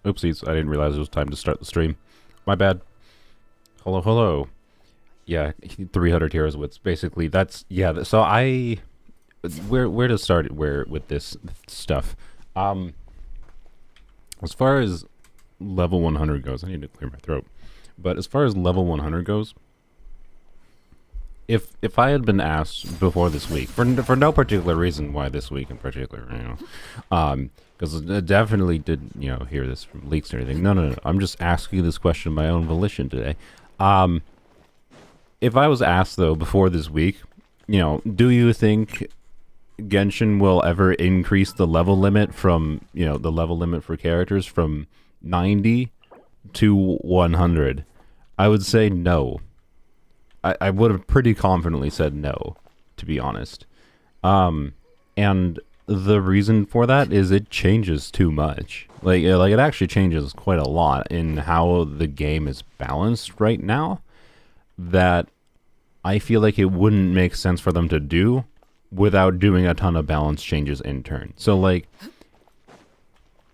Oopsies, I didn't realize it was time to start the stream. My bad. Hello, hello. Yeah, 300 heroes wits. Basically, that's yeah. So where to start with this stuff? As far as level 100 goes, I need to clear my throat. But as far as level 100 goes, if I had been asked before this week, for no particular reason why this week in particular, because I definitely did, hear this from leaks or anything. No. I'm just asking this question of my own volition today. If I was asked, though, before this week, do you think Genshin will ever increase the level limit from, the level limit for characters from 90 to 100? I would say no. I would have pretty confidently said no, to be honest. And the reason for that is it changes too much. Like it actually changes quite a lot in how the game is balanced right now, that I feel like it wouldn't make sense for them to do without doing a ton of balance changes in turn. So like,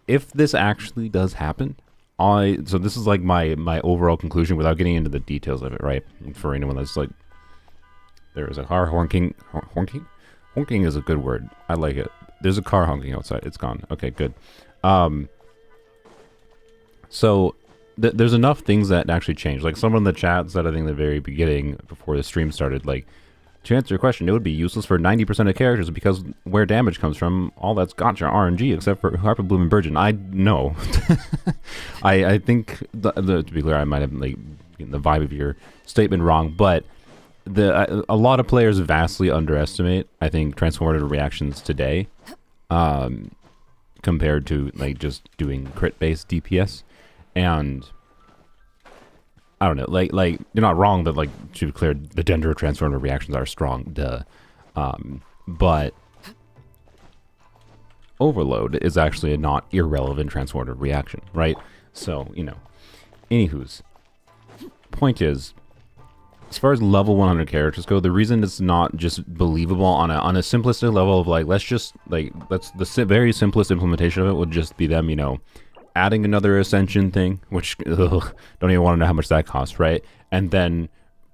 if this actually does happen, so this is like my overall conclusion without getting into the details of it, right? And for anyone that's like, there is a car honking. Honking is a good word. I like it. There's a car honking outside. It's gone. Okay, good. So there's enough things that actually change. Like someone in the chat said, I think in the very beginning, before the stream started, like, to answer your question, it would be useless for 90% of characters because where damage comes from, all that's gotcha RNG except for Harper Bloom and Virgin. I know. I think, to be clear, I might have like the vibe of your statement wrong, but a lot of players vastly underestimate, I think, transformative reactions today, compared to like just doing crit-based DPS. And I don't know, like you're not wrong that, like, to be clear, the Dendro transformative reactions are strong, duh. But Overload is actually a not irrelevant transformative reaction, right? So, anywho's point is, as far as level 100 characters go, the reason it's not just believable on a simplistic level of like, that's the very simplest implementation of it would just be them, adding another ascension thing, which don't even want to know how much that costs, right? And then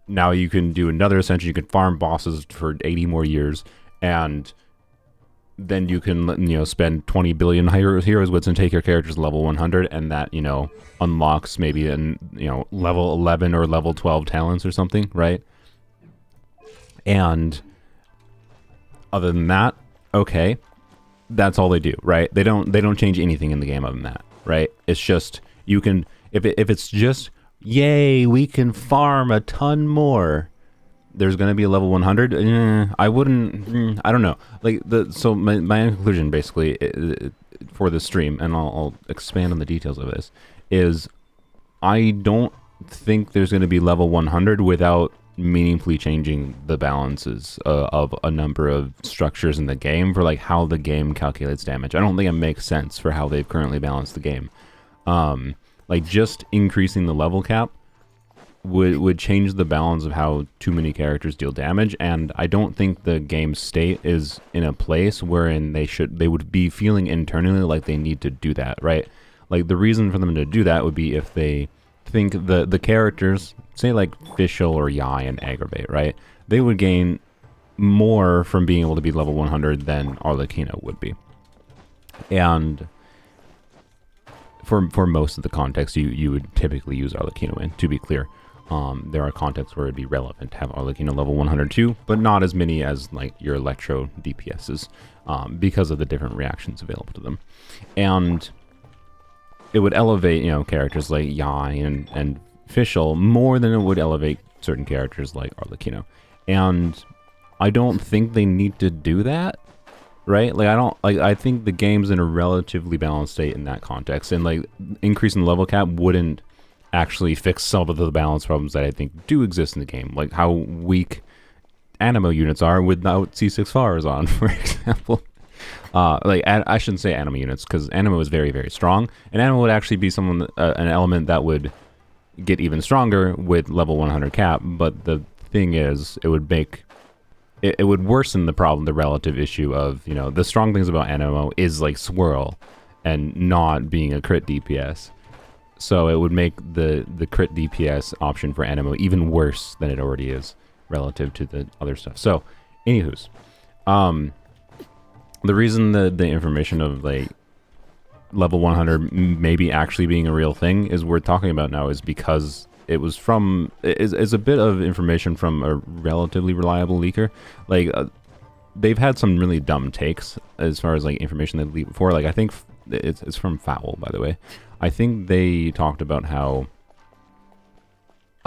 now you can do another ascension, you can farm bosses for 80 more years, and then you can, spend 20 billion heroes wits and take your characters level 100, and that, unlocks maybe level 11 or level 12 talents or something, right? And other than that, okay, that's all they do, right? They don't change anything in the game other than that, right? It's just, you can, if it's just, yay, we can farm a ton more, there's going to be a level 100. I wouldn't, I don't know. Like, so my conclusion basically for this stream, and I'll expand on the details of this, is I don't think there's going to be level 100 without meaningfully changing the balances of a number of structures in the game for like how the game calculates damage. I don't think it makes sense for how they've currently balanced the game. Like just increasing the level cap would change the balance of how too many characters deal damage, and I don't think the game's state is in a place wherein they would be feeling internally like they need to do that, right? Like the reason for them to do that would be if they think the characters, say like Fischl or Yai and Aggravate, right? They would gain more from being able to be level 100 than Arlecchino would be. And for most of the context, you would typically use Arlecchino in, to be clear. There are contexts where it'd be relevant to have Arlecchino level 100 too, but not as many as like your Electro DPSs, because of the different reactions available to them. And it would elevate, characters like Yai and Fischl more than it would elevate certain characters like Arlecchino. And I don't think they need to do that, right? Like I think the game's in a relatively balanced state in that context, and like increasing the level cap wouldn't actually fix some of the balance problems that I think do exist in the game, like how weak Anemo units are without C6 Fars on, for example. Like I shouldn't say Anemo units, because Anemo is very, very strong, and Anemo would actually be an element that would get even stronger with level 100 cap. But the thing is, it would make it would worsen the problem, the relative issue of, the strong things about Anemo is like Swirl and not being a crit DPS. So it would make the crit DPS option for Anemo even worse than it already is relative to the other stuff. So, anywho's, the reason the information of like level 100 maybe actually being a real thing is we're talking about now is because it was from is a bit of information from a relatively reliable leaker. Like they've had some really dumb takes as far as like information they leaked before. Like I think it's from Fowl, by the way. I think they talked about how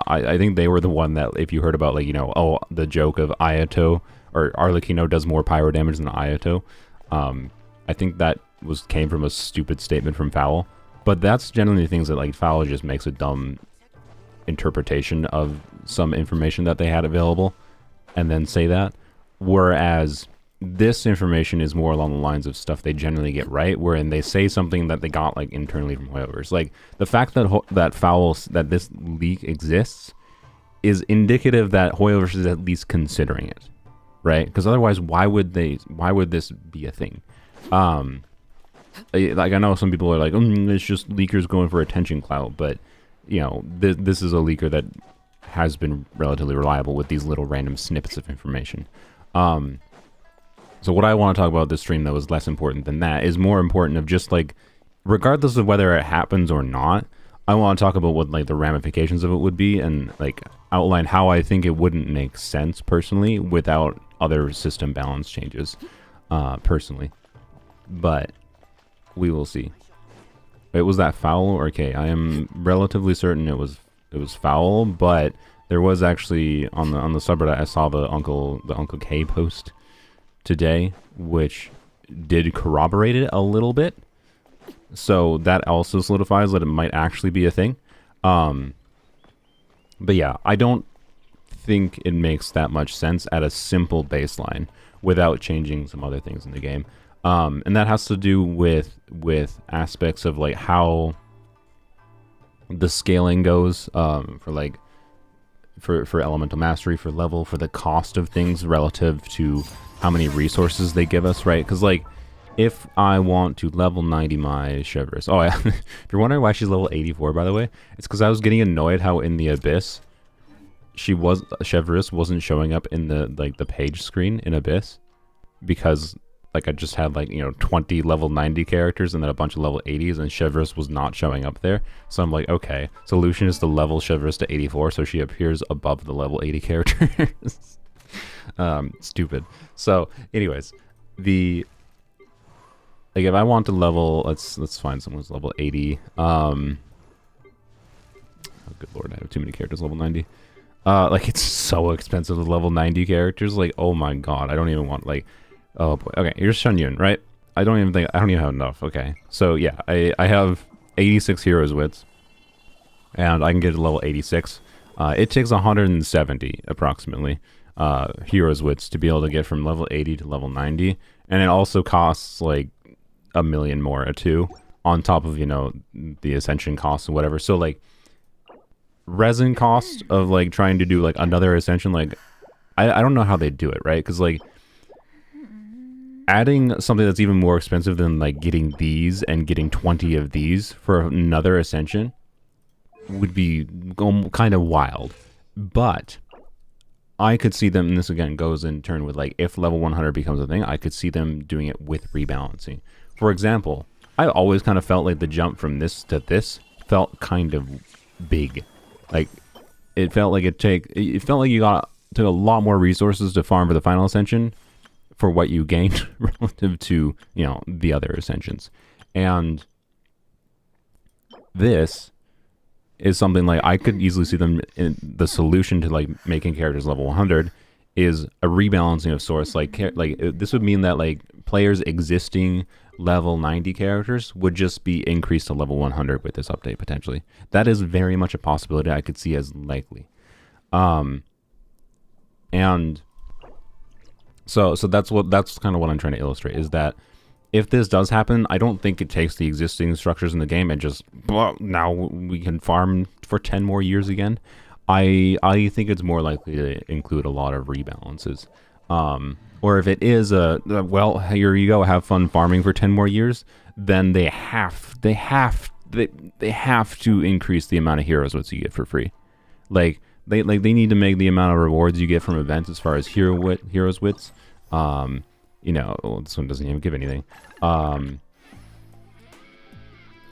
I think they were the one that if you heard about like, you know, oh, the joke of Ayato or Arlecchino does more pyro damage than Ayato. I think that came from a stupid statement from Fowl. But that's generally things that like Fowl just makes a dumb interpretation of some information that they had available and then say that. Whereas this information is more along the lines of stuff they generally get right, wherein they say something that they got like internally from Hoyoverse. Like the fact that that this leak exists is indicative that Hoyoverse is at least considering it, right? Because otherwise, why would this be a thing? Like I know some people are like, it's just leakers going for attention clout, but you know, this is a leaker that has been relatively reliable with these little random snippets of information. So what I want to talk about this stream, though, is less important than that. Is more important of just, like, regardless of whether it happens or not, I want to talk about what, like, the ramifications of it would be and, like, outline how I think it wouldn't make sense, personally, without other system balance changes, personally. But we will see. Wait, was that Foul or K? I am relatively certain it was Foul, but there was actually, on the subreddit, I saw the Uncle K post today, which did corroborate it a little bit. So that also solidifies that it might actually be a thing. But yeah, I don't think it makes that much sense at a simple baseline without changing some other things in the game. And that has to do with aspects of like how the scaling goes for elemental mastery, for level, for the cost of things relative to how many resources they give us, right? Because like if I want to level 90 my Chevreuse, if you're wondering why she's level 84, by the way, it's because I was getting annoyed how in the Abyss Chevreuse wasn't showing up in the page screen in Abyss, because like I just had like, you know, 20 level 90 characters and then a bunch of level 80s, and Chevreuse was not showing up there. So I'm like, okay, solution is to level Chevreuse to 84 so she appears above the level 80 characters. Stupid. So anyways, like if I want to level, let's find someone who's level 80. Oh good lord, I have too many characters level 90. Like it's so expensive to level 90 characters. Like, oh my god, I don't even want, like, oh boy. Okay, here's Shunyun, right? I don't even have enough. Okay, so yeah, I have 86 heroes wits, and I can get to level 86. It takes 170 approximately heroes wits to be able to get from level 80 to level 90, and it also costs like $1 million more or two on top of, you know, the ascension costs and whatever. So like resin cost of like trying to do like another ascension, like I don't know how they do it, right? Because like adding something that's even more expensive than like getting these and getting 20 of these for another ascension would be kind of wild. But I could see them, and this again goes in turn with like if level 100 becomes a thing, I could see them doing it with rebalancing. For example, I always kind of felt like the jump from this to this felt kind of big. Like it felt like you took a lot more resources to farm for the final ascension for what you gained relative to, you know, the other ascensions. And this is something like I could easily see them in the solution to like making characters level 100 is a rebalancing of sorts. Like this would mean that like players existing level 90 characters would just be increased to level 100 with this update potentially. That is very much a possibility I could see as likely. And so that's kind of what I'm trying to illustrate, is that if this does happen, I don't think it takes the existing structures in the game and just, well, now we can farm for 10 more years again. I think it's more likely to include a lot of rebalances. or if it is well, here you go, have fun farming for 10 more years, then they have to increase the amount of heroes wits you get for free. Like they need to make the amount of rewards you get from events as far as heroes wits. You know, well, this one doesn't even give anything.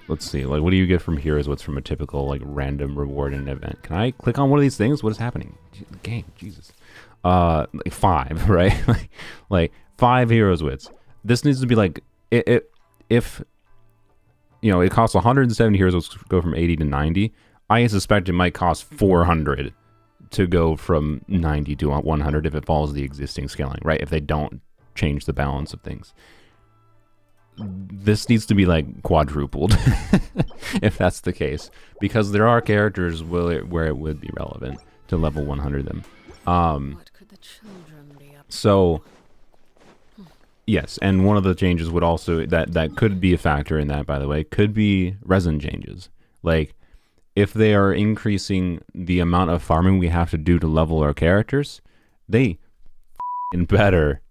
Let's see, like, what do you get from heroes wits from a typical, like, random reward in an event? Can I click on one of these things? What is happening? The game, Jesus. Like 5, right? like 5 heroes wits. This needs to be like, if you know, it costs 170 heroes wits to go from 80 to 90. I suspect it might cost 400 to go from 90 to 100 if it follows the existing scaling, right? If they don't change the balance of things. This needs to be like quadrupled if that's the case, because there are characters where it would be relevant to level 100 them. What could the children be up to? So yes, and one of the changes would also that could be a factor in that, by the way, could be resin changes. Like if they are increasing the amount of farming we have to do to level our characters, they better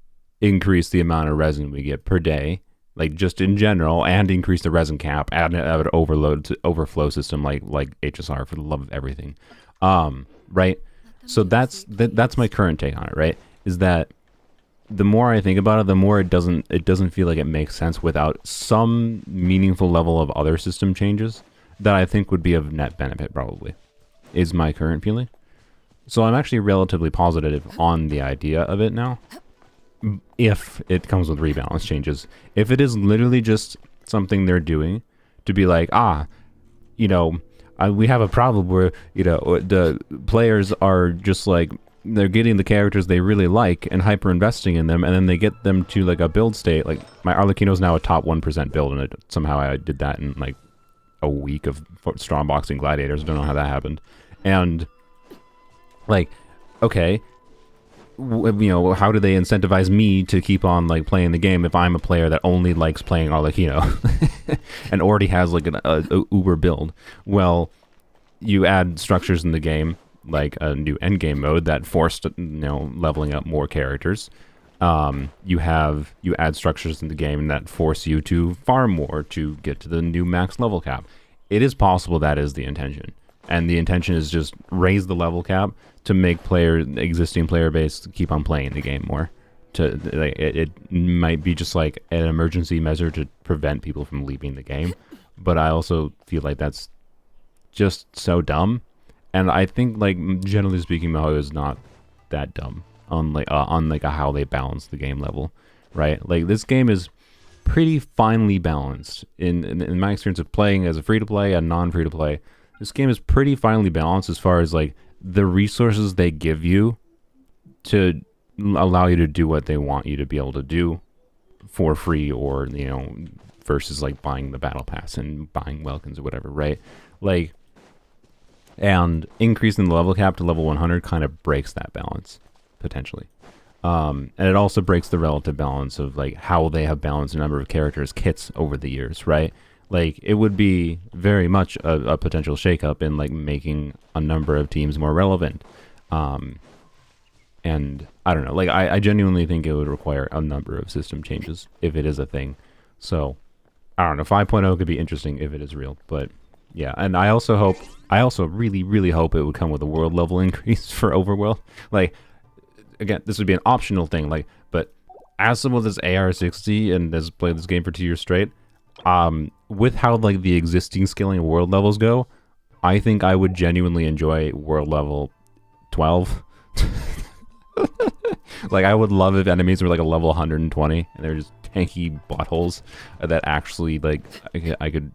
increase the amount of resin we get per day. Like just in general, and increase the resin cap, add an overflow system like HSR, for the love of everything, right? So that's my current take on it, right? Is that the more I think about it, the more it doesn't feel like it makes sense without some meaningful level of other system changes that I think would be of net benefit. Probably is my current feeling. So I'm actually relatively positive on the idea of it now. If it comes with rebalance changes. If it is literally just something they're doing to be like, you know, we have a problem where, you know, the players are just like, they're getting the characters they really like and hyper investing in them, and then they get them to like a build state. Like my Arlecchino is now a top 1% build, and somehow I did that in like a week of strongboxing gladiators. I don't know how that happened. And like, okay, you know, how do they incentivize me to keep on like playing the game if I'm a player that only likes playing Arlecchino and already has like a uber build? Well, you add structures in the game, like a new endgame mode that forced, you know, leveling up more characters. You add structures in the game that force you to farm more to get to the new max level cap. It is possible that is the intention. And the intention is just raise the level cap to make existing player base keep on playing the game more. Like, it might be just like an emergency measure to prevent people from leaving the game, but I also feel like that's just so dumb. And I think, like, generally speaking, Maho is not that dumb on how they balance the game level, right? Like, this game is pretty finely balanced. In my experience of playing as a free to play and non free to play, this game is pretty finely balanced as far as like the resources they give you to allow you to do what they want you to be able to do for free, or, you know, versus like buying the battle pass and buying Welkins or whatever, right? Like, and increasing the level cap to level 100 kind of breaks that balance potentially. And it also breaks the relative balance of like how they have balanced a number of characters kits over the years, right? Like, it would be very much a potential shakeup in like making a number of teams more relevant. And I don't know, like I genuinely think it would require a number of system changes if it is a thing. So I don't know, 5.0 could be interesting if it is real, but yeah. And I also really, really hope it would come with a world level increase for Overworld. Like, again, this would be an optional thing, like, but as someone that's AR60 and has played this game for 2 years straight, with how like the existing scaling of world levels go, I think I would genuinely enjoy world level 12. Like, I would love if enemies were like a level 120 and they're just tanky buttholes that actually like I could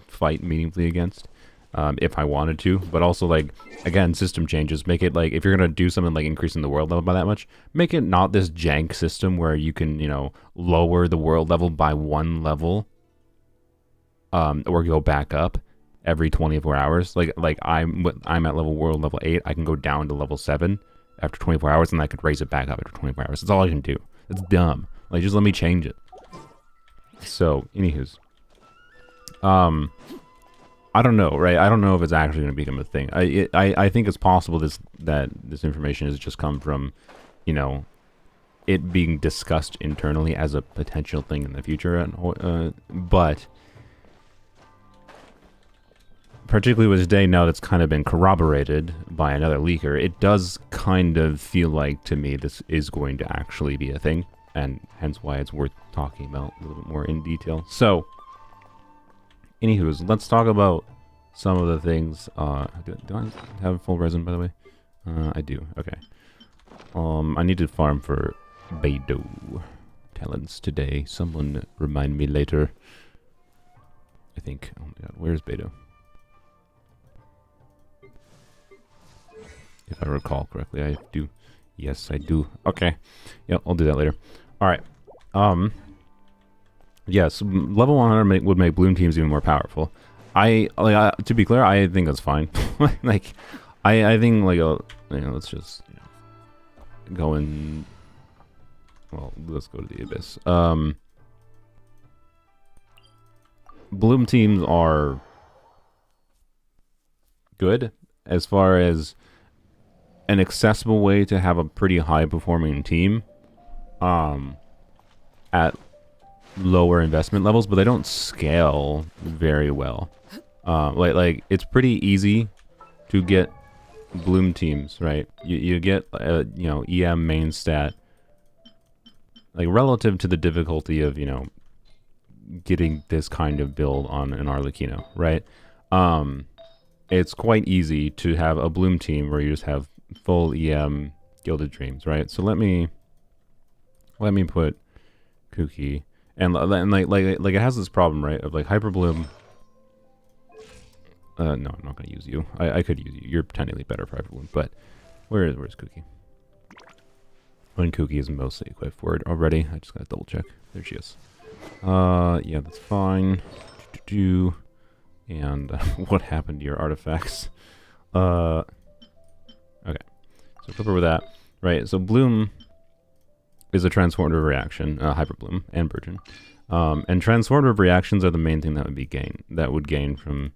fight meaningfully against, if I wanted to. But also, like, again, system changes. Make it like, if you're gonna do something like increasing the world level by that much, make it not this jank system where you can, you know, lower the world level by 1 level, or go back up every 24 hours. Like I'm at world level 8. I can go down to level 7 after 24 hours, and I could raise it back up after 24 hours. That's all I can do. It's dumb. Like, just let me change it. So, anywho's, I don't know, right? I don't know if it's actually going to become a thing. I think it's possible that this information has just come from, you know, it being discussed internally as a potential thing in the future, but particularly with today, now that's kind of been corroborated by another leaker, it does kind of feel like to me this is going to actually be a thing, and hence why it's worth talking about a little bit more in detail. So, anywho, let's talk about some of the things. Do I have full resin, by the way? I do. Okay. I need to farm for Beidou talents today. Someone remind me later. I think. Oh my god, where's Beidou? If I recall correctly, I do. Yes, I do. Okay. Yeah, I'll do that later. Alright. Yes, level 100 would make bloom teams even more powerful. To be clear, I think that's fine. Like, I think, like, let's just go in. Well, let's go to the abyss. Bloom teams are good as far as an accessible way to have a pretty high performing team at lower investment levels, but they don't scale very well. Like it's pretty easy to get bloom teams, right? You get EM main stat, like relative to the difficulty of getting this kind of build on an Arlecchino, right? It's quite easy to have a bloom team where you just have full EM Gilded Dreams, right? So let me put Kuki, and like it has this problem, right, of like Hyper Bloom. No, I'm not gonna use you. I could use you. You're technically better for Hyper Bloom, but where's Kuki? When Kuki is mostly equipped for it already. I just gotta double check. There she is. Yeah, that's fine. And what happened to your artifacts? Okay. So equip her with that. Right, so Bloom is a transformative reaction, Hyper Bloom and Virgin. And transformative reactions are the main thing that would gain from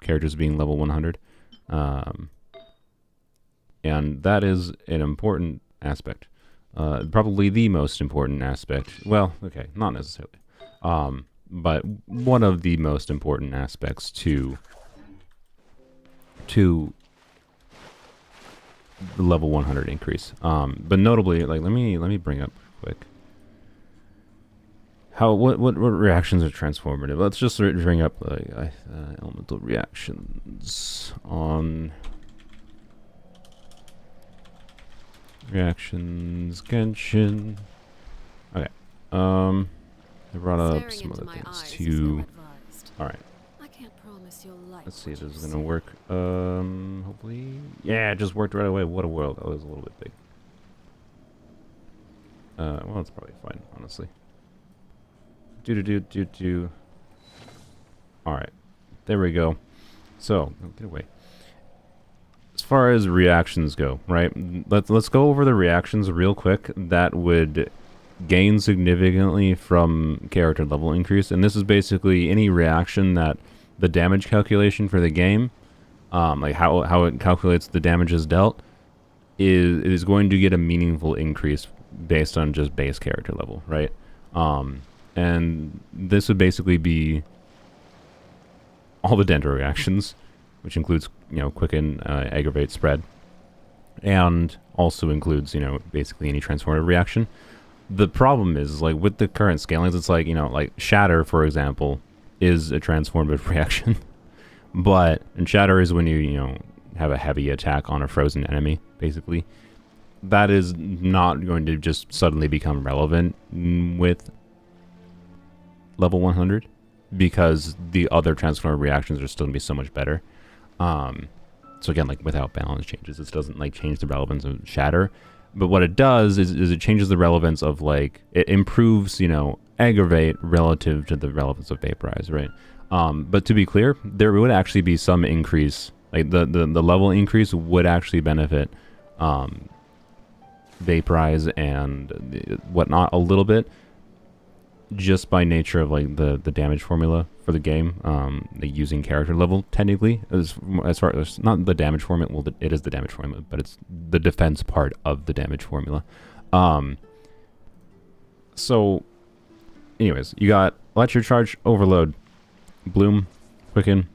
characters being level 100. And that is an important aspect. Probably the most important aspect. Well, okay, not necessarily. But one of the most important aspects to the level 100 increase. But notably, like let me bring up quick what reactions are transformative. Let's just bring up like elemental reactions on reactions Genshin. Okay. I brought up some other things too. All right. Let's see if this is gonna work. Hopefully, yeah, it just worked right away. What a world! That was a little bit big. Well, it's probably fine, honestly. All right, there we go. So, get away. As far as reactions go, right? Let's go over the reactions real quick. That would gain significantly from character level increase, and this is basically any reaction that the damage calculation for the game, like how it calculates the damages dealt, is going to get a meaningful increase based on just base character level, right? And this would basically be all the Dendro reactions, which includes Quicken, Aggravate, Spread, and also includes basically any transformative reaction. The problem is like with the current scalings, it's like like Shatter, for example, is a transformative reaction, and Shatter is when you have a heavy attack on a frozen enemy. Basically, that is not going to just suddenly become relevant with level 100 because the other transformative reactions are still going to be so much better. So again, like without balance changes, this doesn't like change the relevance of Shatter. But what it does is it changes the relevance of like it improves Aggravate relative to the relevance of Vaporize, right? But to be clear, there would actually be some increase, like the level increase would actually benefit Vaporize and whatnot a little bit, just by nature of like the damage formula for the game, the using character level technically as far as not the damage formula. Well, it is the damage formula, but it's the defense part of the damage formula. So, anyways, you got Electro Charge, Overload, Bloom, Quicken,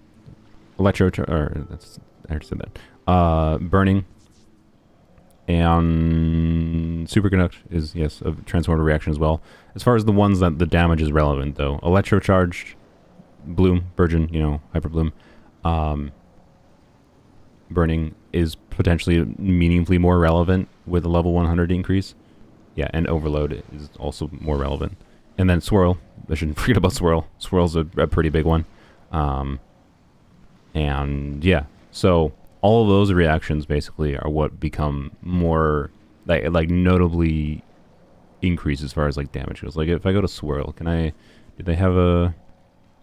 Electro Charge, or that's, I already said that. Burning, and Super Conduct is, yes, a transformative reaction as well. As far as the ones that the damage is relevant, though, Electro Charge, Bloom, Burgeon, you know, Hyper Bloom, Burning is potentially meaningfully more relevant with a level 100 increase. Yeah, and Overload is also more relevant. And then Swirl, I shouldn't forget about Swirl. Swirl's a pretty big one. And yeah, so all of those reactions basically are what become more, like notably increase as far as like damage goes. Like if I go to Swirl, do they have a,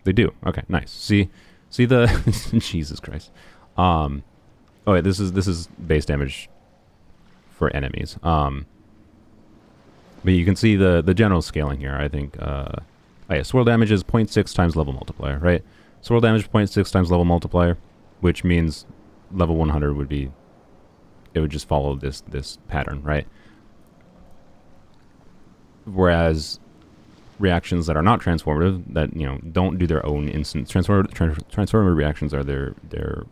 they do. Okay, nice. See the, Jesus Christ. Oh wait, this is base damage for enemies. But you can see the general scaling here. I think, oh yeah, Swirl damage is 0.6 times level multiplier, right? Swirl damage 0.6 times level multiplier, which means level 100 would be, it would just follow this pattern, right? Whereas reactions that are not transformative, that, you know, don't do their own instance, transformative reactions are their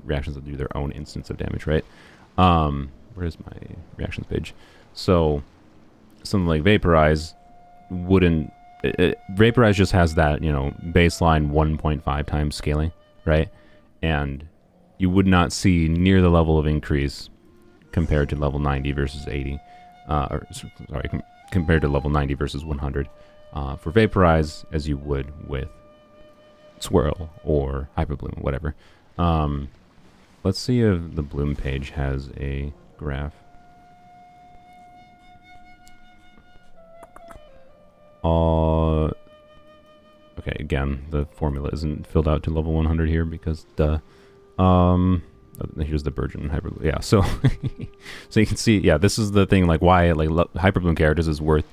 reactions that do their own instance of damage, right? Where's my reactions page? So something like Vaporize wouldn't, Vaporize just has that, you know, baseline 1.5 times scaling, right? And you would not see near the level of increase compared to level 90 versus 80, compared to level 90 versus 100 for Vaporize as you would with Swirl or Hyper Bloom, whatever. Let's see if the Bloom page has a graph. Okay, again, the formula isn't filled out to level 100 here because here's the Burgeon Hyper Bloom. Yeah, so so you can see, yeah, this is the thing, like why like Hyper Bloom characters is worth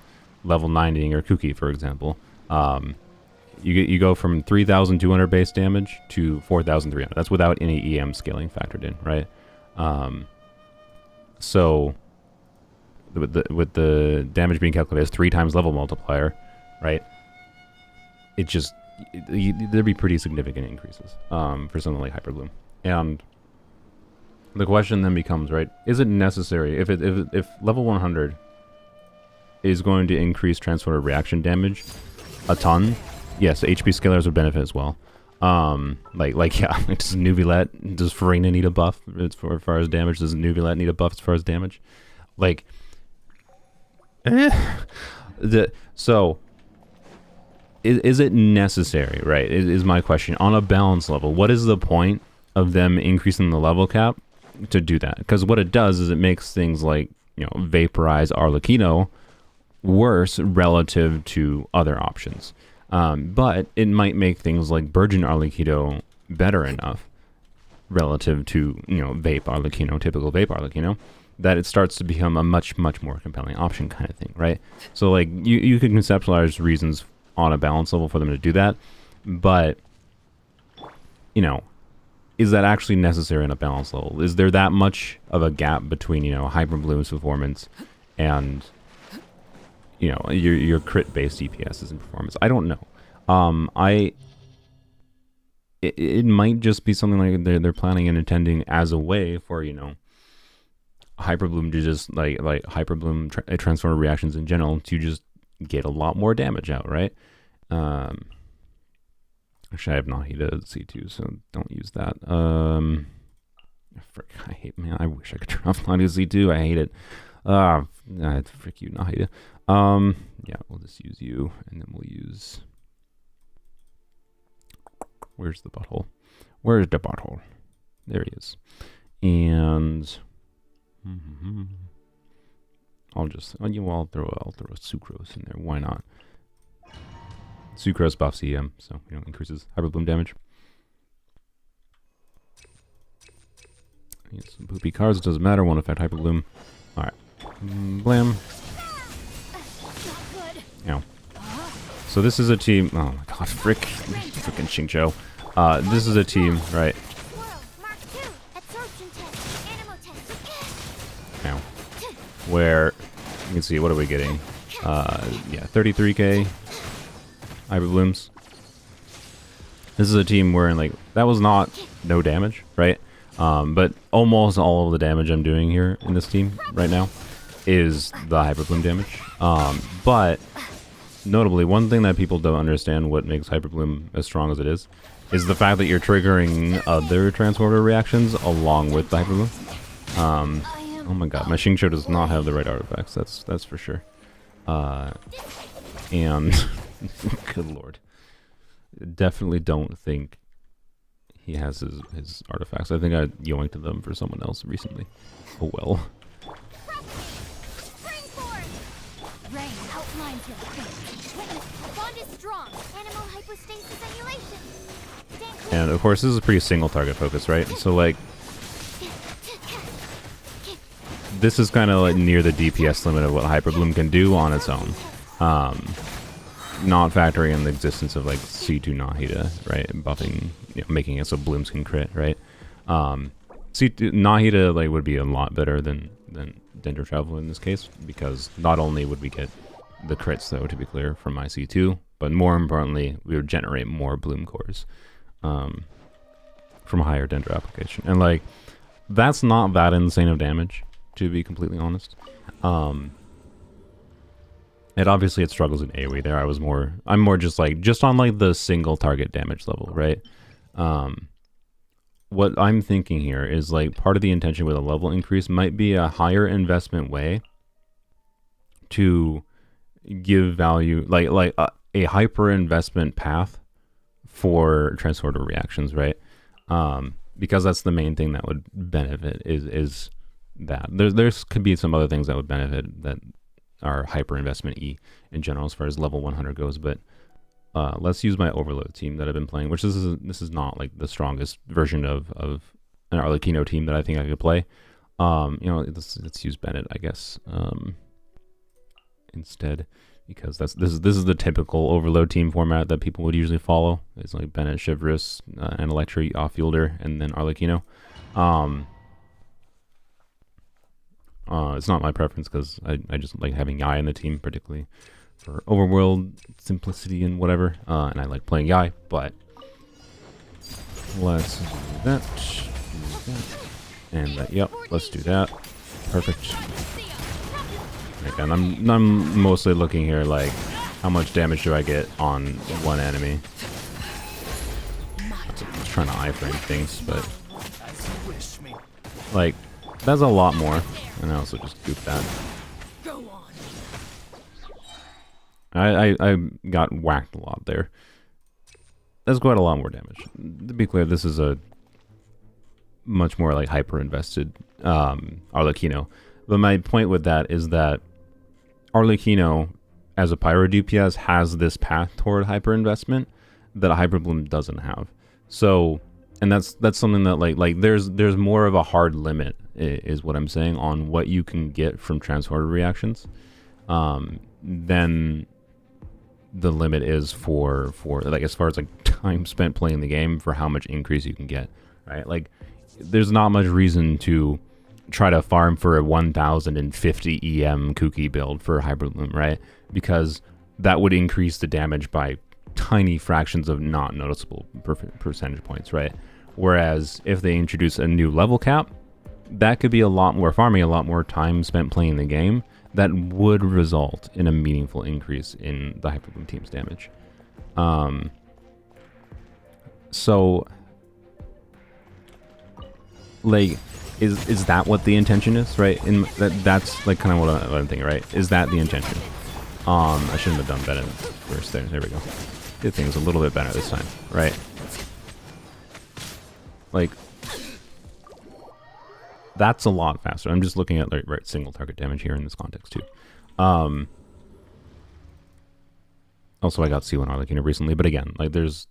level 90 or Kuki, for example. You go from 3,200 base damage to 4,300. That's without any EM scaling factored in, right? So with the damage being calculated as 3 times level multiplier, right? It just, there'd be pretty significant increases for something like Hyper Bloom. And the question then becomes, right, is it necessary, if level 100 is going to increase transformative reaction damage a ton, yes, HP scalars would benefit as well. Like yeah, does Nuvilet, does Farina need a buff as far as damage? Does Nuvilet need a buff as far as damage? Like, so is it necessary, right? Is my question. On a balance level, what is the point of them increasing the level cap to do that? Because what it does is it makes things like, you know, Vaporize Arlecchino worse relative to other options. But it might make things like Burgeon Arlecchino better enough relative to, you know, Vape Arlecchino, typical Vape Arlecchino, that it starts to become a much more compelling option kind of thing, right? So like you could conceptualize reasons on a balance level for them to do that, but, you know, is that actually necessary on a balance level? Is there that much of a gap between, you know, Hyper Bloom's performance and, you know, your crit based DPSs and performance? I don't know. It might just be something like they're planning and intending as a way for, you know, Hyper Bloom to just like Hyper Bloom transformer reactions in general to just get a lot more damage out, right? Actually, I have Nahida C2, so don't use that. Frick, I hate, man, I wish I could turn off Nahida C2. I hate it. Frick you, Nahida. Yeah, we'll just use you, and then we'll use, where's the butthole? Where's the butthole? There he is. And I'll throw a Sucrose in there. Why not? Sucrose buffs EM, so, you know, increases Hyper Bloom damage. Some poopy cards, doesn't matter, won't affect Hyper Bloom. Alright. Blam. Ow. So this is a team, oh my god, frickin' Xingqiu. This is a team, right? Ow. Where, you can see, what are we getting? Yeah, 33k Hyper Blooms. This is a team where like that was not no damage, right? But almost all of the damage I'm doing here in this team right now is the Hyper Bloom damage. But notably, one thing that people don't understand what makes Hyper Bloom as strong as it is the fact that you're triggering other transporter reactions along with the Hyper Bloom. Oh my god, my Xingqiu does not have the right artifacts, that's for sure. And good lord. Definitely don't think he has his artifacts. I think I yoinked them for someone else recently. Oh well. And of course, this is a pretty single target focus, right? So like, this is kind of like near the DPS limit of what Hyper Bloom can do on its own. Not factoring in the existence of like C2 Nahida, right? Buffing, making it so Blooms can crit, right? C2 Nahida like would be a lot better than Dendro Travel in this case, because not only would we get the crits though, to be clear, from my C2, but more importantly, we would generate more Bloom cores from a higher Dendro application. And like, that's not that insane of damage, to be completely honest. It obviously it struggles in AoE there. I'm more just on like the single target damage level, right? What I'm thinking here is like part of the intention with a level increase might be a higher investment way to give value, like a hyper investment path for transporter reactions, right? Because that's the main thing that would benefit is that there's could be some other things that would benefit that are hyper investment E in general as far as level 100 goes, but let's use my overload team that I've been playing, which this is not like the strongest version of an Arlecchino team that I think I could play. Let's use Bennett, I guess, instead, because this is the typical overload team format that people would usually follow. It's like Bennett, Chivrus, and Electri off-fielder, and then Arlecchino. It's not my preference because I just like having Yai in the team, particularly for overworld simplicity and whatever. And I like playing Yai, but let's do that. And yep, let's do that. Perfect. Again, I'm mostly looking here like how much damage do I get on one enemy. I'm just trying to iframe things, but like that's a lot more. And I also just gooped that. I got whacked a lot there. That's quite a lot more damage. To be clear, this is a much more like hyper invested Arlecchino. But my point with that is that Arlecchino, as a pyro DPS, has this path toward hyper investment that a Hyper Bloom doesn't have. So, and that's something that like there's more of a hard limit, is what I'm saying, on what you can get from transporter reactions than the limit is for like as far as like time spent playing the game, for how much increase you can get, right? Like there's not much reason to try to farm for a 1050 EM kooky build for Hyper Bloom, right? Because that would increase the damage by tiny fractions of not noticeable percentage points, right? Whereas if they introduce a new level cap, that could be a lot more farming, a lot more time spent playing the game, that would result in a meaningful increase in the Hyper Bloom team's damage. So like, is that what the intention is, right? In that's like kind of what I'm thinking, right? Is that the intention? I shouldn't have done better first there. There we go. Did things a little bit better this time, right? Like, that's a lot faster. I'm just looking at like single target damage here in this context too. Also, I got C1 Arlecchino recently, but again, like it's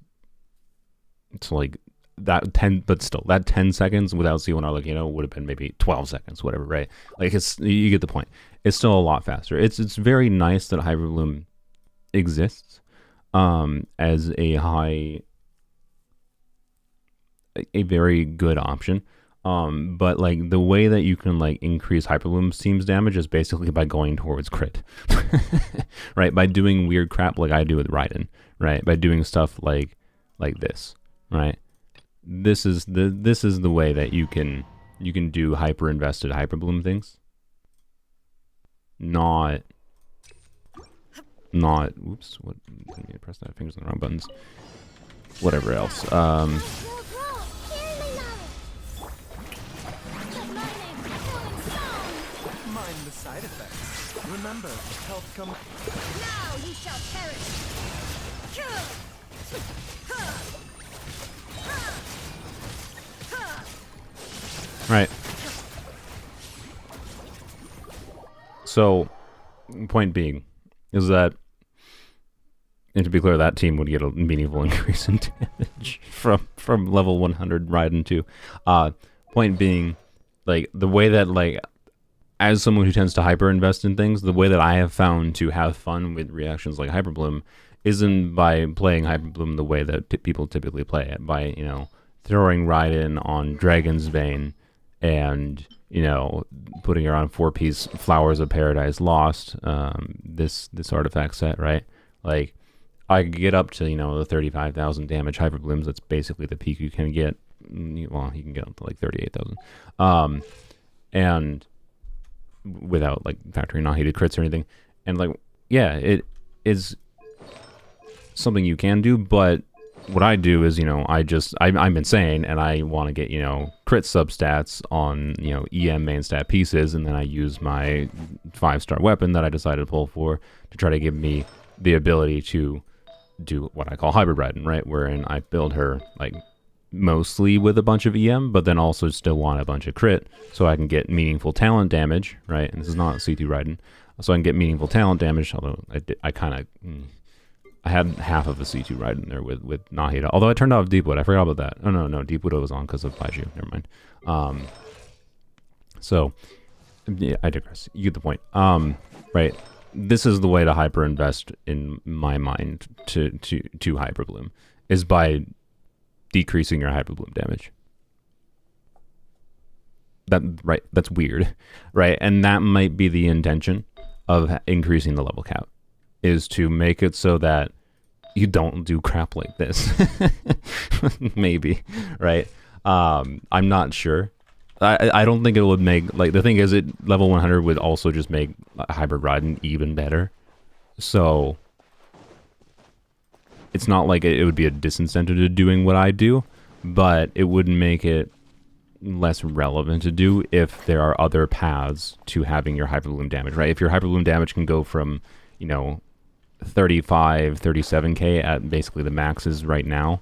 like that 10, but still that 10 seconds without C1 Arlecchino would have been maybe 12 seconds, whatever, right? Like you get the point. It's still a lot faster. It's very nice that Hyper Bloom exists as a very good option. But like the way that you can like increase Hyperbloom's team's damage is basically by going towards crit, right? By doing weird crap like I do with Raiden, right? By doing stuff like this, right? This is the way that you can do hyper invested Hyperbloom things. Not. Oops. What? I need to press that. Fingers on the wrong buttons. Whatever else. Side effects. Remember, health comes. Now you shall perish. Right. So, point being is that, and to be clear, that team would get a meaningful increase in damage from level 100 Raiden 2. Point being, like the way that like, as someone who tends to hyper invest in things, the way that I have found to have fun with reactions like Hyperbloom isn't by playing Hyperbloom the way that people typically play it, by, you know, throwing Raiden on Dragon's Bane and, you know, putting her on 4-piece Flowers of Paradise Lost, this artifact set, right? Like, I could get up to, you know, the 35,000 damage Hyperblooms. That's basically the peak you can get. Well, you can get up to like 38,000. And without like factoring non-heated crits or anything. And like, yeah, it is something you can do, but what I do is, you know, I'm insane and I want to get, you know, crit substats on, you know, EM main stat pieces, and then I use my 5-star weapon that I decided to pull for to try to give me the ability to do what I call hybrid Raiden, right? Wherein I build her like mostly with a bunch of EM, but then also still want a bunch of crit so I can get meaningful talent damage, right? And this is not C2 Raiden, so I can get meaningful talent damage, although I had half of a C2 Raiden there with Nahida, although I turned off Deepwood. I forgot about that. Oh, no, Deepwood was on because of Baiju. Never mind. So, yeah, I digress. You get the point. Right. This is the way to hyper invest in my mind to Hyperbloom, is by decreasing your Hyperbloom damage. That's weird, right? And that might be the intention of increasing the level cap, is to make it so that you don't do crap like this. Maybe, right? I'm not sure. I don't think it would make, like, the thing is, level 100 would also just make Hybrid Raiden even better. So it's not like it would be a disincentive to doing what I do, but it would make it less relevant to do if there are other paths to having your Hyperbloom damage, right? If your Hyperbloom damage can go from, you know, 35, 37k at basically the maxes right now,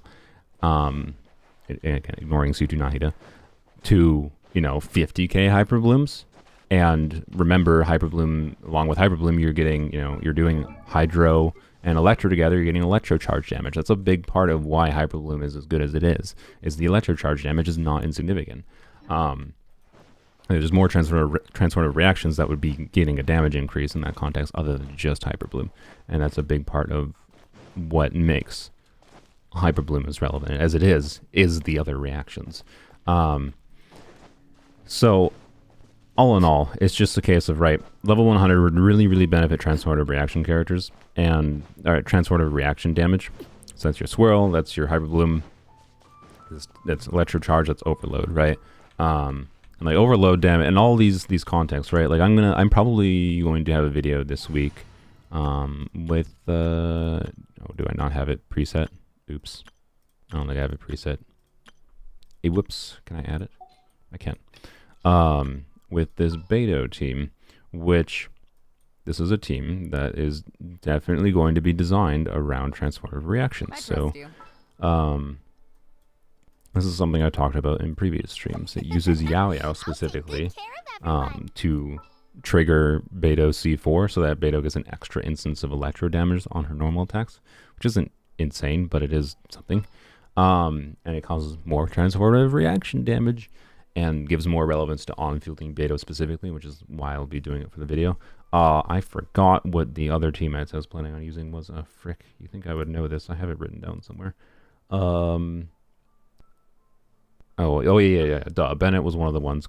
ignoring C2 Nahida, to, you know, 50k Hyperblooms. And remember, Hyperbloom, along with Hyperbloom, you're getting, you know, you're doing Hydro and Electro together, you're getting Electro Charge damage. That's a big part of why Hyperbloom is as good as it is the Electro Charge damage is not insignificant. There's more transformative reactions that would be getting a damage increase in that context other than just Hyperbloom. And that's a big part of what makes Hyperbloom as relevant as it is the other reactions. So all in all, it's just a case of, right, level 100 would really, really benefit transformative reaction characters and transformative reaction damage. So that's your Swirl, that's your Hyperbloom, that's Electro Charge, that's Overload, right? And like Overload damage and all these contexts, right? Like I'm probably going to have a video this week with oh, do I not have it preset? Oops. I don't think I have it preset. Hey, whoops, can I add it? I can. With this Beto team, which this is a team that is definitely going to be designed around transformative reactions. So this is something I talked about in previous streams. It uses Yao Yao specifically to trigger Beto C4 so that Beto gets an extra instance of electro damage on her normal attacks, which isn't insane, but it is something. And it causes more transformative reaction damage and gives more relevance to on-fielding Beto specifically, which is why I'll be doing it for the video. I forgot what the other teammates I was planning on using was. Frick, you think I would know this? I have it written down somewhere. Oh yeah. Duh. Bennett was one of the ones.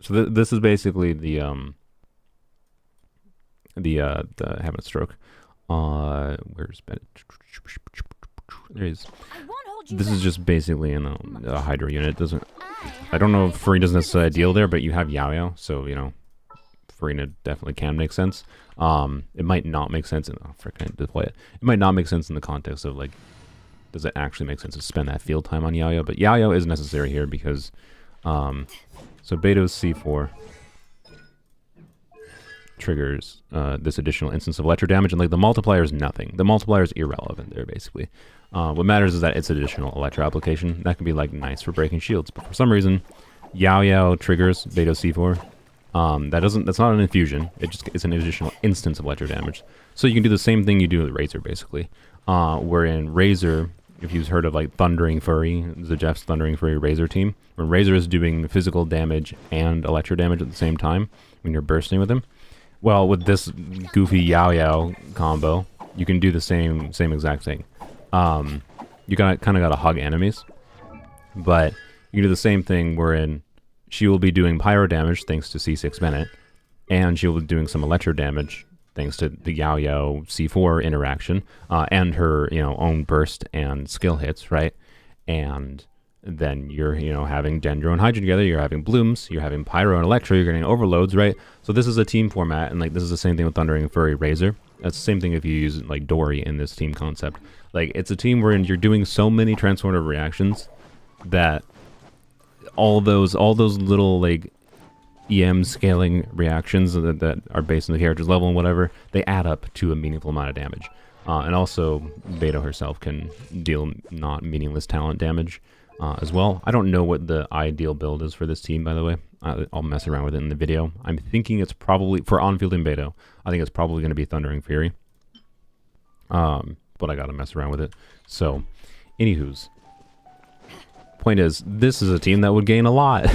This is basically the having a stroke. Where's Bennett? There he is. I won't hold you This is back. just basically in a Hydra unit. It doesn't. I I don't know if have Free doesn't my necessarily orders ideal today. there, but you have Yao Yao, so Farina definitely can make sense. It might not make sense in freaking deploy it. It might not make sense in the context of like, does it actually make sense to spend that field time on Yao Yao? But Yao Yao is necessary here because, so Beto's C4 triggers this additional instance of electro damage, and like the multiplier is nothing. The multiplier is irrelevant there basically. What matters is that it's additional electro application that can be like nice for breaking shields, but for some reason, Yao Yao triggers Beto C4. That's not an infusion. It's an additional instance of electro damage. So you can do the same thing you do with Razor basically. Wherein Razor, if you've heard of like Thundering Fury, Zajeff's Thundering Fury Razor team, when Razor is doing physical damage and electro damage at the same time when you're bursting with him. Well, with this goofy Yao Yao combo, you can do the same exact thing. You kind of gotta hug enemies, but you can do the same thing wherein she will be doing pyro damage thanks to C6 Bennett, and she will be doing some electro damage thanks to the Yao Yao C4 interaction, and her own burst and skill hits, right? And then you're having Dendro and Hydra together, you're having Blooms, you're having Pyro and Electro, you're getting overloads, right? So this is a team format, and like this is the same thing with Thundering Fury Razor. That's the same thing if you use like Dory in this team concept. Like it's a team wherein you're doing so many transformative reactions that all those little like EM scaling reactions that are based on the character's level and whatever, they add up to a meaningful amount of damage. And also, Beto herself can deal not meaningless talent damage as well. I don't know what the ideal build is for this team, by the way. I'll mess around with it in the video. I'm thinking it's probably, for on-field and Beto, I think it's probably going to be Thundering Fury. But I got to mess around with it. So, anywho's. Point is, this is a team that would gain a lot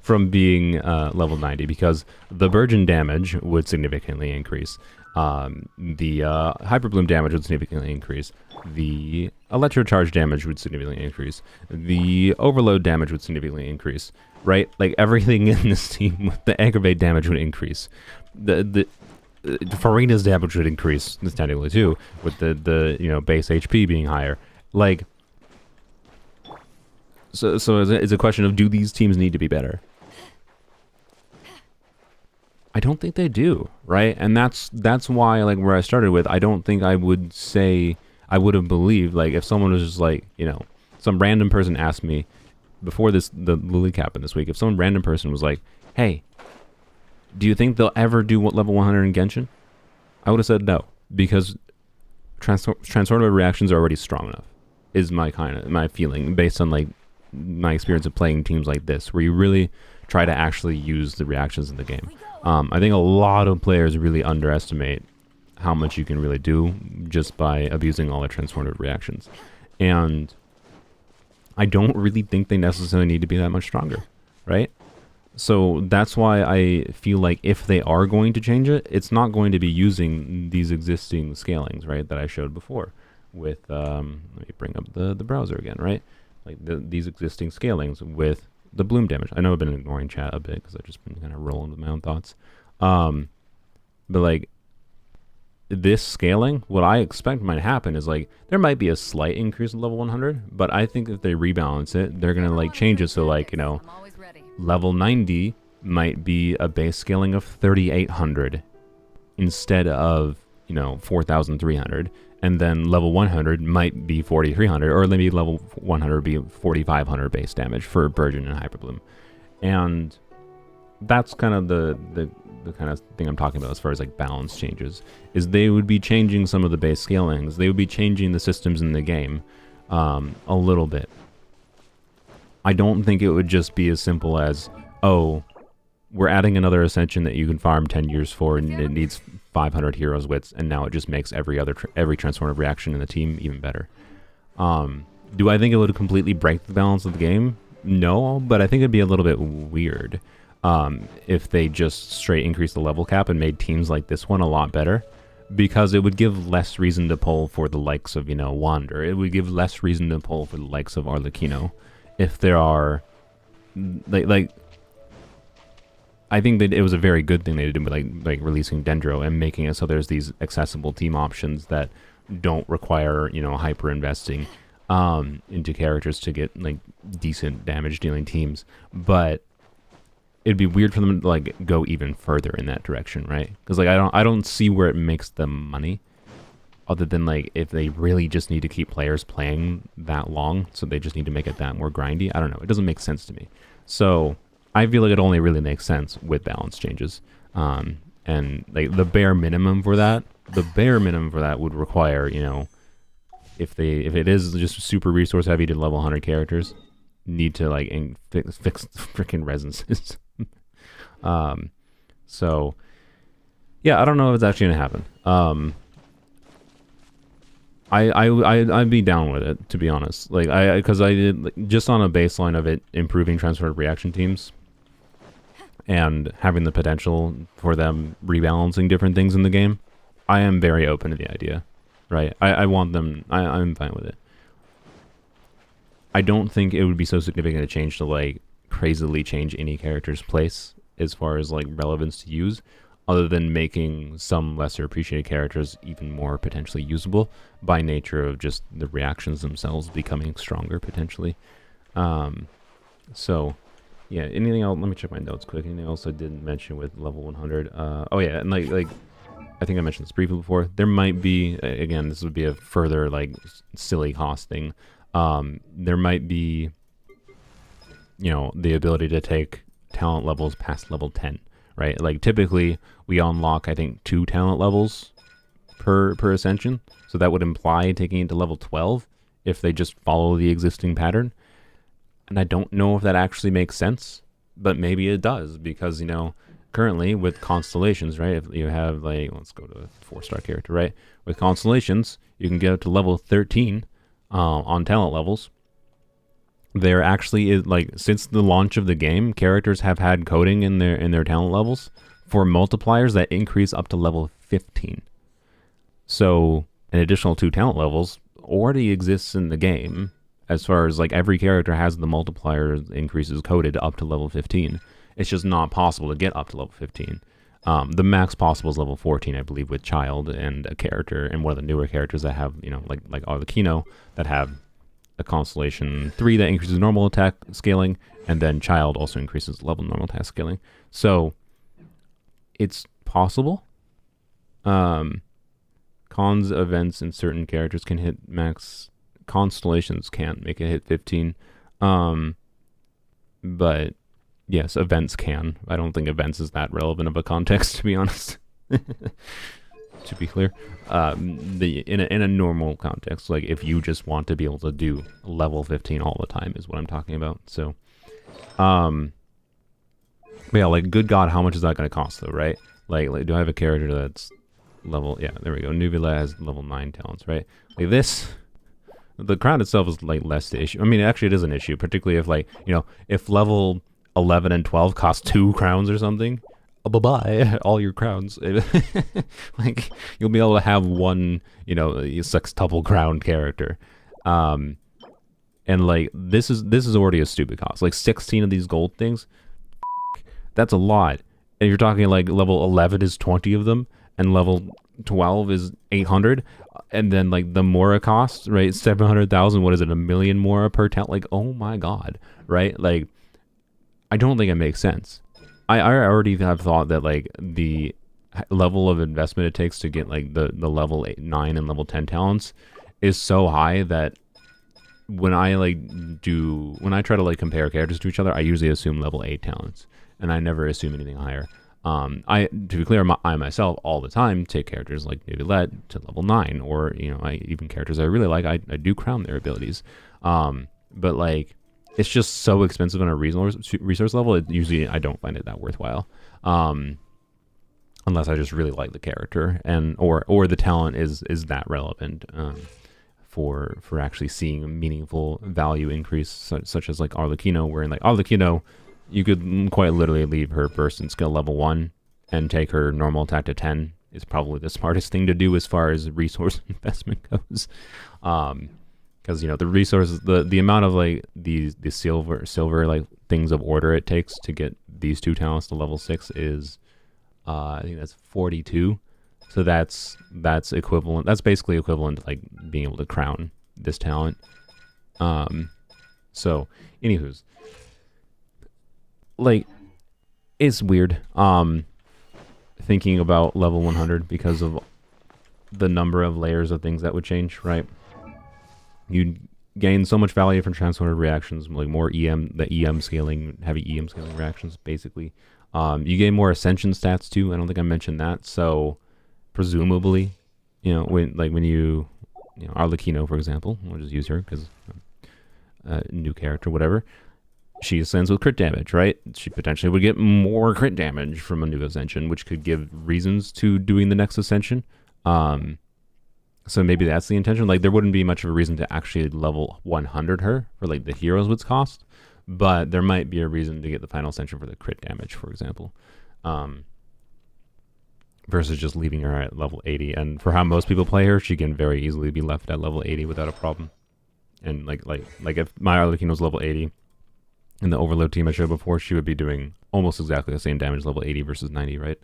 from being level 90 because the Virgin damage would significantly increase. The Hyper Bloom damage would significantly increase. The Electro Charge damage would significantly increase. The Overload damage would significantly increase. Right? Like everything in this team with the Aggravate damage would increase. The Farina's damage would increase technically too, with the base HP being higher. Like. So it's a question of, do these teams need to be better? I don't think they do, right? And that's why, like, where I started with, I don't think I would say, I would have believed, like, if someone was just like, some random person asked me, before the Lily Cap in this week, if some random person was like, hey, do you think they'll ever do level 100 in Genshin? I would have said no, because transformative reactions are already strong enough, is my feeling, based on, like, my experience of playing teams like this, where you really try to actually use the reactions in the game. I think a lot of players really underestimate how much you can really do just by abusing all the transformative reactions. And I don't really think they necessarily need to be that much stronger, right? So that's why I feel like if they are going to change it, it's not going to be using these existing scalings, right, that I showed before with, let me bring up the browser again, right? Like these existing scalings with the Bloom damage. I know I've been ignoring chat a bit because I've just been kind of rolling with my own thoughts. But like this scaling, what I expect might happen is like there might be a slight increase in level 100, but I think if they rebalance it, they're gonna like change it so like I'm always ready. level 90 might be a base scaling of 3,800 instead of 4,300. And then level 100 might be 4,300, or maybe level 100 be 4,500 base damage for Virgin and Hyperbloom. And that's kind of the kind of thing I'm talking about as far as like balance changes, is they would be changing some of the base scalings. They would be changing the systems in the game a little bit. I don't think it would just be as simple as, oh, we're adding another Ascension that you can farm 10 years for, and it needs 500 heroes wits, and now it just makes every transformative reaction in the team even better. Do I think it would completely break the balance of the game? No, but I think it'd be a little bit weird if they just straight increased the level cap and made teams like this one a lot better. because it would give less reason to pull for the likes of, Wander. It would give less reason to pull for the likes of Arlecchino if there are, like I think that it was a very good thing they did with like releasing Dendro and making it so there's these accessible team options that don't require, hyper investing into characters to get like decent damage dealing teams. But it'd be weird for them to like go even further in that direction, right? Because like I don't see where it makes them money, other than like if they really just need to keep players playing that long, so they just need to make it that more grindy. I don't know. It doesn't make sense to me. So I feel like it only really makes sense with balance changes. And like the bare minimum for that would require, if it is just super resource heavy to level 100 characters, need to like fix freaking resences. So yeah, I don't know if it's actually gonna happen. I'd be down with it, to be honest. Like because I did like, just on a baseline of it improving transferred reaction teams and having the potential for them rebalancing different things in the game. I am very open to the idea, right? I want them. I'm fine with it. I don't think it would be so significant a change to like crazily change any character's place as far as like relevance to use, other than making some lesser appreciated characters even more potentially usable by nature of just the reactions themselves becoming stronger potentially. So yeah, anything else? Let me check my notes quick. Anything else I didn't mention with level 100? Oh yeah, and like I think I mentioned this briefly before. There might be, again, this would be a further like silly cost thing. There might be, the ability to take talent levels past level 10, right? Like typically we unlock, I think, 2 talent levels per ascension. So that would imply taking it to level 12 if they just follow the existing pattern. And I don't know if that actually makes sense, but maybe it does, because, currently with constellations, right? If you have like, let's go to a 4-star character, right? With constellations, you can get up to level 13 on talent levels. There actually is, like, since the launch of the game, characters have had coding in their talent levels for multipliers that increase up to level 15. So an additional 2 talent levels already exists in the game, as far as like every character has the multiplier increases coded up to level 15. It's just not possible to get up to level 15. The max possible is level 14, I believe, with Child and a character, and one of the newer characters that have, like Arlecchino, that have a Constellation 3 that increases normal attack scaling, and then Child also increases level normal attack scaling. So it's possible. Cons events and certain characters can hit max. Constellations can't make it hit 15. But yes, events can. I don't think events is that relevant of a context, to be honest. To be clear, in a normal context, like if you just want to be able to do level 15 all the time, is what I'm talking about. So, but yeah, like good God, how much is that going to cost though, right? Like, do I have a character that's level? Yeah, there we go. Nuvula has level 9 talents, right? Like this. The crown itself is like less the issue. I mean, actually, it is an issue, particularly if like if level 11 and 12 cost 2 crowns or something. Bye-bye, all your crowns. Like you'll be able to have one, sextuple crowned character, and like this is already a stupid cost. Like 16 of these gold things, that's a lot. And you're talking like level 11 is 20 of them, and level 12 is 800. And then like the Mora cost, right? 700,000. What is it? 1 million Mora per talent? Like, oh my God, right? Like, I don't think it makes sense. I already have thought that like the level of investment it takes to get like the level 9 and level 10 talents is so high that when I try to like compare characters to each other, I usually assume level 8 talents, and I never assume anything higher. To be clear, I myself all the time take characters like Nuvula to level 9, or even characters I really like, I do crown their abilities. But like it's just so expensive on a reasonable resource level. Usually I don't find it that worthwhile, unless I just really like the character and or the talent is that relevant for actually seeing a meaningful value increase, such as like Arlecchino, where in like Arlecchino, you could quite literally leave her burst and skill level 1 and take her normal attack to 10 is probably the smartest thing to do as far as resource investment goes. Because the resources, the amount of like the silver like things of order it takes to get these 2 talents to level 6 is I think that's 42. So that's equivalent. That's basically equivalent to like being able to crown this talent. So anywho's, like, it's weird thinking about level 100 because of the number of layers of things that would change, right? You gain so much value from transformative reactions, like more the EM scaling, heavy EM scaling reactions, basically. You gain more ascension stats too. I don't think I mentioned that. So presumably, when you Arlecchino, for example, we'll just use her because new character, whatever. She ascends with crit damage, right? She potentially would get more crit damage from a new ascension, which could give reasons to doing the next ascension. So maybe that's the intention. Like, there wouldn't be much of a reason to actually level 100 her for like the hero's wits cost, but there might be a reason to get the final ascension for the crit damage, for example, versus just leaving her at level 80. And for how most people play her, she can very easily be left at level 80 without a problem. And like if my Arlecchino was level 80 in the overload team I showed before, she would be doing almost exactly the same damage level 80 versus 90, right?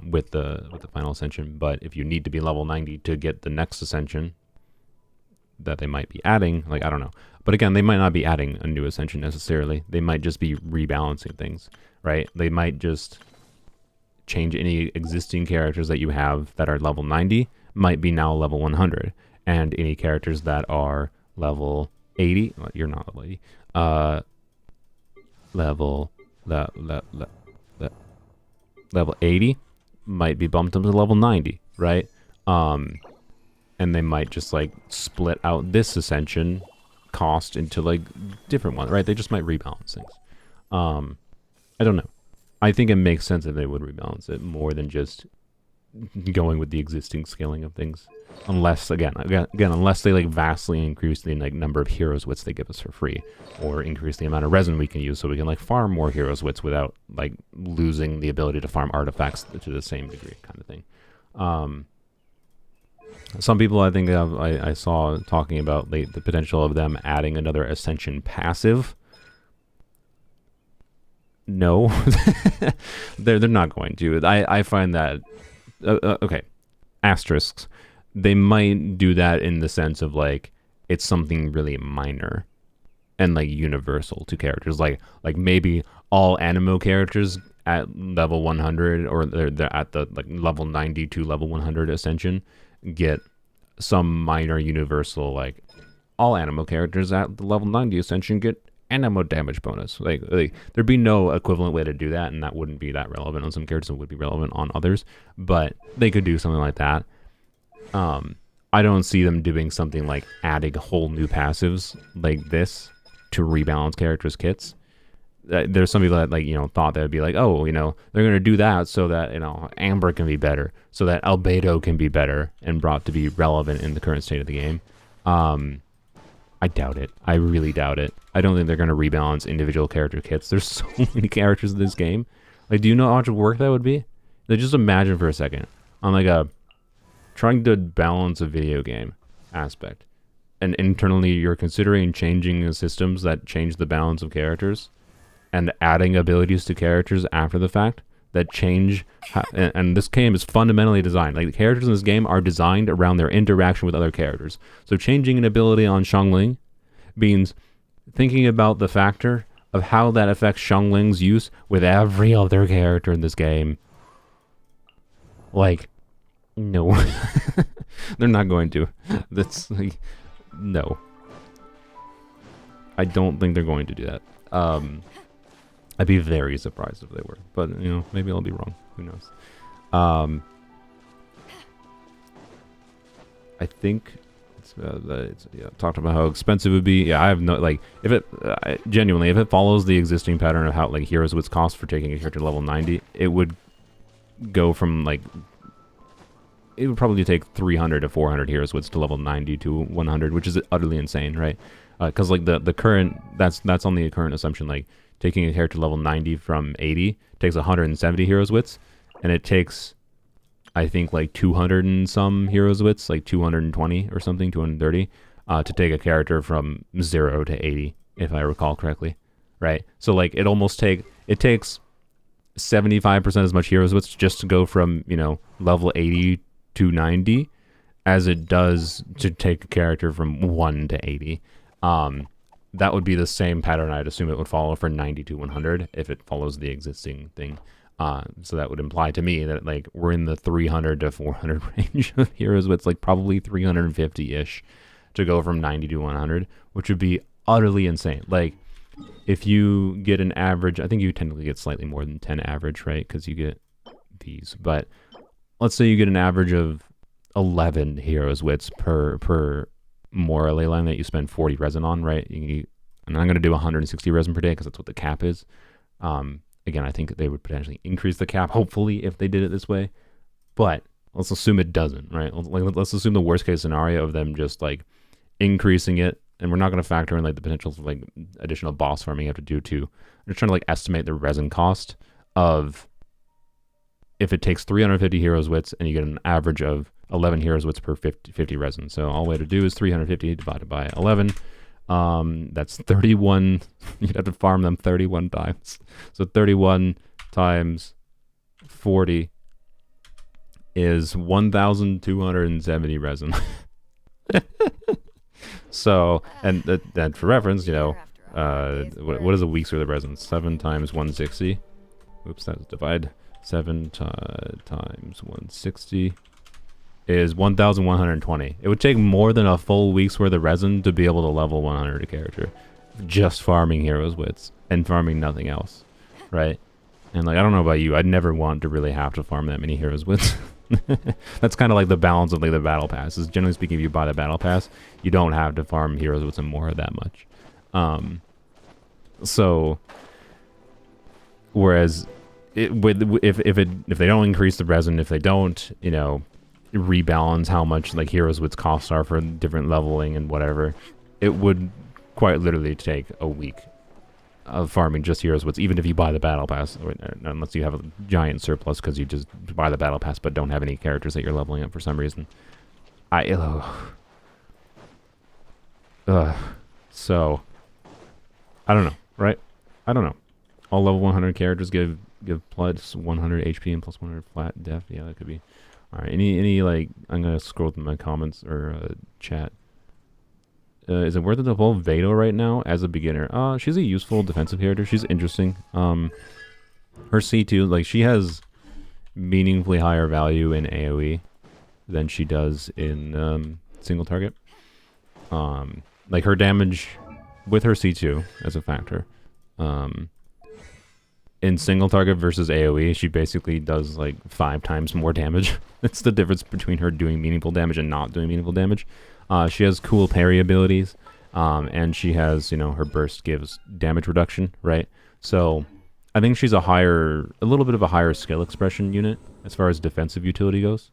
With the final ascension. But if you need to be level 90 to get the next ascension that they might be adding, like, I don't know. But again, they might not be adding a new ascension necessarily. They might just be rebalancing things, right? They might just change any existing characters that you have that are level 90 might be now level 100. And any characters that are level 80, well, you're not level 80, level 80 might be bumped up to level 90, right? And they might just like split out this ascension cost into like different ones, right? They just might rebalance things. I don't know. I think it makes sense if they would rebalance it more than just going with the existing scaling of things. Unless again, unless they like vastly increase the like number of heroes wits they give us for free, or increase the amount of resin we can use so we can like farm more heroes wits without like losing the ability to farm artifacts to the same degree, kind of thing. Some people I think I saw talking about the potential of them adding another ascension passive. No, they're not going to. I find that okay. Asterisks. They might do that in the sense of like it's something really minor and like universal to characters, like maybe all Animo characters at level 100 or they're at the like level 90 to level 100 ascension get some minor universal, like all Animo characters at the level 90 ascension get Animo damage bonus. Like there'd be no equivalent way to do that, and that wouldn't be that relevant on some characters. It would be relevant on others, but they could do something like that. I don't see them doing something like adding whole new passives like this to rebalance characters' kits. There's some people that like thought that would be like, oh, they're gonna do that so that Amber can be better, so that Albedo can be better and brought to be relevant in the current state of the game. I doubt it. I really doubt it. I don't think they're gonna rebalance individual character kits. There's so many characters in this game. Like, do you know how much work that would be? Like, just imagine for a second on like a trying to balance a video game aspect, and internally you're considering changing the systems that change the balance of characters and adding abilities to characters after the fact that change and this game is fundamentally designed, like the characters in this game are designed around their interaction with other characters. So changing an ability on Xiangling means thinking about the factor of how that affects Xiangling's use with every other character in this game. Like, no. They're not going to. That's like, no. I don't think they're going to do that. I'd be very surprised if they were, but maybe I'll be wrong. Who knows? I think it's talked about how expensive it would be. Yeah, I have no like if it genuinely if it follows the existing pattern of how like heroes would cost for taking a character to level 90, it would go from like. It would probably take 300 to 400 heroes wits to level 90 to 100, which is utterly insane, right? Because like the current that's on the current assumption, like taking a character level 90 from 80 takes 170 heroes wits, and it takes I think like 200 and some heroes wits, like 220 or something, 230, to take a character from 0 to 80, if I recall correctly, right? So like it takes 75% as much heroes wits just to go from, you know, level 80 to 90 as it does to take a character from 1 to 80. That would be the same pattern I'd assume it would follow for 90 to 100 if it follows the existing thing. So that would imply to me that like we're in the 300 to 400 range of heroes wits, like probably 350-ish to go from 90 to 100, which would be utterly insane. Like if you get an average, I think you technically get slightly more than 10 average, right? Because you get these, but let's say you get an average of 11 heroes wits per more ley line that you spend 40 resin on, right? And I'm going to do 160 resin per day because that's what the cap is. Again, I think they would potentially increase the cap, hopefully, if they did it this way. But let's assume it doesn't, right? Let's assume the worst case scenario of them just like increasing it, and we're not going to factor in like the potential for like additional boss farming you have to do too. I'm just trying to like estimate the resin cost of if it takes 350 heroes wits and you get an average of 11 heroes wits per 50 resin. So all we have to do is 350 divided by 11. That's 31. You'd have to farm them 31 times. So 31 times 40 is 1,270 resin. So, and that for reference, you know, what is a week's worth of resin? 7 times 160. Oops, that's divide. 7 times 160 is 1,120. It would take more than a full week's worth of resin to be able to level 100 a character. Just farming heroes wits and farming nothing else, right? And like, I don't know about you, I'd never want to really have to farm that many heroes wits. That's kind of like the balance of like the battle pass. Is generally speaking, if you buy the battle pass, you don't have to farm heroes wits and more that much. So, whereas if they don't increase the resin, if they don't, you know, rebalance how much like heroes wits costs are for different leveling and whatever, it would quite literally take a week of farming just heroes wits, even if you buy the battle pass, unless you have a giant surplus because you just buy the battle pass but don't have any characters that you're leveling up for some reason. So I don't know, right? I don't know. All level 100 characters give plus 100 HP and plus 100 flat def. Yeah, that could be. All right. Any like, I'm gonna scroll through my comments or chat. Is it worth it to pull Vado right now as a beginner? She's a useful defensive character. She's interesting. Her C2, like, she has meaningfully higher value in AoE than she does in single target. Like, her damage with her C2 as a factor. In single target versus AoE, she basically does like 5 times more damage. That's the difference between her doing meaningful damage and not doing meaningful damage. She has cool parry abilities, and she has, you know, her burst gives damage reduction, right? So I think she's a little bit of a higher skill expression unit as far as defensive utility goes.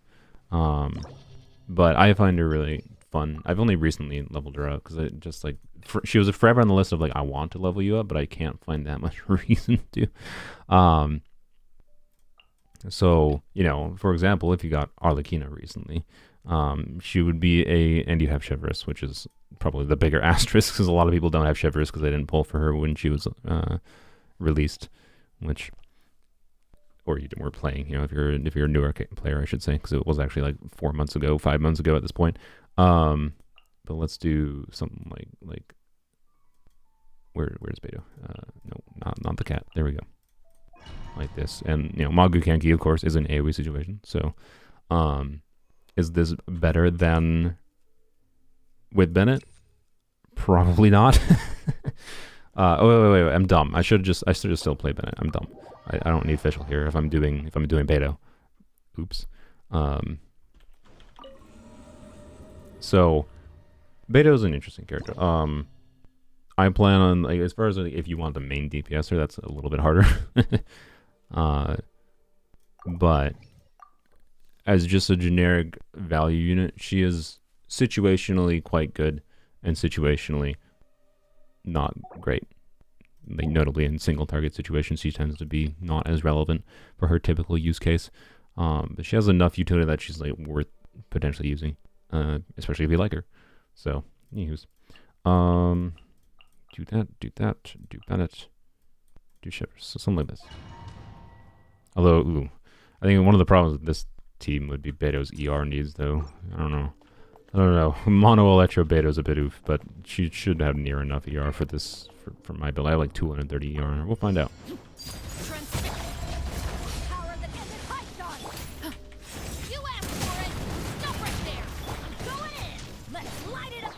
But I find her really fun. I've only recently leveled her up because I just like, she was forever on the list of like, I want to level you up, but I can't find that much reason to. So, you know, for example, if you got Arlecchino recently, she would be and you have Chivalrous, which is probably the bigger asterisk because a lot of people don't have Chivalrous because they didn't pull for her when she was released, or you weren't playing, you know, if you're a newer player, I should say, because it was actually like 4 months ago, 5 months ago at this point. But let's do something like where's Beto? No, not the cat. There we go. Like this. And, you know, Magu Kanki, of course, is an AoE situation. So, is this better than with Bennett? Probably not. Wait. I'm dumb. I should just still play Bennett. I'm dumb. I don't need official here if I'm doing Beto. Oops. So Beto's an interesting character. I plan on, like, as far as like, if you want the main DPSer, that's a little bit harder. But as just a generic value unit, she is situationally quite good and situationally not great. Like, notably in single target situations, she tends to be not as relevant for her typical use case. But she has enough utility that she's like worth potentially using, especially if you like her. So, anywho's, do that, do Bennett, do Shepard, so something like this. Although, I think one of the problems with this team would be Beto's ER needs, though. I don't know. Mono Electro Beto's a bit oof, but she should have near enough ER for this, for my build. I have like 230 ER. We'll find out. Power that isn't Python. You asked for it. Stop right there. I'm going in. Let's light it up.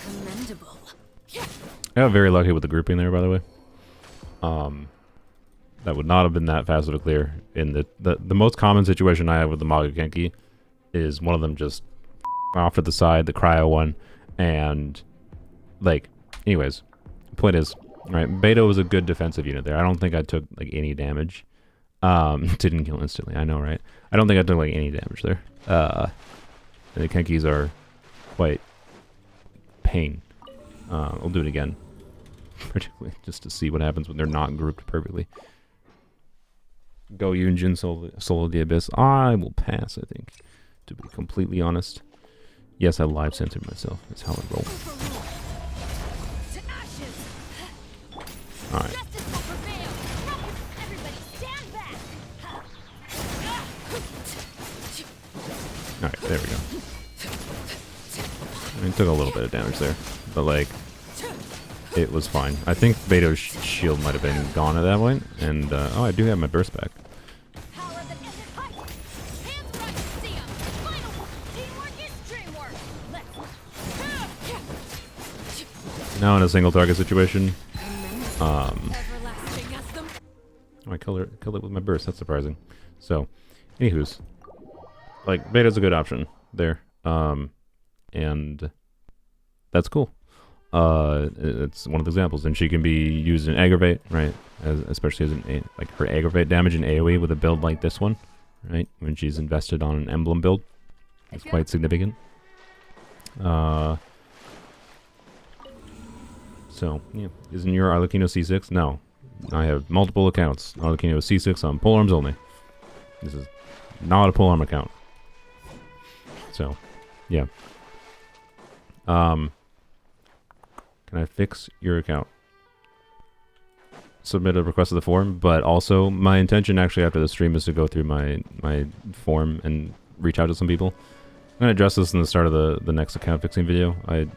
Commendable. I got very lucky with the grouping there, by the way. That would not have been that fast of a clear. In the most common situation I have with the Maga Genki is one of them just off to the side, the cryo one, and like, anyways, point is, right, Beto was a good defensive unit there. I don't think I took like any damage. Didn't kill instantly, I know, right? I don't think I took like any damage there. And the Kenkis are quite pain. I'll do it again, particularly just to see what happens when they're not grouped perfectly. Go Yunjin solo the Abyss. I will pass, I think, to be completely honest. Yes, I live censored myself. That's how I roll. To ashes. Alright. Justice will prevail. Everybody stand back. Alright, there we go. I mean, took a little bit of damage there, but like, it was fine. I think Beto's shield might have been gone at that point, and oh, I do have my burst back. Power that isn't Python. Hands where I can see 'em. Final. Teamwork is dreamwork. Let's. Now in a single target situation, Everlasting as them. oh, I killed it with my burst. That's surprising. So, anywho's, like, Beta's a good option there, and that's cool. It's one of the examples, and she can be used in aggravate, right? Especially as like her aggravate damage in AoE with a build like this one, right? When she's invested on an emblem build, it's quite significant. So yeah, isn't your Arlecchino C6? No, I have multiple accounts. Arlecchino C6 on polearms only. This is not a polearm account. So, yeah. Can I fix your account? Submit a request to the forum, but also my intention actually after the stream is to go through my forum and reach out to some people. I'm going to address this in the start of the next account fixing video. I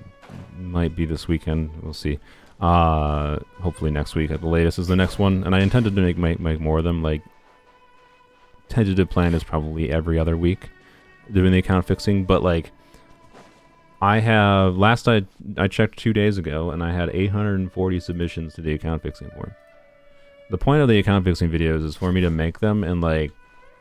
might be this weekend. We'll see. Hopefully next week at the latest is the next one. And I intended to make more of them. Like, tentative plan is probably every other week doing the account fixing, but like, I have, I checked 2 days ago, and I had 840 submissions to the account fixing forum. The point of the account fixing videos is for me to make them and like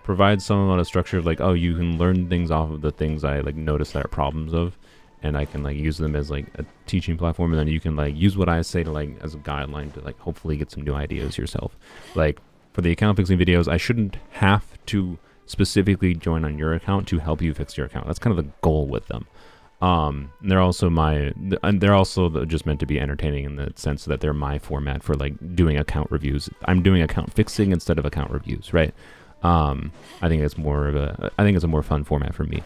provide some amount of structure of like, oh, you can learn things off of the things I like notice that are problems of, and I can like use them as like a teaching platform, and then you can like use what I say to like as a guideline to like hopefully get some new ideas yourself. Like for the account fixing videos, I shouldn't have to specifically join on your account to help you fix your account. That's kind of the goal with them. They're also just meant to be entertaining in the sense that they're my format for like doing account reviews. I'm doing account fixing instead of account reviews, right? I think it's more of I think it's a more fun format for me.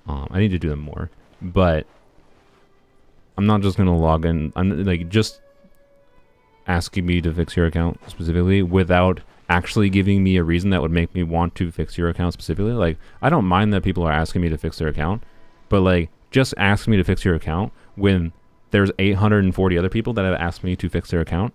I need to do them more, but I'm not just gonna log in. I'm like just asking me to fix your account specifically without actually giving me a reason that would make me want to fix your account specifically. Like, I don't mind that people are asking me to fix their account, but like, just ask me to fix your account when there's 840 other people that have asked me to fix their account.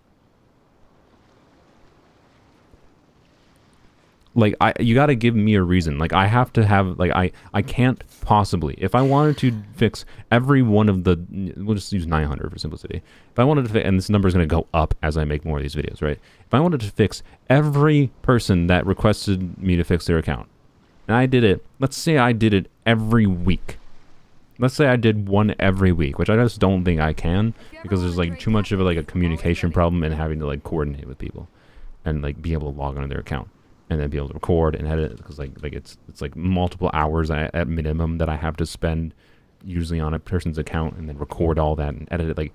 Like, you got to give me a reason. Like, I have to have, like, I can't possibly, if I wanted to fix every one of the, we'll just use 900 for simplicity. If I wanted to fix, and this number is going to go up as I make more of these videos, right? If I wanted to fix every person that requested me to fix their account, and I did it, let's say I did it every week. Let's say I did one every week, which I just don't think I can, because there's like too much of a communication problem and having to like coordinate with people and like be able to log onto their account and then be able to record and edit, because like it's like multiple hours at minimum that I have to spend usually on a person's account and then record all that and edit it. Like,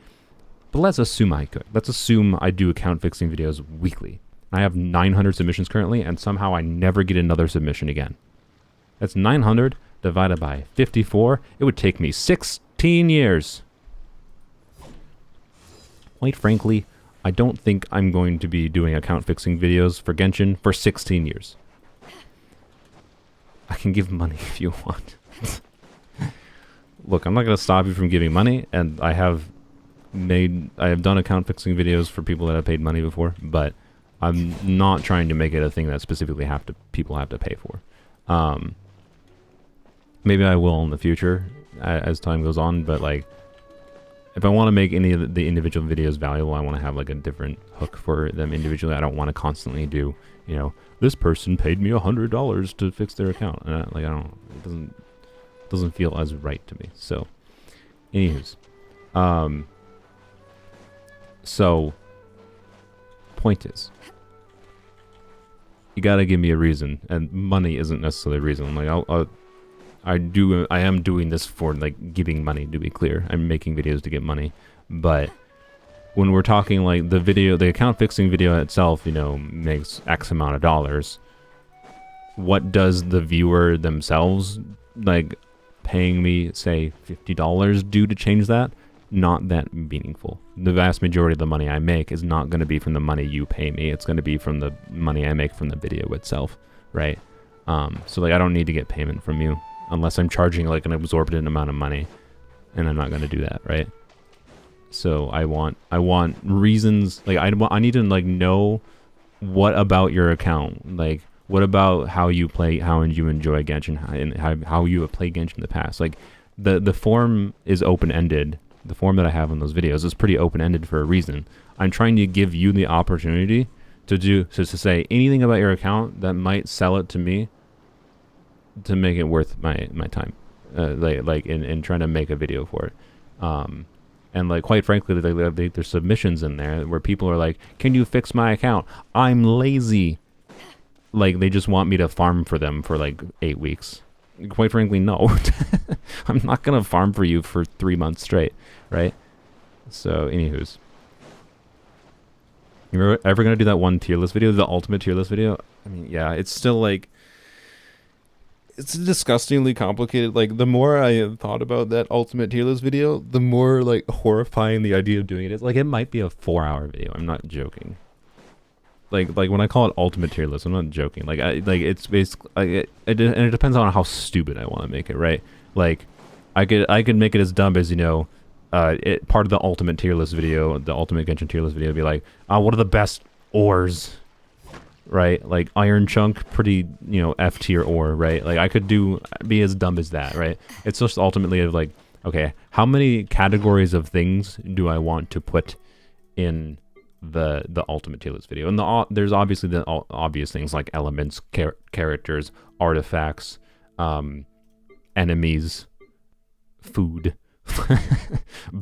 But let's assume I could. Let's assume I do account fixing videos weekly. I have 900 submissions currently, and somehow I never get another submission again. That's 900 divided by 54. It would take me 16 years. Quite frankly, I don't think I'm going to be doing account fixing videos for Genshin for 16 years. I can give money if you want. Look, I'm not going to stop you from giving money, and I have done account fixing videos for people that have paid money before, but I'm not trying to make it a thing that specifically people have to pay for. Maybe I will in the future as time goes on, but like, if I want to make any of the individual videos valuable, I want to have like a different hook for them individually. I don't want to constantly do, you know, this person paid me $100 to fix their account. And it doesn't feel as right to me. So, anywho's, so point is, you gotta give me a reason, and money isn't necessarily a reason. Like I am doing this for like giving money, to be clear. I'm making videos to get money, but when we're talking like the account fixing video itself, you know, makes X amount of dollars. What does the viewer themselves, like paying me say $50 do to change that? Not that meaningful. The vast majority of the money I make is not going to be from the money you pay me. It's going to be from the money I make from the video itself, right? So like I don't need to get payment from you unless I'm charging like an exorbitant amount of money, and I'm not going to do that, right? So I want reasons, like I need to like know what about your account, like what about how you play, how you enjoy Genshin, and how you have played Genshin in the past. Like the form is open-ended. The form that I have in those videos is pretty open-ended for a reason. I'm trying to give you the opportunity to say anything about your account that might sell it to me to make it worth my time, like in trying to make a video for it. And like quite frankly, there's submissions in there where people are like, "Can you fix my account? I'm lazy." Like they just want me to farm for them for like 8 weeks. Quite frankly, no. I'm not gonna farm for you for 3 months straight, right? So, anywho's, you're ever gonna do that one tier list video, the ultimate tier list video? I mean, yeah, it's still like, it's disgustingly complicated. Like the more I have thought about that ultimate tier list video, the more like horrifying the idea of doing it is. Like it might be a 4-hour video. I'm not joking. Like when I call it ultimate tier list, I'm not joking. Like it's basically and it depends on how stupid I want to make it, right? Like I could make it as dumb as, you know, part of the ultimate tier list video, the ultimate Genshin tier list video would be like, what are the best ores, right? Like Iron Chunk, pretty, you know, F tier ore, right? Like I could be as dumb as that, right? It's just ultimately like, okay, how many categories of things do I want to put in the ultimate tier list video? And there's obviously the obvious things like elements, characters, artifacts, enemies, food,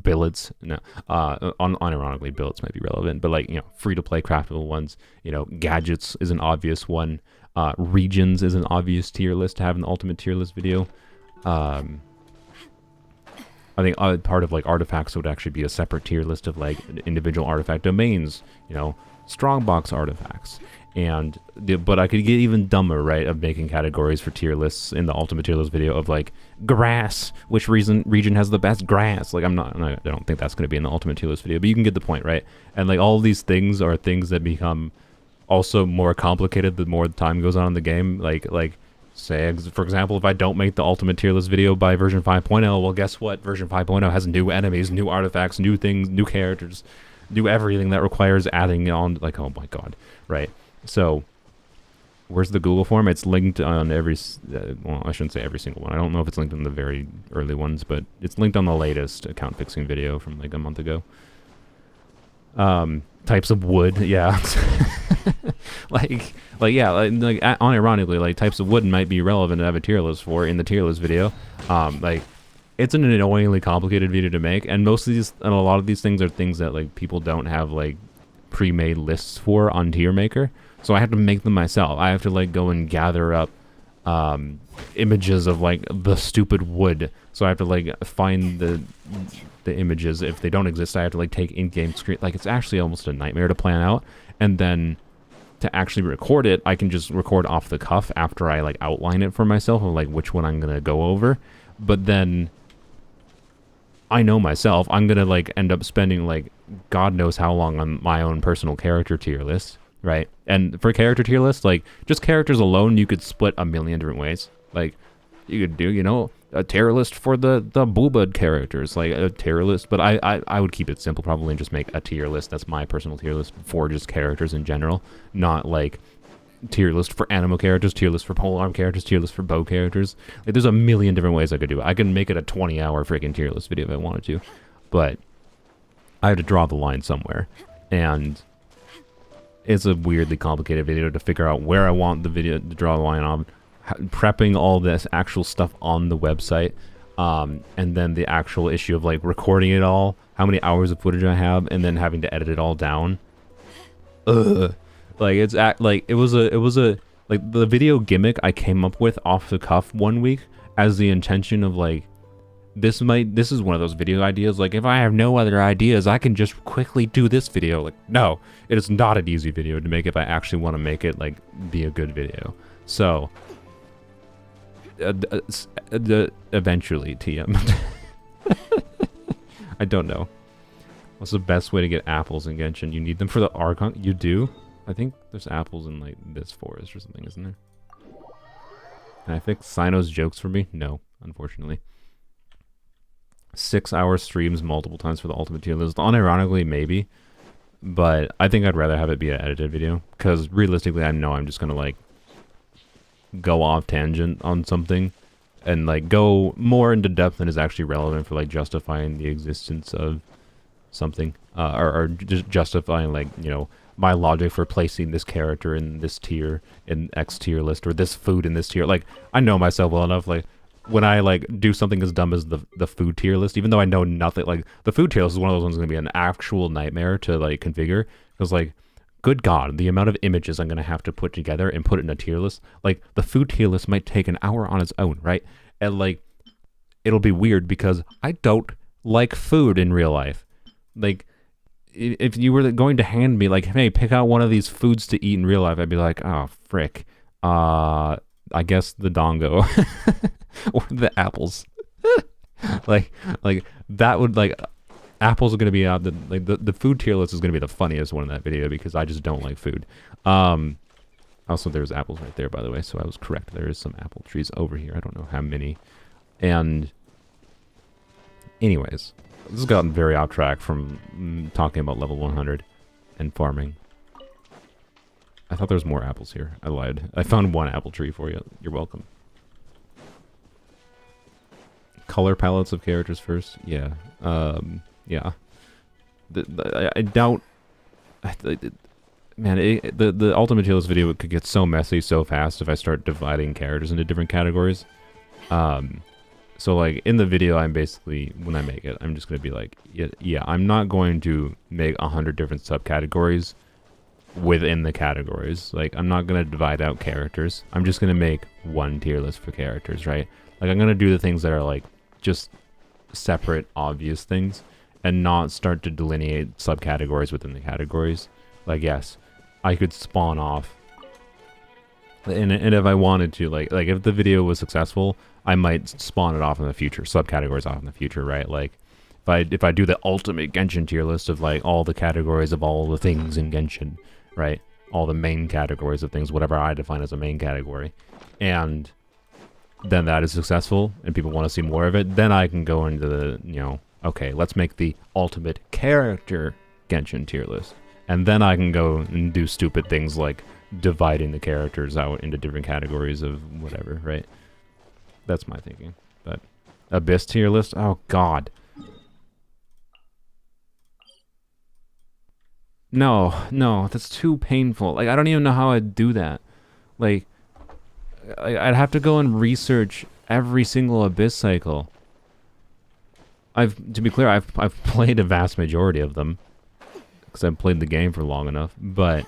billets. No, unironically, billets might be relevant, but like, you know, free to play craftable ones. You know, gadgets is an obvious one. Regions is an obvious tier list to have an ultimate tier list video. I think part of like artifacts would actually be a separate tier list of like individual artifact domains, you know, strongbox artifacts. But I could get even dumber, right, of making categories for tier lists in the ultimate tier list video of like grass, which region has the best grass. Like I don't think that's going to be in the ultimate tier list video, but you can get the point, right? And like all of these things are things that become also more complicated the more time goes on in the game. Like say, for example, if I don't make the ultimate tier list video by version 5.0, well, guess what? Version 5.0 has new enemies, new artifacts, new things, new characters, new everything that requires adding on. Like, oh my god, right? So, where's the Google form? It's linked on every, well, I shouldn't say every single one. I don't know if it's linked on the very early ones, but it's linked on the latest account fixing video from like a month ago. Types of wood, yeah. Unironically, like types of wood might be relevant to have a tier list for in the tier list video. Like it's an annoyingly complicated video to make, and most of these and a lot of these things are things that like people don't have like pre-made lists for on Tier Maker. So I have to make them myself. I have to like go and gather up images of like the stupid wood. So I have to like find the images. If they don't exist, I have to like take in-game screen. Like it's actually almost a nightmare to plan out. And then to actually record it, I can just record off the cuff after I like outline it for myself of like which one I'm gonna go over. But then I know myself, I'm gonna like end up spending like God knows how long on my own personal character tier list, right? And for character tier list, like just characters alone, you could split a million different ways. Like you could do, you know, a tier list for the boobad characters, like a tier list. But I would keep it simple, probably, and just make a tier list. That's my personal tier list for just characters in general, not like tier list for animal characters, tier list for polearm characters, tier list for bow characters. Like there's a million different ways I could do it. I can make it a 20-hour freaking tier list video if I wanted to, but I have to draw the line somewhere, and it's a weirdly complicated video to figure out where I want the video to draw the line on, prepping all this actual stuff on the website, and then the actual issue of like recording it all, how many hours of footage I have, and then having to edit it all down. Ugh. Like it was a like the video gimmick I came up with off the cuff one week as the intention of like this is one of those video ideas, like if I have no other ideas I can just quickly do this video. Like no, it is not an easy video to make if I actually want to make it like be a good video. So eventually TM. I don't know. What's the best way to get apples in Genshin? You need them for the Archon? You do? I think there's apples in like this forest or something, isn't there? Can I fix Sino's jokes for me? No, unfortunately. 6-hour streams multiple times for the ultimate tier list. Unironically, maybe. But I think I'd rather have it be an edited video. Because realistically, I know I'm just going to like go off tangent on something. And like go more into depth than is actually relevant for like justifying the existence of something. Or just justifying like, you know, my logic for placing this character in this tier, in X tier list, or this food in this tier. Like, I know myself well enough, like, when I, like, do something as dumb as the food tier list, even though I know nothing, like, the food tier list is one of those ones going to be an actual nightmare to, like, configure, because, like, good God, the amount of images I'm going to have to put together and put it in a tier list, like, the food tier list might take an hour on its own, right? And, like, it'll be weird because I don't like food in real life. Like, if you were going to hand me like, hey, pick out one of these foods to eat in real life, I'd be like, oh frick, I guess the dongo or the apples. like that would like apples are gonna be out. The food tier list is gonna be the funniest one in that video because I just don't like food. Also, there's apples right there, by the way, so I was correct. There is some apple trees over here. I don't know how many. And anyways. This has gotten very off track from talking about level 100 and farming. I thought there was more apples here. I lied. I found one apple tree for you. You're welcome. Color palettes of characters first? Yeah. Yeah. I doubt... Man, the Ultimate Heroes video could get so messy so fast if I start dividing characters into different categories. So, like, in the video, I'm basically, when I make it, I'm just going to be like, yeah, I'm not going to make 100 different subcategories within the categories. Like, I'm not going to divide out characters. I'm just going to make one tier list for characters, right? Like, I'm going to do the things that are, like, just separate, obvious things, and not start to delineate subcategories within the categories. Like, yes, I could spawn off. And if I wanted to, like if the video was successful, I might spawn it off in the future, subcategories off in the future, right? Like, if I do the ultimate Genshin tier list of like all the categories of all the things in Genshin, right? All the main categories of things, whatever I define as a main category, and then that is successful and people want to see more of it, then I can go into the, you know, okay, let's make the ultimate character Genshin tier list, and then I can go and do stupid things like dividing the characters out into different categories of whatever, right? That's my thinking. But Abyss tier list? Oh God. No, that's too painful. Like, I don't even know how I'd do that. Like, I'd have to go and research every single Abyss cycle. To be clear, I've played a vast majority of them because I've played the game for long enough, but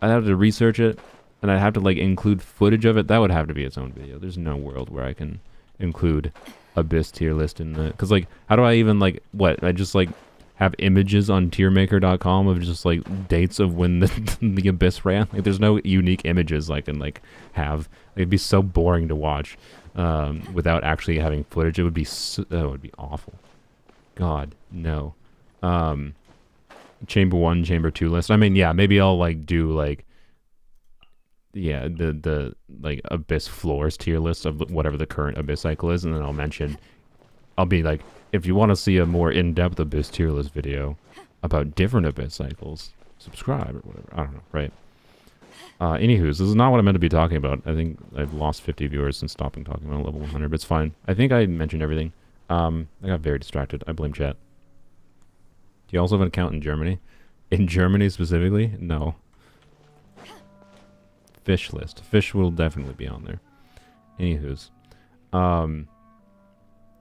I'd have to research it, and I'd have to like include footage of it. That would have to be its own video. There's no world where I can include Abyss tier list in the, because like how do I even like what I just like have images on tiermaker.com of just like dates of when the Abyss ran. Like there's no unique images I can like have. It'd be so boring to watch without actually having footage. It would be it would be awful. God, no. Chamber 1, Chamber 2 list. I mean, yeah, maybe I'll like do like the like Abyss floors tier list of whatever the current Abyss cycle is, and then I'll be like, if you want to see a more in-depth Abyss tier list video about different Abyss cycles, subscribe or whatever. I don't know, right? Anywho's, this is not what I meant to be talking about. I think I've lost 50 viewers since stopping talking about level 100, but it's fine. I think I mentioned everything. I got very distracted. I blame chat. Do you also have an account in Germany? In Germany specifically? No. Fish list. Fish will definitely be on there. Anywho's.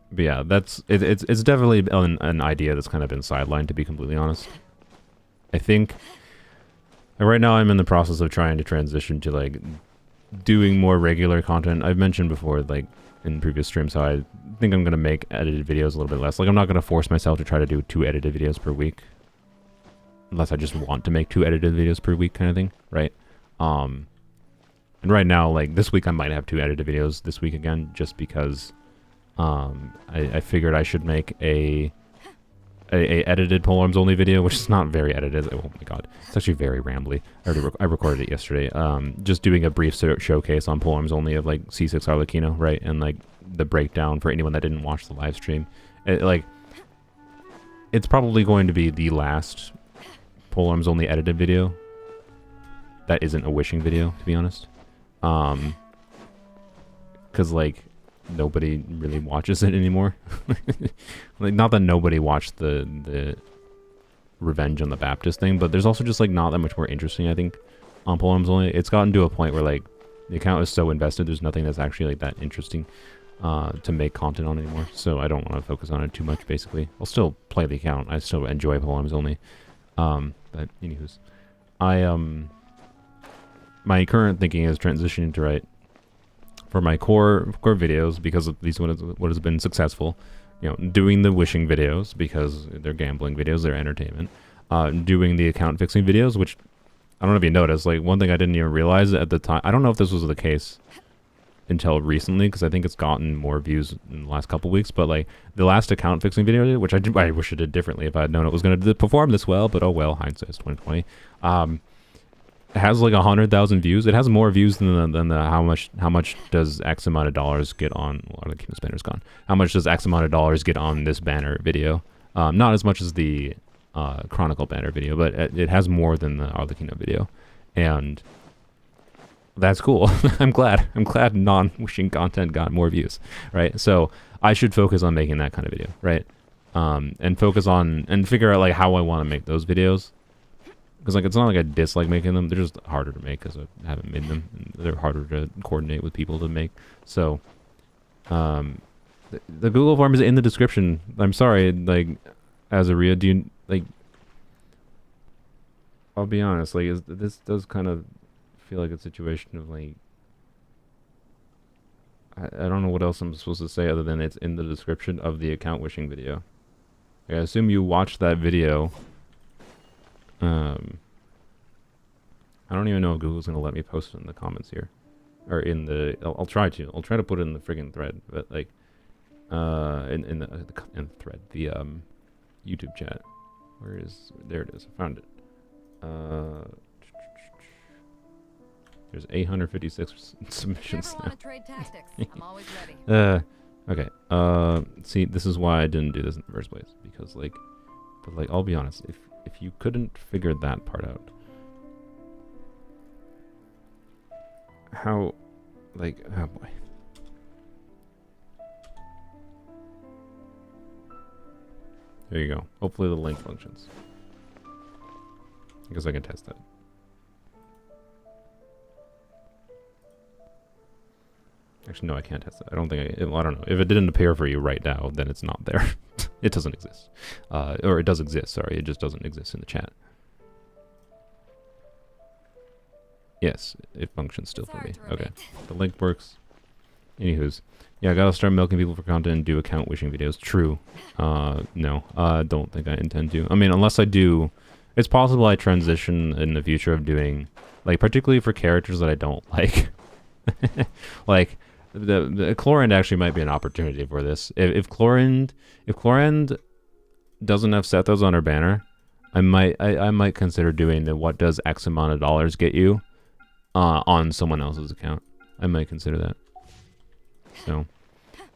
But yeah, it's definitely an idea that's kind of been sidelined, to be completely honest. I think right now I'm in the process of trying to transition to like doing more regular content. I've mentioned before, like in previous streams, how I think I'm going to make edited videos a little bit less. Like I'm not going to force myself to try to do 2 edited videos per week. Unless I just want to make 2 edited videos per week kind of thing, right? And right now, like this week I might have 2 edited videos this week again, just because I figured I should make a edited polearms only video, which is not very edited. Oh my god, it's actually very rambly. I recorded it yesterday. Just doing a brief showcase on polearms only of like C6 Arlecchino, right, and like the breakdown for anyone that didn't watch the live stream. It's probably going to be the last polearms only edited video that isn't a wishing video, to be honest. Because like nobody really watches it anymore. Like, not that nobody watched the Revenge on the Baptist thing, but there's also just like not that much more interesting, I think, on polearms only. It's gotten to a point where like the account is so invested, there's nothing that's actually like that interesting to make content on anymore. So I don't want to focus on it too much. Basically, I'll still play the account. I still enjoy polearms only. But anywho's, my current thinking is transitioning to write for my core videos, because of these what has been successful. You know, doing the wishing videos because they're gambling videos, they're entertainment. Doing the account fixing videos, which I don't know if you noticed. Like one thing I didn't even realize at the time. I don't know if this was the case until recently, because I think it's gotten more views in the last couple weeks. But like the last account fixing video, which I wish I did differently if I had known it was going to perform this well. But oh well, hindsight's 2020. It has like 100,000 views. It has more views than the how much does X amount of dollars get on. Well, the Kingdom's banner's gone. How much does X amount of dollars get on this banner video? Not as much as the Chronicle banner video, but it has more than the Arlecchino video, and that's cool. I'm glad non-wishing content got more views, right? So I should focus on making that kind of video, right? And focus on and figure out like how I want to make those videos. Because like it's not like I dislike making them, they're just harder to make because I haven't made them. And they're harder to coordinate with people to make. So, the Google form is in the description. I'm sorry, like, Azaria, do you like? I'll be honest, like, this does kind of feel like a situation of like, I don't know what else I'm supposed to say other than it's in the description of the account wishing video. Like, I assume you watched that video. I don't even know if Google's gonna let me post it in the comments here, or in the. I'll try to. I'll try to put it in the friggin' thread, but like, in the thread, the YouTube chat. Where is? There it is. I found it. There's 856 submissions now. Trade tactics. I'm always ready. Okay. See, this is why I didn't do this in the first place, because like, but like, I'll be honest, if you couldn't figure that part out, how, like, oh boy. There you go. Hopefully the link functions. I guess I can test that. Actually, no, I can't test it. I don't think I don't know. If it didn't appear for you right now, then it's not there. It doesn't exist. Or it does exist, sorry. It just doesn't exist in the chat. Yes, it functions still It's for hard me. to Okay. relate. The link works. Anywho's. Yeah, I gotta start milking people for content and do account wishing videos. True. No. I don't think I intend to. I mean, unless I do... It's possible I transition in the future of doing... Like, particularly for characters that I don't like. Like, the Chlorand actually might be an opportunity for this. If Chlorand doesn't have Sethos on her banner, I might consider doing the what does X amount of dollars get you on someone else's account. I might consider that. So,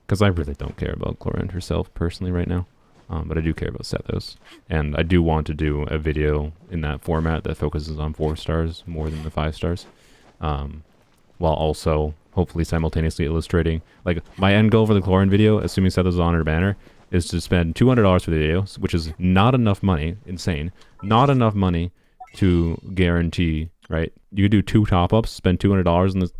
because I really don't care about Chlorand herself personally right now, but I do care about Sethos, and I do want to do a video in that format that focuses on 4 stars more than the 5 stars, while also hopefully simultaneously illustrating, like, my end goal for the Chlorand video, assuming Sethos is on her banner, is to spend $200 for the video, which is not enough money, insane, not enough money to guarantee, right? You could do 2 top-ups, spend $200 in this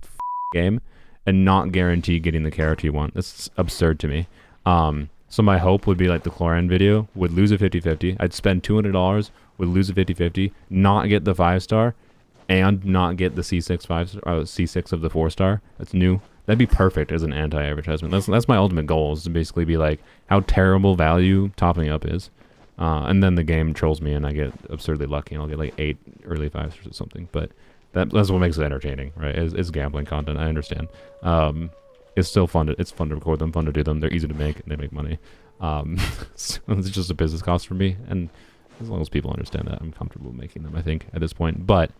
game, and not guarantee getting the character you want. That's absurd to me. So my hope would be like the Chlorand video, would lose a 50-50. I'd spend $200, would lose a 50-50, not get the 5-star, and not get the C6 C6 of the 4-star. That's new. That'd be perfect as an anti-advertisement. That's my ultimate goal, is to basically be like how terrible value topping up is. And then the game trolls me and I get absurdly lucky and I'll get like 8 early 5s or something. But that's what makes it entertaining, right? It's gambling content. I understand. It's still fun. It's fun to record them, fun to do them. They're easy to make, and they make money. So it's just a business cost for me. And as long as people understand that, I'm comfortable making them, I think, at this point. But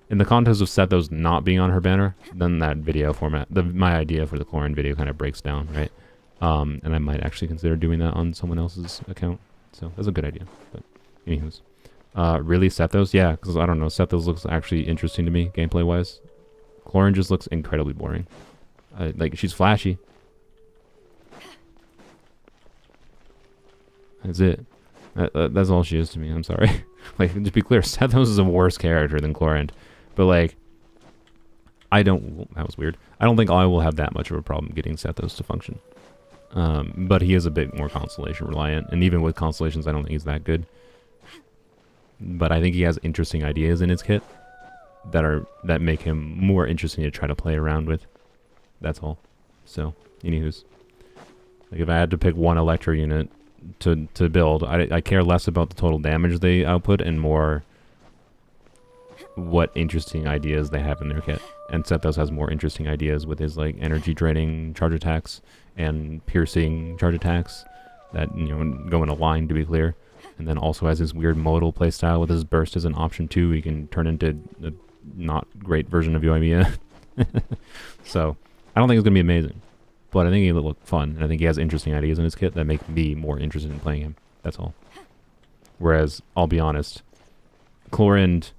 in the context of Sethos not being on her banner, then that video format, my idea for the Chlorand video kind of breaks down, right? And I might actually consider doing that on someone else's account. So that's a good idea. But anywho's. Really Sethos? Yeah, because I don't know. Sethos looks actually interesting to me, gameplay-wise. Chlorand just looks incredibly boring. Like, she's flashy. That's it. That's all she is to me. I'm sorry. Like, to be clear, Sethos is a worse character than Chlorand. But, like, that was weird. I don't think I will have that much of a problem getting Sethos to function. But he is a bit more Constellation reliant. And even with Constellations, I don't think he's that good. But I think he has interesting ideas in his kit that make him more interesting to try to play around with. That's all. So, anywho's. Like, if I had to pick one Electro unit to build, I care less about the total damage they output and more what interesting ideas they have in their kit. And Sethos has more interesting ideas with his, like, energy draining charge attacks and piercing charge attacks that, you know, go in a line, to be clear. And then also has his weird modal playstyle with his burst as an option too. He can turn into a not great version of Yoimiya. So, I don't think it's going to be amazing. But I think he'll look fun. And I think he has interesting ideas in his kit that make me more interested in playing him. That's all. Whereas, I'll be honest, Chlorand...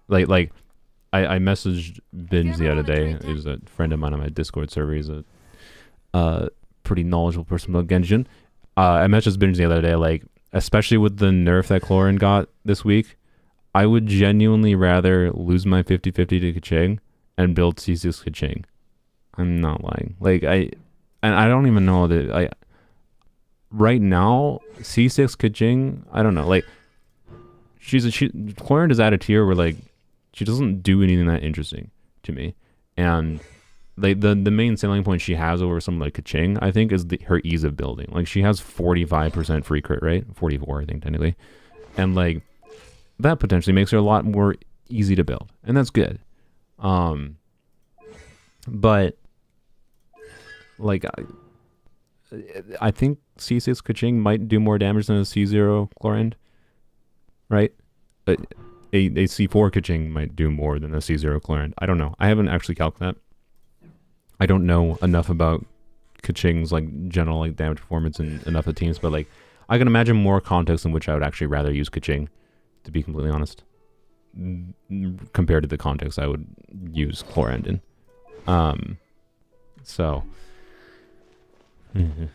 Like, I messaged Binge the other day. He's a friend of mine on my Discord server. He's a pretty knowledgeable person about Genshin. I messaged Binge the other day, like, especially with the nerf that Chlorand got this week, I would genuinely rather lose my 50-50 to Keqing and build C6 Keqing. I'm not lying. Like, I don't even know that right now, C6 Keqing, I don't know, like, Chlorand is at a tier where, like, she doesn't do anything that interesting to me. And like the main selling point she has over someone like Keqing, I think, is her ease of building. Like, she has 45% free crit rate, 44 I think technically, and like that potentially makes her a lot more easy to build, and that's good. But like I think C6 Keqing might do more damage than a C0 Chlorand, right? A C4 Keqing might do more than a C0 Chlorand. I don't know. I haven't actually calculated that. I don't know enough about Keqing's like general like damage performance and enough of teams, but like I can imagine more context in which I would actually rather use Keqing, to be completely honest, compared to the context I would use Chlorand in. So have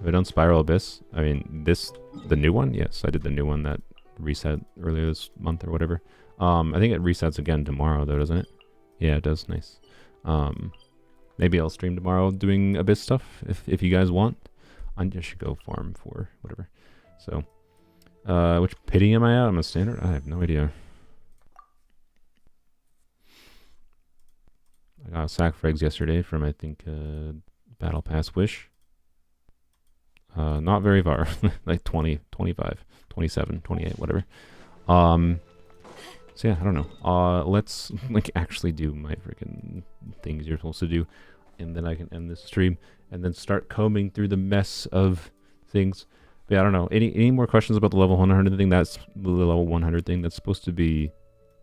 I done Spiral Abyss? I mean, the new one? Yes, I did the new one that reset earlier this month or whatever. I think it resets again tomorrow though, doesn't it? Yeah, it does. Nice. Maybe I'll stream tomorrow doing Abyss stuff if you guys want. I just should go farm for whatever. So, Which pity am I at? I'm a standard? I have no idea. I got sack frags yesterday from, I think, Battle Pass Wish. Not very far. Like 20, 25, 27, 28, whatever. So yeah, I don't know. Let's like actually do my freaking things you're supposed to do, and then I can end this stream and then start combing through the mess of things. But yeah, I don't know. Any more questions about the level 100 thing? That's the level 100 thing that's supposed to be,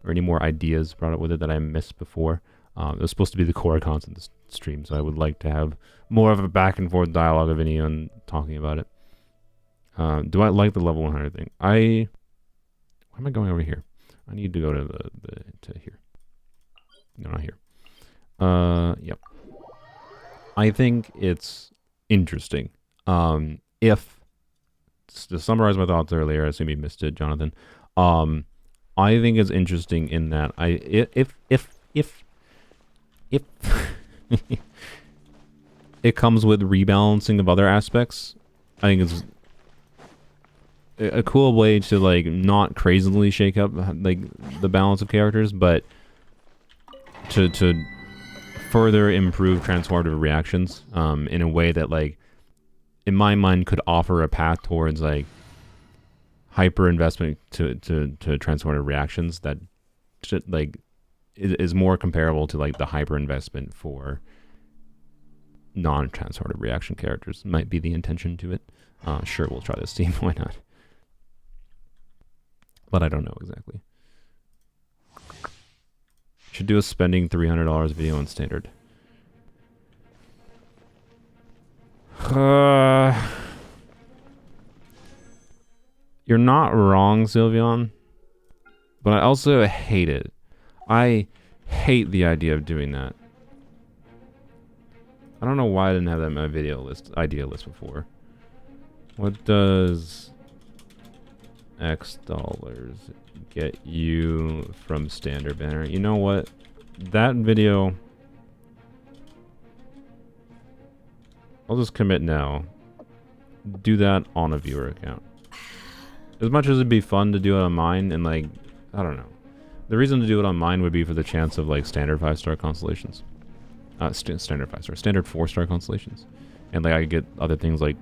or any more ideas brought up with it that I missed before? It was supposed to be the core content of this stream, so I would like to have more of a back and forth dialogue of anyone talking about it. Do I like the level 100 thing? Why am I going over here? I need to go to to here. No, not here. Yep. I think it's interesting. If to summarize my thoughts earlier, I assume you missed it, Jonathan. I think it's interesting in that if it comes with rebalancing of other aspects, I think it's a cool way to like not crazily shake up like the balance of characters, but to further improve transformative reactions in a way that like in my mind could offer a path towards like hyper investment to transformative reactions that should, like is more comparable to like the hyper investment for non-transformative reaction characters might be the intention to it. Sure, we'll try this team. Why not? But I don't know exactly. Should do a spending $300 video on standard. You're not wrong, Sylveon. But I also hate it. I hate the idea of doing that. I don't know why I didn't have that in my idea list before. What does X dollars get you from standard banner? You know what? That video, I'll just commit now. Do that on a viewer account. As much as it'd be fun to do it on mine, and like, I don't know. The reason to do it on mine would be for the chance of like standard 5-star constellations. Standard 5-star, standard 4-star constellations. And like I get other things like,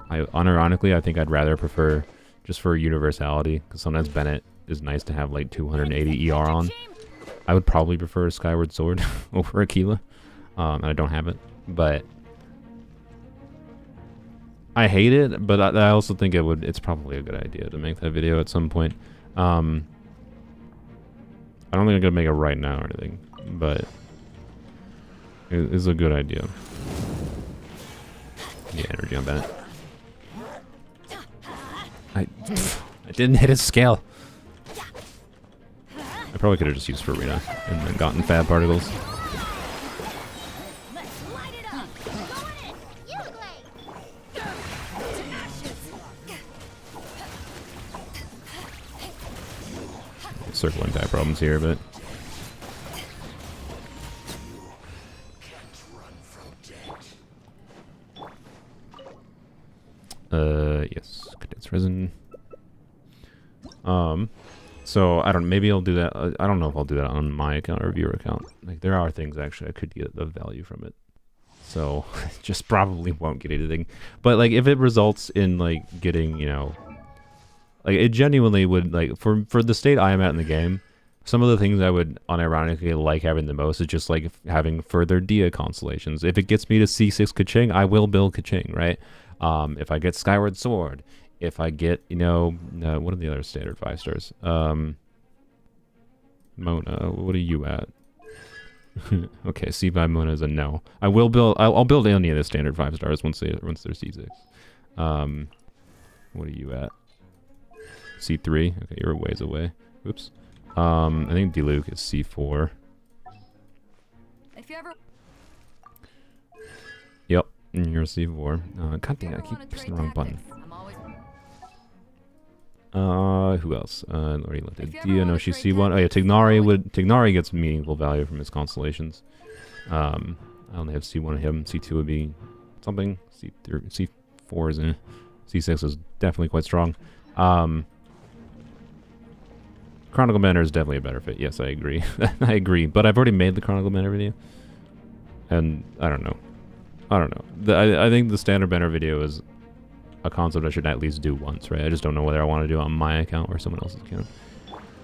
unironically, I think I'd rather prefer just for universality, because sometimes Bennett is nice to have like 280 ER on. I would probably prefer Skyward Sword over Aquila, and I don't have it, but I hate it, but I also think it's probably a good idea to make that video at some point. I don't think I'm gonna make it right now or anything, but it is a good idea. Yeah, energy on Bennett. I didn't hit his scale. I probably could have just used Farina and then gotten fab particles. Let's light it up. Going in. You late. Circling type problems here, but yes, condensed resin. So I don't. Maybe I'll do that. I don't know if I'll do that on my account or viewer account. Like there are things actually I could get the value from it. So just probably won't get anything. But like if it results in like getting, you know, like it genuinely would like for the state I am at in the game. Some of the things I would unironically like having the most is just like having further Dia constellations. If it gets me to C6 Kaching, I will build Kaching, right? If I get Skyward Sword, if I get, you know, what are the other standard 5-stars? Mona, what are you at? Okay, C5 Mona is a no. I will build. I'll build any of the standard 5-stars once they're C6. What are you at? C3. Okay, you're a ways away. Oops. I think Diluc is C4. If you ever Yep, and you're C4. God damn, I keep pressing the wrong button. I'm always Who else? Already lifted. Dia, no, she's C1. Oh yeah, Tignari gets meaningful value from his constellations. I only have C1 of him. C2 would be something. C3, C4 is in. C6 is definitely quite strong. Chronicle Banner is definitely a better fit. Yes, I agree. I agree. But I've already made the Chronicle Banner video. And I don't know. I think the standard banner video is a concept I should at least do once, right? I just don't know whether I want to do it on my account or someone else's account.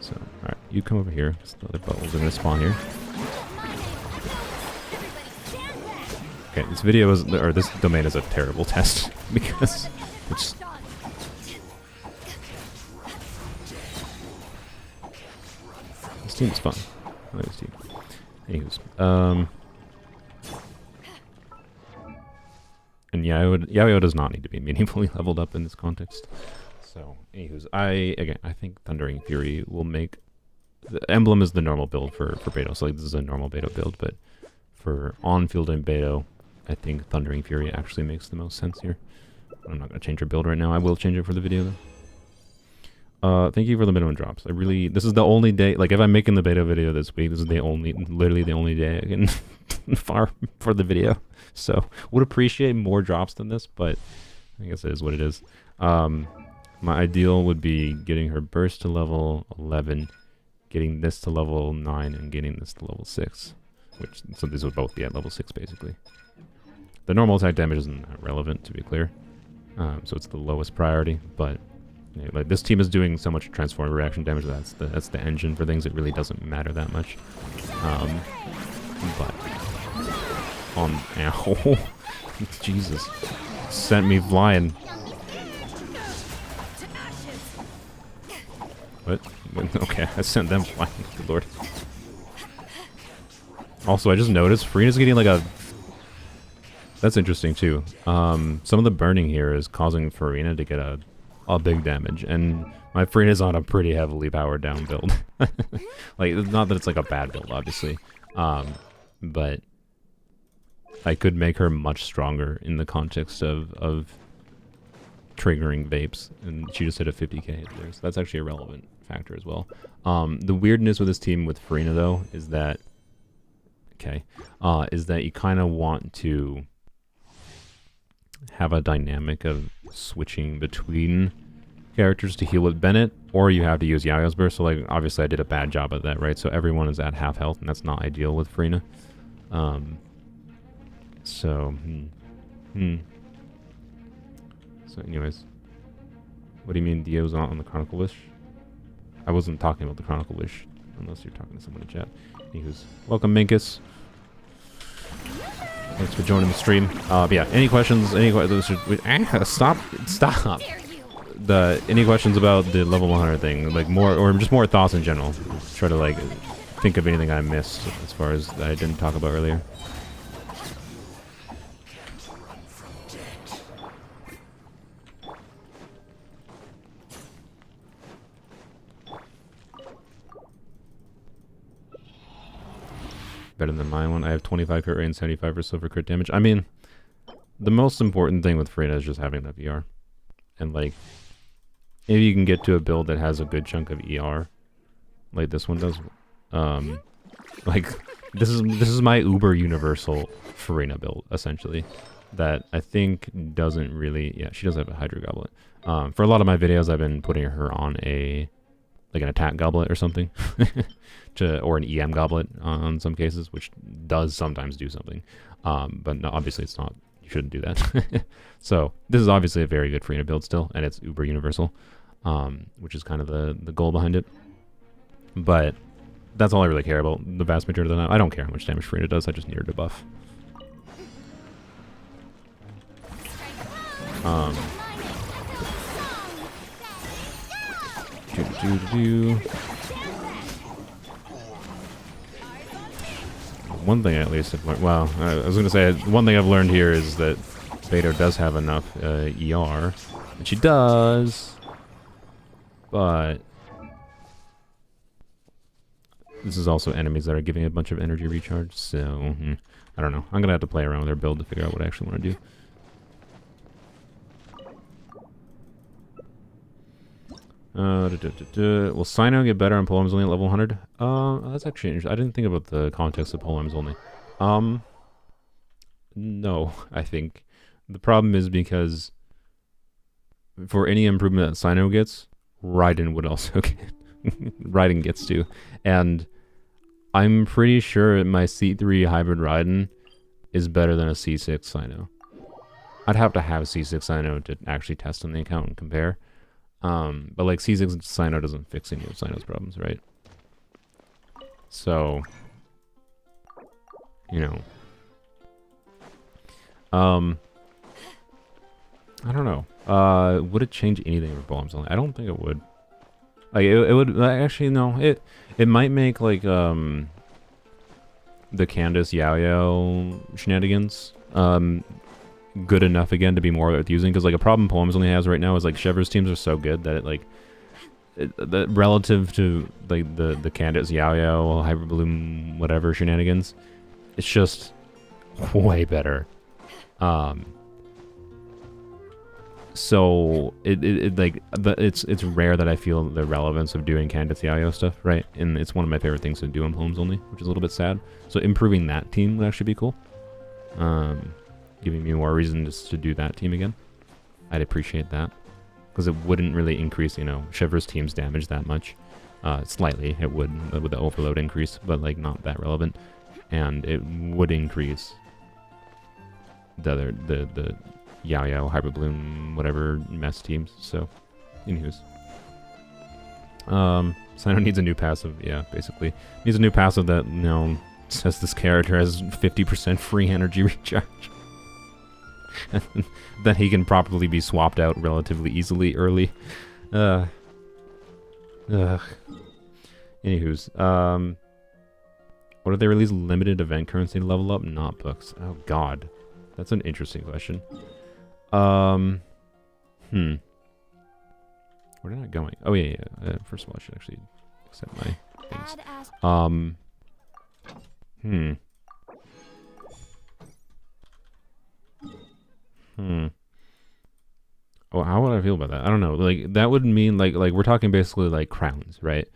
So, alright, you come over here. The other bubbles are going to spawn here. Okay, this video is, or this domain is a terrible test because it's. This team is fun. I like this team. Anyways, and Yaoyo does not need to be meaningfully leveled up in this context. So, anywho's, I think Thundering Fury will make... The emblem is the normal build for Beto, so like, this is a normal Beto build, but for on-field and Beto, I think Thundering Fury actually makes the most sense here. I'm not going to change her build right now. I will change it for the video, though. Thank you for the minimum drops. This is the only day, like, if I'm making the Beto video this week, this is literally the only day I can farm for the video. So, would appreciate more drops than this, but I guess it is what it is. My ideal would be getting her burst to level 11, getting this to level 9, and getting this to level 6. So these would both be at level 6, basically. The normal attack damage isn't relevant, to be clear. So it's the lowest priority, but yeah, like this team is doing so much transform reaction damage, that's the engine for things. It really doesn't matter that much. But on ow. Jesus. Sent me flying. What? Okay, I sent them flying. Good lord. Also, I just noticed Farina's getting like a... That's interesting too. Some of the burning here is causing Farina to get a big damage, and my Farina's on a pretty heavily powered down build. Like, not that it's like a bad build, obviously. But I could make her much stronger in the context of triggering vapes, and she just hit a 50k hit there, so that's actually a relevant factor as well. The weirdness with this team with Farina, though, is that you kind of want to have a dynamic of switching between characters to heal with Bennett, or you have to use Yaoyo's burst. So, like, obviously I did a bad job at that, right? So everyone is at half health, and that's not ideal with Farina. So anyways, what do you mean Dio's not on the Chronicle Wish? I wasn't talking about the Chronicle Wish, unless you're talking to someone in chat. Anywho's, welcome Minkus. Thanks for joining the stream. But yeah, any questions? Stop. Any questions about the level 100 thing? Like more, or just more thoughts in general. Try to like think of anything I missed as far as that I didn't talk about earlier. Better than my one. I have 25 crit rate and 75 for silver crit damage. I mean, the most important thing with Farina is just having that VR. And like, if you can get to a build that has a good chunk of ER, like this one does, like this is my uber universal Farina build, essentially, that I think doesn't really, yeah, she does have a Hydra Goblet. For a lot of my videos, I've been putting her on an attack goblet or something, or an EM goblet on some cases, which does sometimes do something. But no, obviously it's not, you shouldn't do that. So this is obviously a very good Farina build still, and it's uber universal, which is kind of the goal behind it. But that's all I really care about the vast majority of the time. I don't care how much damage Farina does, I just need her to buff. One thing at least I've learned, well, I was going to say, one thing I've learned here is that Beto does have enough ER, and she does, but this is also enemies that are giving a bunch of energy recharge, so I don't know. I'm going to have to play around with their build to figure out what I actually want to do. Will Sino get better on polearms only at level 100? That's actually interesting. I didn't think about the context of polearms only. No, I think. The problem is because for any improvement that Sino gets, Raiden would also get. Raiden gets to. And I'm pretty sure my C3 hybrid Raiden is better than a C6 Sino. I'd have to have C6 Sino to actually test on the account and compare. But like C6 Sino doesn't fix any of Sino's problems, right? So, you know. I don't know. Would it change anything for bombs only? I don't think it would. Like it would actually no. It might make like the Candace Yao Yao shenanigans good enough again to be more worth using, because like a problem Poems only has right now is like Chevr's teams are so good that it like relative to like the Candace Yao Yao Hyper Bloom whatever shenanigans, it's just way better. So it's rare that I feel the relevance of doing Candace Yao Yao stuff, right? And it's one of my favorite things to do in Poems only, which is a little bit sad. So improving that team would actually be cool. Giving me more reason just to do that team again. I'd appreciate that. Because it wouldn't really increase, you know, Chevr's team's damage that much. Slightly, it would with the overload increase, but like not that relevant. And it would increase the Yao Yao, Hyper Bloom, whatever mess teams. So, anywho's. Sino needs a new passive, yeah, basically. Needs a new passive that, you know, says this character has 50% free energy recharge. That he can properly be swapped out relatively easily early. Anywho's, what if they release limited event currency to level up? Not books. Oh god. That's an interesting question. Where am I going? Oh yeah. First of all, I should actually accept my things. Oh, how would I feel about that? I don't know. Like that would mean like we're talking basically like crowns, right?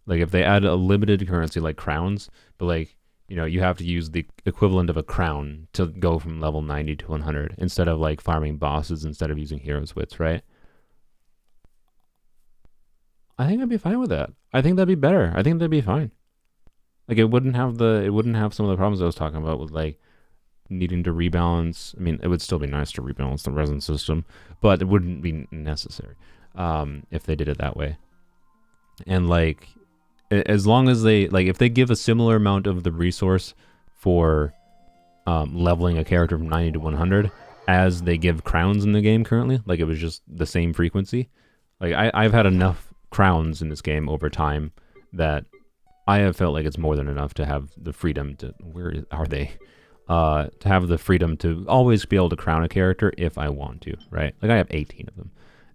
Like if they add a limited currency like crowns, but like, you know, you have to use the equivalent of a crown to go from level 90 to 100 instead of like farming bosses instead of using heroes wits, right? I think I'd be fine with that. I think that'd be better. I think that'd be fine. Like it wouldn't have some of the problems I was talking about with like needing to rebalance. I mean, it would still be nice to rebalance the resin system, but it wouldn't be necessary if they did it that way. And like, as long as they like, if they give a similar amount of the resource for leveling a character from 90 to 100 as they give crowns in the game currently, like it was just the same frequency. Like I've had enough crowns in this game over time that I have felt like it's more than enough to have the freedom to to have the freedom to always be able to crown a character if I want to, right? Like I have 18 of them.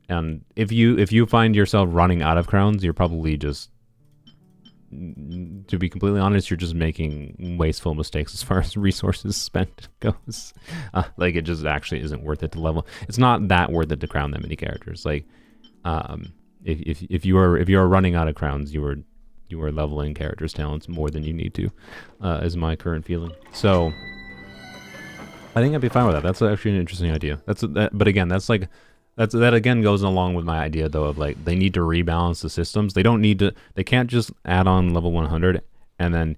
And if you find yourself running out of crowns, you're probably just, to be completely honest, you're just making wasteful mistakes as far as resources spent goes. Like it just actually isn't worth it to level. It's not that worth it to crown that many characters. Like, if you are running out of crowns, you are leveling characters' talents more than you need to, is my current feeling. So, I think I'd be fine with that. That's actually an interesting idea. But again, that again goes along with my idea though of like they need to rebalance the systems. They can't just add on level 100 and then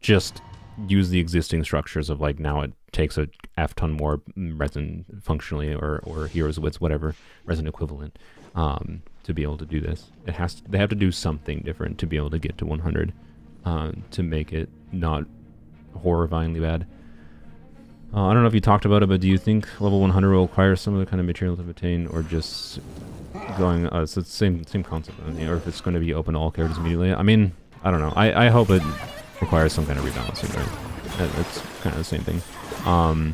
just use the existing structures of like now it takes a F ton more resin functionally or heroes wits, whatever resin equivalent, to be able to do this. They have to do something different to be able to get to 100 to make it not horrifyingly bad. I don't know if you talked about it, but do you think level 100 will require some other kind of material to obtain, or just going? It's the same concept, or if it's going to be open to all characters immediately? I mean, I don't know. I hope it requires some kind of rebalancing, right? It's kind of the same thing. I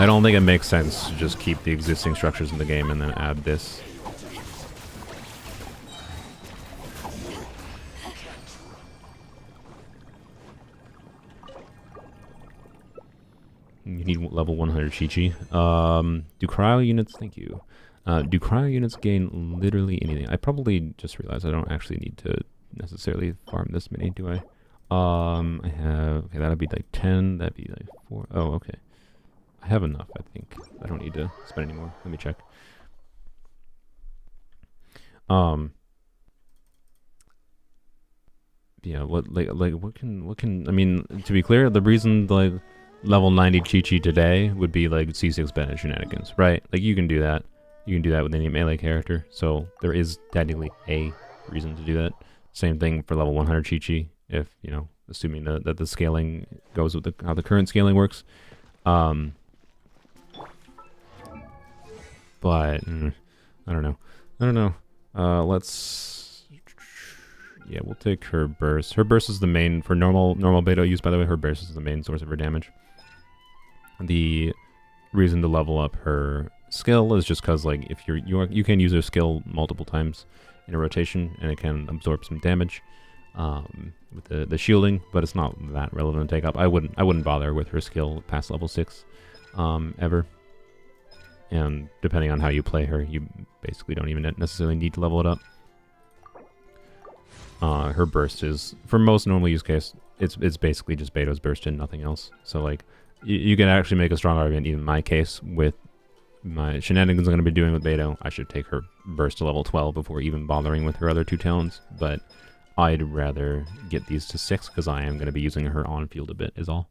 don't think it makes sense to just keep the existing structures in the game and then add this. You need level 100 Chi-Chi. Do cryo units, thank you. Do cryo units gain literally anything? I probably just realized I don't actually need to necessarily farm this many, do I? I have, okay, that'd be like 10, that'd be like 4. Oh, okay. I have enough, I think. I don't need to spend any more. Let me check. yeah, what can I mean, to be clear, the reason like level 90 Chi-Chi today would be like C6 Bennett shenanigans, right? Like you can do that. You can do that with any melee character. So there is technically a reason to do that. Same thing for level 100 Chi-Chi, if, you know, assuming that the scaling goes with how the current scaling works. But I don't know. Let's, yeah, we'll take her burst. Her burst is the main for normal Beto use. By the way, her burst is the main source of her damage. The reason to level up her skill is just because, like, if you can use her skill multiple times in a rotation, and it can absorb some damage with the shielding, but it's not that relevant to take up. I wouldn't bother with her skill past level 6 ever. And depending on how you play her, you basically don't even necessarily need to level it up. Her burst is, for most normal use case, it's basically just Beto's burst and nothing else. So like, you can actually make a strong argument, even in my case, with my shenanigans I'm going to be doing with Beto, I should take her burst to level 12 before even bothering with her other 2 talents. But I'd rather get these to 6 because I am going to be using her on field a bit, is all.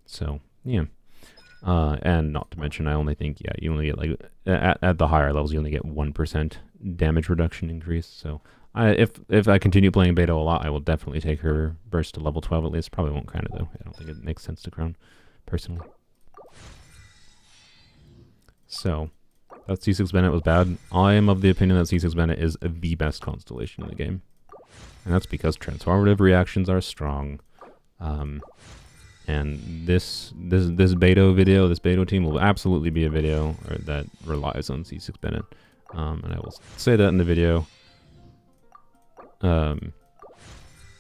So yeah. And not to mention, I only think, yeah, you only get, like, at the higher levels, you only get 1% damage reduction increase. So if I continue playing Beto a lot, I will definitely take her burst to level 12 at least. Probably won't crown it, though. I don't think it makes sense to crown, personally. So, that C6 Bennett was bad. I am of the opinion that C6 Bennett is the best constellation in the game. And that's because transformative reactions are strong. And this Beto video, this Beto team will absolutely be a video that relies on C6 Bennett. And I will say that in the video. And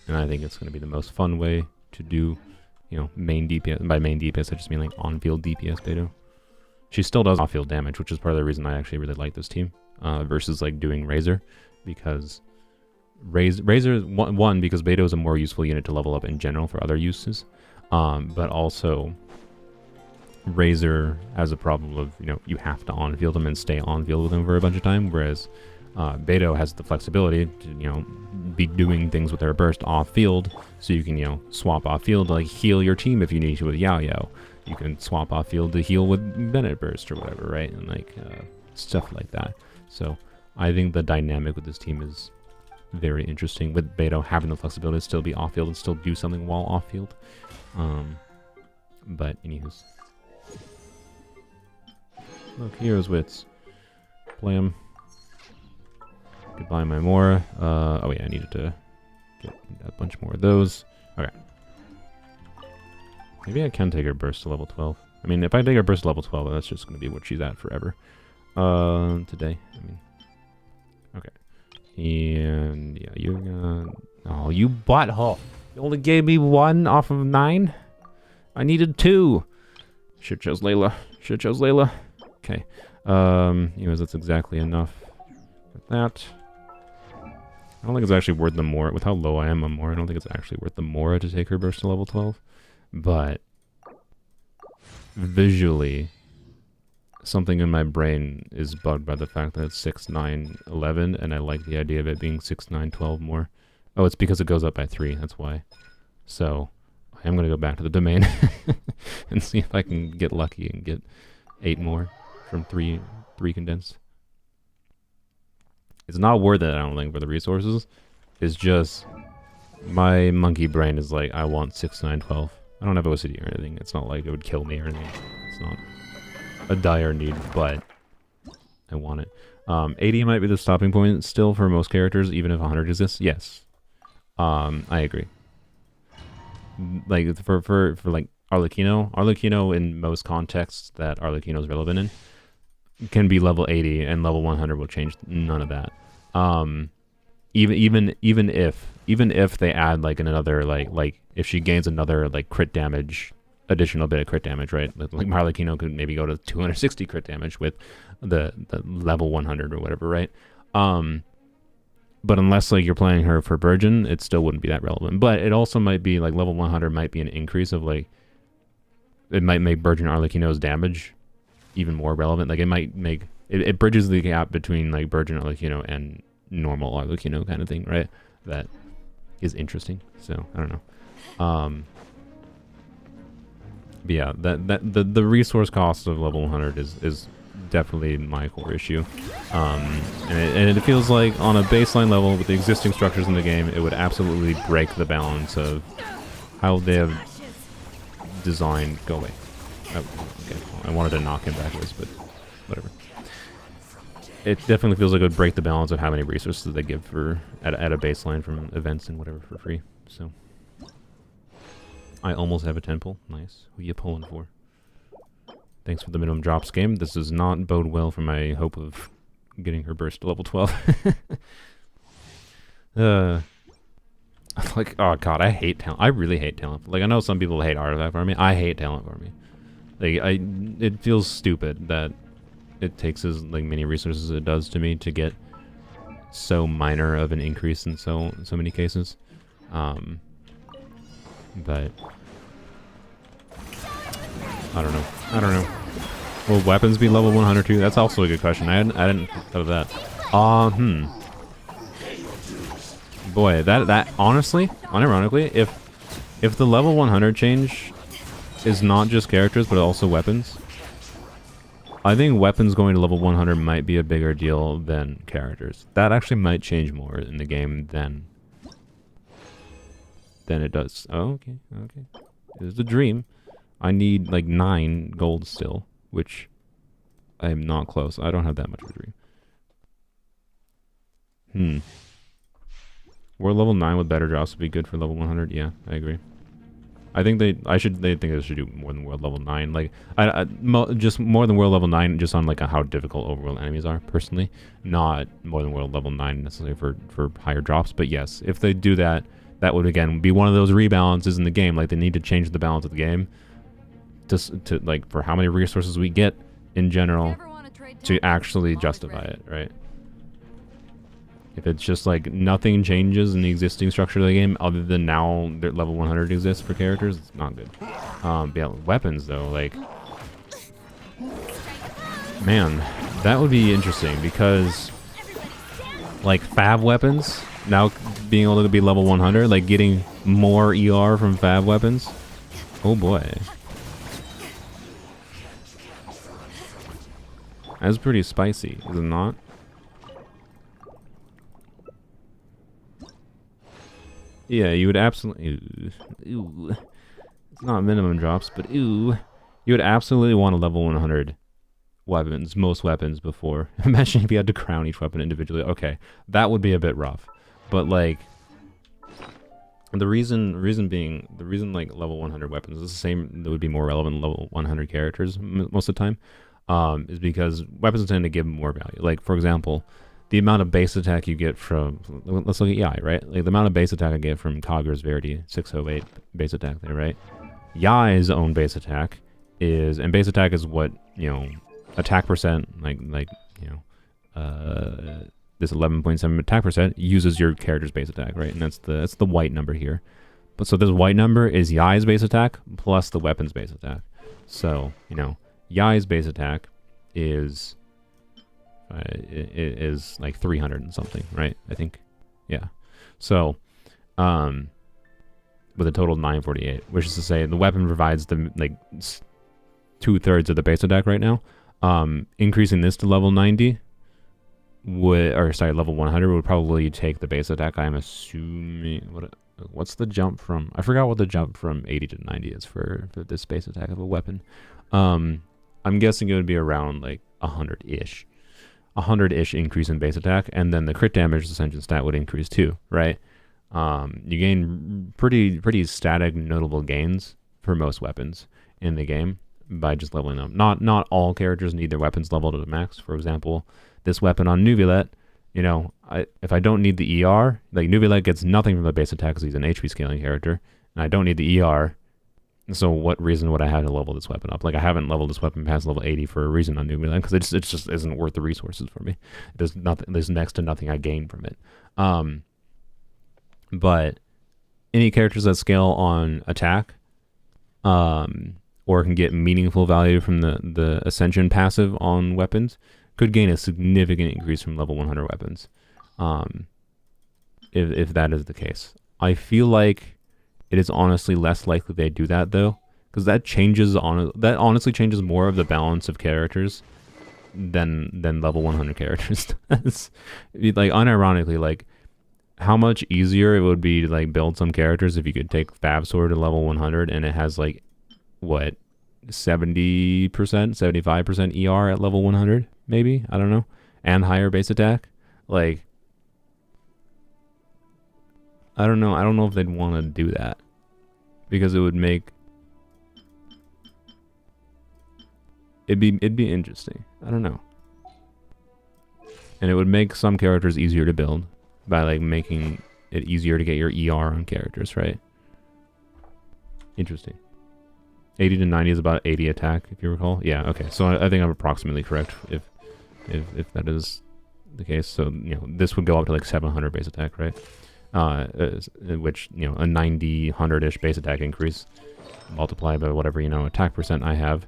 I think it's going to be the most fun way to do, you know, main DPS. By main DPS, I just mean like on-field DPS Beto. She still does off-field damage, which is part of the reason I actually really like this team versus like doing Razor, because Razor is one because Beto is a more useful unit to level up in general for other uses. But also, Razor has a problem of, you know, you have to on-field him and stay on-field with him for a bunch of time, whereas Beto has the flexibility to, you know, be doing things with her burst off-field, so you can, you know, swap off-field to, like, heal your team if you need to with Yao Yao. You can swap off-field to heal with Bennett burst or whatever, right? And, like, stuff like that. So, I think the dynamic with this team is very interesting, with Beto having the flexibility to still be off-field and still do something while off-field. But anywho's. Look, hero's wits. Play him. Goodbye, my Mora. Oh yeah, I needed to get a bunch more of those. Okay. Maybe I can take her burst to level 12. I mean, if I take her burst to level 12, that's just going to be what she's at forever. Today, I mean. Okay. And yeah, you're gonna... Oh, you butthole. You only gave me 1 off of 9? I needed 2. Shit chose Layla. Okay. Anyways, that's exactly enough with that. I don't think it's actually worth the more. With how low I am on Mora, I don't think it's actually worth the Mora to take her burst to level 12. But visually, something in my brain is bugged by the fact that it's 6, 9, 11, and I like the idea of it being 6, 9, 12 more. Oh, it's because it goes up by 3, that's why. So, I'm going to go back to the domain and see if I can get lucky and get 8 more from 3 condensed. It's not worth it, I don't think, for the resources. It's just, my monkey brain is like, I want 6, 9, 12. I don't have OCD or anything. It's not like it would kill me or anything. It's not a dire need, but I want it. 80 might be the stopping point still for most characters, even if 100 exists. Yes. I agree. Like, for like Arlecchino in most contexts that Arlecchino is relevant in, can be level 80, and level 100 will change none of that. Even if they add like another like if she gains another like crit damage, additional bit of crit damage, right? Like Arlecchino could maybe go to 260 crit damage with the level 100 or whatever, right? But unless like you're playing her for Burgeon, it still wouldn't be that relevant. But it also might be like level 100 might be an increase of like, it might make Burgeon Arlecchino's damage even more relevant. Like it might make it bridges the gap between like Burgeon Arlecchino and normal Arlecchino kind of thing, right? That is interesting. So I don't know. But yeah, the resource cost of level 100 is definitely my core issue. And it feels like on a baseline level with the existing structures in the game, it would absolutely break the balance of how they have designed. Go away. Oh, okay. I wanted to knock him backwards, but whatever. It definitely feels like it would break the balance of how many resources they give for at a baseline from events and whatever for free. So I almost have a temple. Nice. Who you pulling for? Thanks for the minimum drops game. This does not bode well for my hope of getting her burst to level 12. Like, oh god, I hate talent. I really hate talent. Like, I know some people hate artifact farming. I hate talent farming. Like, it feels stupid that it takes as like many resources as it does to me to get so minor of an increase in so many cases. But I don't know. Will weapons be level 100 too? That's also a good question. I didn't thought of that. Boy, that honestly, unironically, if the level 100 change is not just characters but also weapons, I think weapons going to level 100 might be a bigger deal than characters. That actually might change more in the game than it does. Oh, okay. It's a dream. I need like 9 gold still, which I am not close. I don't have that much of a dream. World level 9 with better drops would be good for level 100. Yeah, I agree. I think they should do more than world level 9. Like just more than world level 9 just on like how difficult overworld enemies are personally, not more than world level 9 necessarily for higher drops. But yes, if they do that, that would again be one of those rebalances in the game. Like they need to change the balance of the game to like for how many resources we get in general to actually justify it, right? If it's just like nothing changes in the existing structure of the game other than now that level 100 exists for characters, it's not good. Yeah, weapons though, like, man, that would be interesting because like fab weapons now being able to be level 100, like getting more ER from fab weapons. Oh boy. That's pretty spicy, is it not? Yeah, you would absolutely... Ooh. It's not minimum drops, but ooh. You would absolutely want a level 100 weapons, most weapons before. Imagine if you had to crown each weapon individually. Okay, that would be a bit rough. But like... The reason like level 100 weapons is the same, that would be more relevant level 100 characters most of the time, is because weapons tend to give more value. Like, for example... The amount of base attack you get from... Let's look at Yai, right? Like, the amount of base attack I get from Kagura's Verity, 608 base attack there, right? Yai's own base attack is... And base attack is what, you know, attack percent, like you know, this 11.7 attack percent uses your character's base attack, right? And that's the white number here. But so this white number is Yai's base attack plus the weapon's base attack. So, you know, Yai's base attack is... it is like 300 and something, right? I think, yeah. So, with a total of 948, which is to say the weapon provides the like 2/3 of the base attack right now. Increasing this to level 90 level 100 would probably take the base attack. I'm assuming what's the jump from? I forgot what the jump from 80 to 90 is for this base attack of a weapon. I'm guessing it would be around like 100-ish. 100-ish increase in base attack, and then the crit damage ascension stat would increase too, right? You gain pretty static, notable gains for most weapons in the game by just leveling them. Not all characters need their weapons leveled to the max. For example, this weapon on Nuvilet, you know, if I don't need the ER, like Nuvilet gets nothing from the base attack because he's an HP scaling character, and I don't need the ER. So what reason would I have to level this weapon up? Like, I haven't leveled this weapon past level 80 for a reason on Nubian, because it just isn't worth the resources for me. There's next to nothing I gain from it. But any characters that scale on attack, or can get meaningful value from the Ascension passive on weapons, could gain a significant increase from level 100 weapons. If that is the case, I feel like it is honestly less likely they do that though, because that honestly changes more of the balance of characters than level 100 characters does. Like unironically, like how much easier it would be to like build some characters if you could take Fab-Sword to level 100 and it has like what 70%, 75% ER at level 100, maybe, I don't know, and higher base attack. Like I don't know if they'd want to do that, because it would make it'd be interesting. I don't know. And it would make some characters easier to build by like making it easier to get your ER on characters, right? Interesting. 80 to 90 is about 80 attack, if you recall. Yeah, okay. So I think I'm approximately correct if that is the case. So, you know, this would go up to like 700 base attack, right? Which, you know, a 90, 100-ish base attack increase multiplied by whatever, you know, attack percent I have,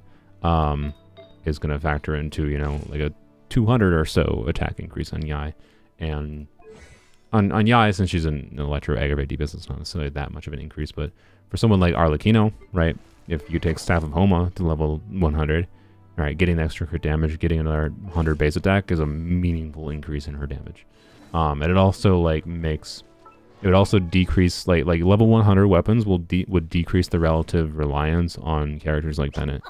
is going to factor into, you know, like a 200 or so attack increase on Yai. And on Yai, since she's an electro aggravate DPS, it's not necessarily that much of an increase, but for someone like Arlecchino, right, if you take Staff of Homa to level 100, right, getting the extra crit damage, getting another 100 base attack is a meaningful increase in her damage. And it also like makes, it would also decrease like level 100 weapons would decrease the relative reliance on characters like Bennett.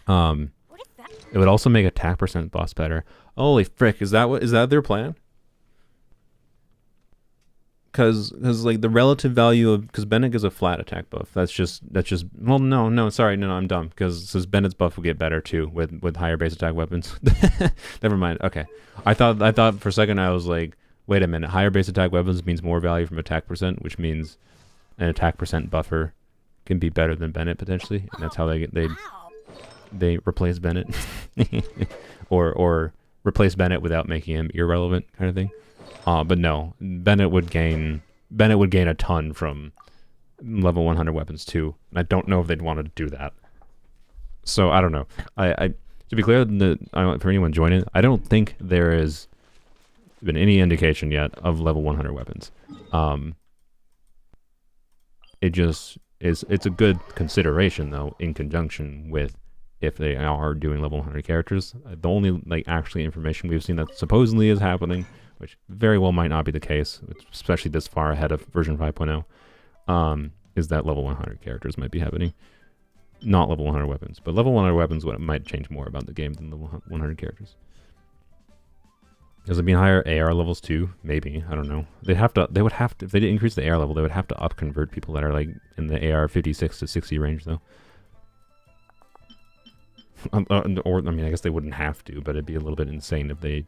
Ow. What is that? It would also make attack percent buffs better. Holy frick, is that their plan? Because like the relative value of, because Bennett gives a flat attack buff. That's just well, no, sorry, no, I'm dumb, because Bennett's buff will get better too with higher base attack weapons. Never mind. Okay, I thought for a second I was like, wait a minute, higher base attack weapons means more value from attack percent, which means an attack percent buffer can be better than Bennett potentially, and that's how they replace Bennett, or replace Bennett without making him irrelevant, kind of thing. But no, Bennett would gain a ton from level 100 weapons too, and I don't know if they'd want to do that. So I don't know. I to be clear, for anyone joining, I don't think there has been any indication yet of level 100 weapons. It just is. It's a good consideration though, in conjunction with if they are doing level 100 characters. The only like actually information we've seen that supposedly is happening, which very well might not be the case, especially this far ahead of version 5.0, is that level 100 characters might be happening. Not level 100 weapons, but level 100 weapons might change more about the game than level 100 characters. Does it mean higher AR levels too? Maybe, I don't know. They would have to, if they did increase the AR level, they would have to up convert people that are like in the AR 56 to 60 range though. Or, I mean, I guess they wouldn't have to, but it'd be a little bit insane if they,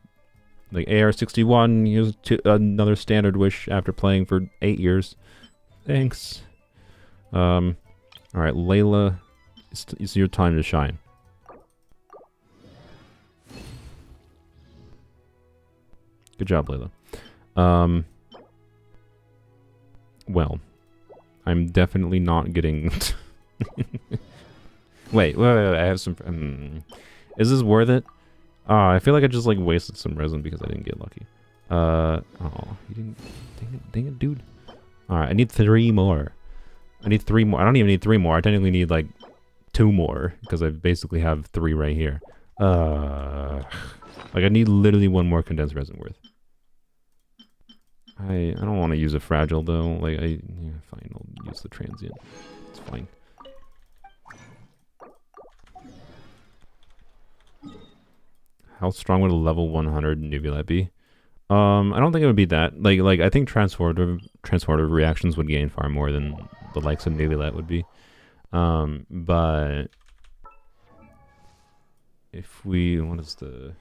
like, AR61, use another standard wish after playing for 8 years. Thanks. Alright, Layla, it's your time to shine. Good job, Layla. Well, I'm definitely not getting... Wait, I have some... is this worth it? I feel like I just like wasted some resin because I didn't get lucky. Oh, you didn't... Dang it, dude. Alright, I need 3 more. I need 3 more. I don't even need 3 more. I technically need like 2 more because I basically have 3 right here. Like I need literally 1 more condensed resin worth. I don't want to use a fragile though. Like yeah, fine, I'll use the transient. It's fine. How strong would a level 100 Nubulet be? I don't think it would be that. Like I think transformative reactions would gain far more than the likes of Nubulet would be. But if we, what is the?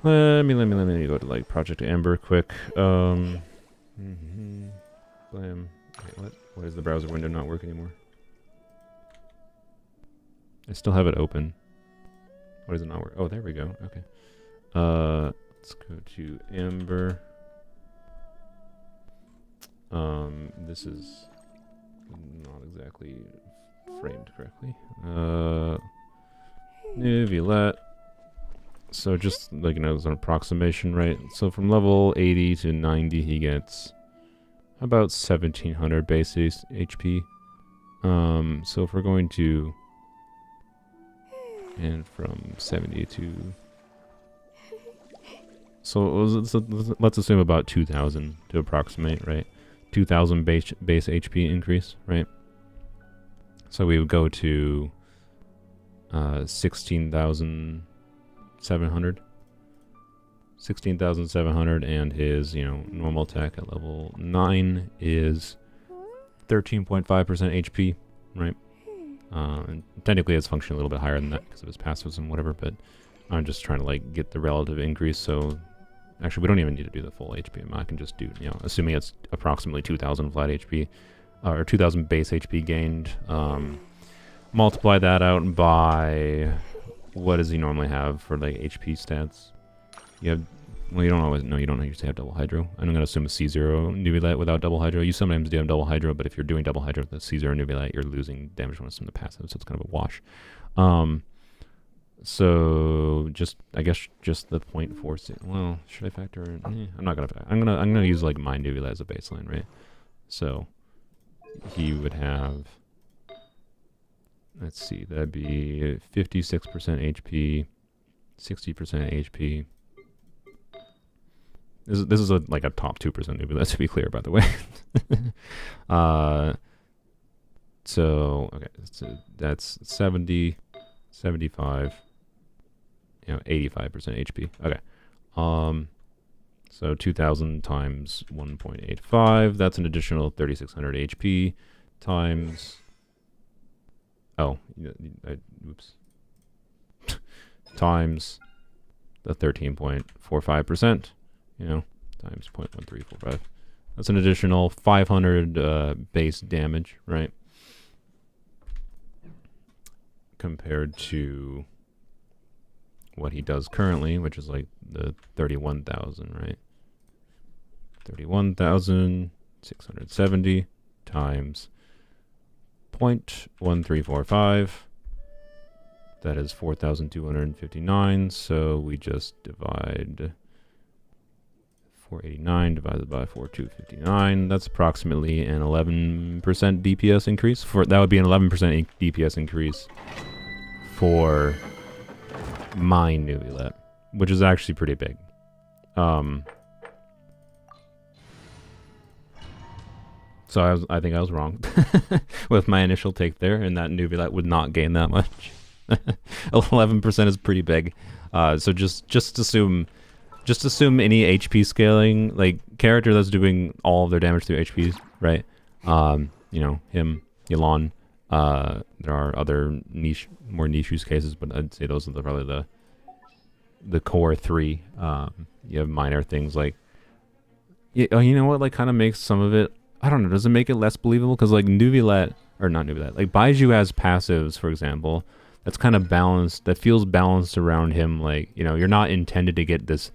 Let me go to like Project Amber quick. Blam. Wait, why does the browser window not work anymore? I still have it open. Why does it not work? Oh, there we go. Okay. Let's go to Amber. This is not exactly framed correctly. Nubulet. So just like, you know, as an approximation, right? So from level 80 to 90, he gets about 1700 base HP. So if we're going to, and from 70 to, let's assume about 2000 to approximate, right? 2000 base HP increase, right? So we would go to 16,700. 16,700, and his, you know, normal attack at level 9 is 13.5% HP, right? And technically it's functioning a little bit higher than that because of his passives and whatever, but I'm just trying to like get the relative increase. So actually we don't even need to do the full HP. I can just do, you know, assuming it's approximately 2,000 flat HP, or 2,000 base HP gained, multiply that out by, what does he normally have for like HP stats? You have, well, you don't always, no, you don't usually have double hydro. I'm going to assume a C0 Nubilet without double hydro. You sometimes do have double hydro, but if you're doing double hydro with a C0 Nubilet, you're losing damage bonus from the passive, so it's kind of a wash. So just, I guess, just the 0.4. Well, should I factor in? I'm not gonna. I'm gonna use like my Nubilet as a baseline, right? So he would have. Let's see, that'd be 56% HP, 60% HP. This is like a top 2% Nubilet, to be clear, by the way. So okay, so that's 70, 75, you know, 85% HP. Okay. So 2,000 times 1.85, that's an additional 3,600 HP times, oh, oops, times the 13.45%, you know, times 0.1345. That's an additional 500 base damage, right? Compared to what he does currently, which is like the 31,000, right? 31,670 times 0.1345. That is 4,259. So we just divide 489 divided by 4,259. That's approximately an 11% DPS increase. That would be an 11% DPS increase for my Nubilet, which is actually pretty big. So I think I was wrong with my initial take there, and that Nubilet would not gain that much. 11% is pretty big. So just assume any HP scaling, like character that's doing all of their damage through HPs, right? You know, him, Yelan. There are other more niche use cases, but I'd say those are probably the core three. You have minor things like, you know what, like kind of makes some of it, I don't know, does it make it less believable? Because like Nubilet, or not Nubilet, like Baiju has passives, for example, that's kind of balanced, that feels balanced around him. Like, you know, you're not intended to get this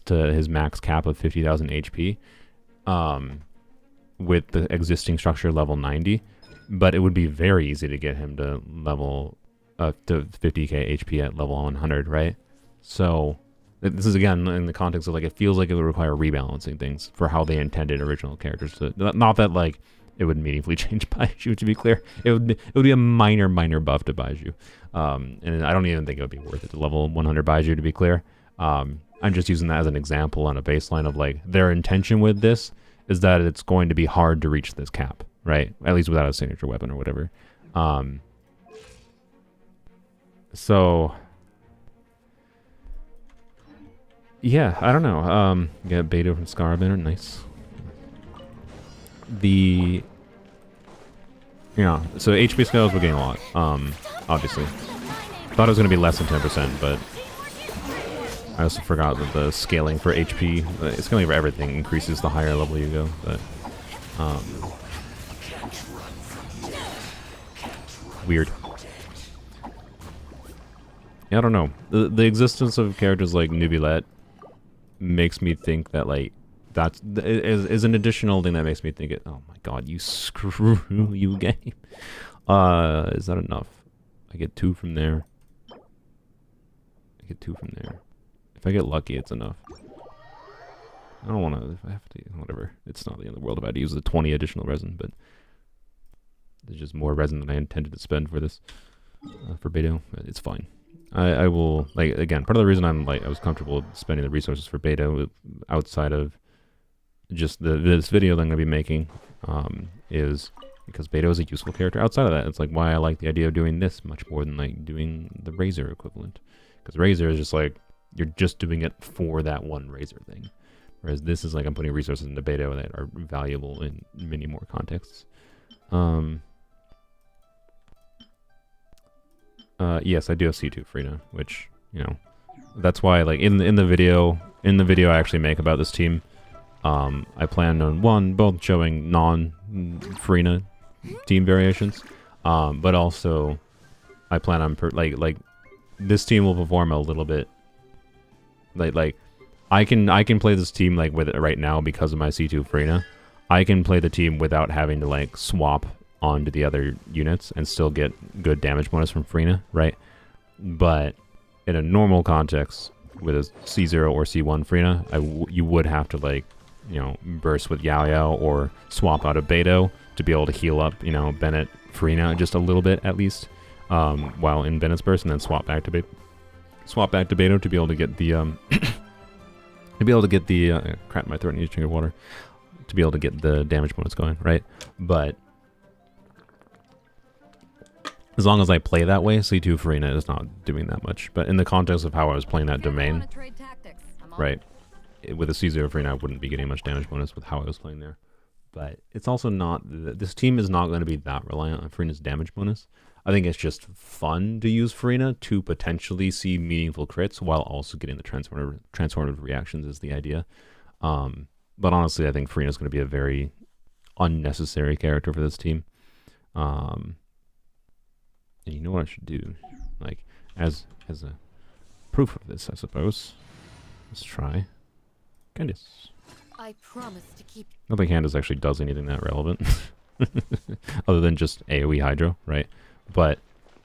to his max cap of 50,000 HP with the existing structure level 90. But it would be very easy to get him to level to 50k HP at level 100, right? So this is again in the context of like it feels like it would require rebalancing things for how they intended original characters to. Not that like it would meaningfully change Baiju, to be clear. It would be a minor buff to Baiju, and I don't even think it would be worth it to level 100 Baiju, to be clear. I'm just using that as an example on a baseline of like their intention with this is that it's going to be hard to reach this cap. Right, at least without a signature weapon or whatever. So yeah, I don't know. Got Beto from Scarabanner, nice. So HP scales we're getting a lot. Obviously, thought it was gonna be less than 10%, but I also forgot that the scaling for HP, scaling for everything increases the higher level you go. But weird. Yeah, I don't know. The existence of characters like Nubilet makes me think that like that's is an additional thing that makes me think it. Oh my god, you screw you game. Is that enough? I get 2 from there. I get 2 from there. If I get lucky, it's enough. I don't want to, if I have to, whatever. It's not the end of the world if I had to use the 20 additional resin, but there's just more resin than I intended to spend for this, for Beto. It's fine. I will, like, again, part of the reason I was comfortable spending the resources for Beto outside of just this video that I'm going to be making, is because Beto is a useful character. Outside of that, it's like why I like the idea of doing this much more than like doing the Razor equivalent. Because Razor is just like, you're just doing it for that one Razor thing. Whereas this is like I'm putting resources into Beto that are valuable in many more contexts. Yes, I do have C2 Frina, which, you know, that's why like in the video I actually make about this team, I plan on both showing non-Frina team variations, but also I plan on like this team will perform a little bit like I can play this team like with it right now because of my C2 Frina. I can play the team without having to like swap onto the other units and still get good damage bonus from Frina, right? But in a normal context with a C0 or C1 Frina, you would have to like, you know, burst with Yao Yao or swap out of Beto to be able to heal up, you know, Bennett Frina just a little bit at least, while in Bennett's burst, and then swap back to Beto to be able to get the crap, my throat needs to drink of water, to be able to get the damage bonus going, right? But as long as I play that way, C2 Farina is not doing that much. But in the context of how I was playing that domain, right, with a C0 Farina, I wouldn't be getting much damage bonus with how I was playing there. But it's also not, this team is not going to be that reliant on Farina's damage bonus. I think it's just fun to use Farina to potentially see meaningful crits while also getting the transformative reactions is the idea. But honestly, I think Farina is going to be a very unnecessary character for this team. And you know what I should do? Like, as a proof of this, I suppose. Let's try Candace. I promise to keep. I don't think Candace actually does anything that relevant. Other than just AoE Hydro, right? But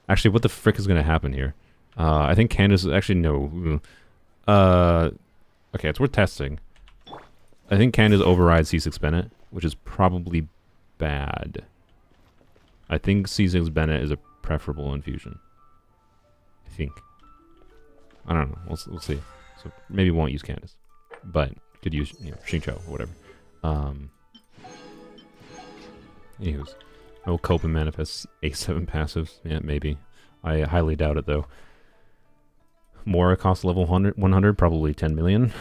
actually, what the frick is going to happen here? I think Candace is actually no. Okay, it's worth testing. I think Candace overrides C6 Bennett, which is probably bad. I think C6 Bennett is a preferable infusion. I think. I don't know. We'll see. So maybe won't use Candace, but could use, you know, Xingqiu or whatever. Anywho's, I will cope and manifest A7 passives. Yeah, maybe. I highly doubt it though. Mora costs level 100, probably 10 million.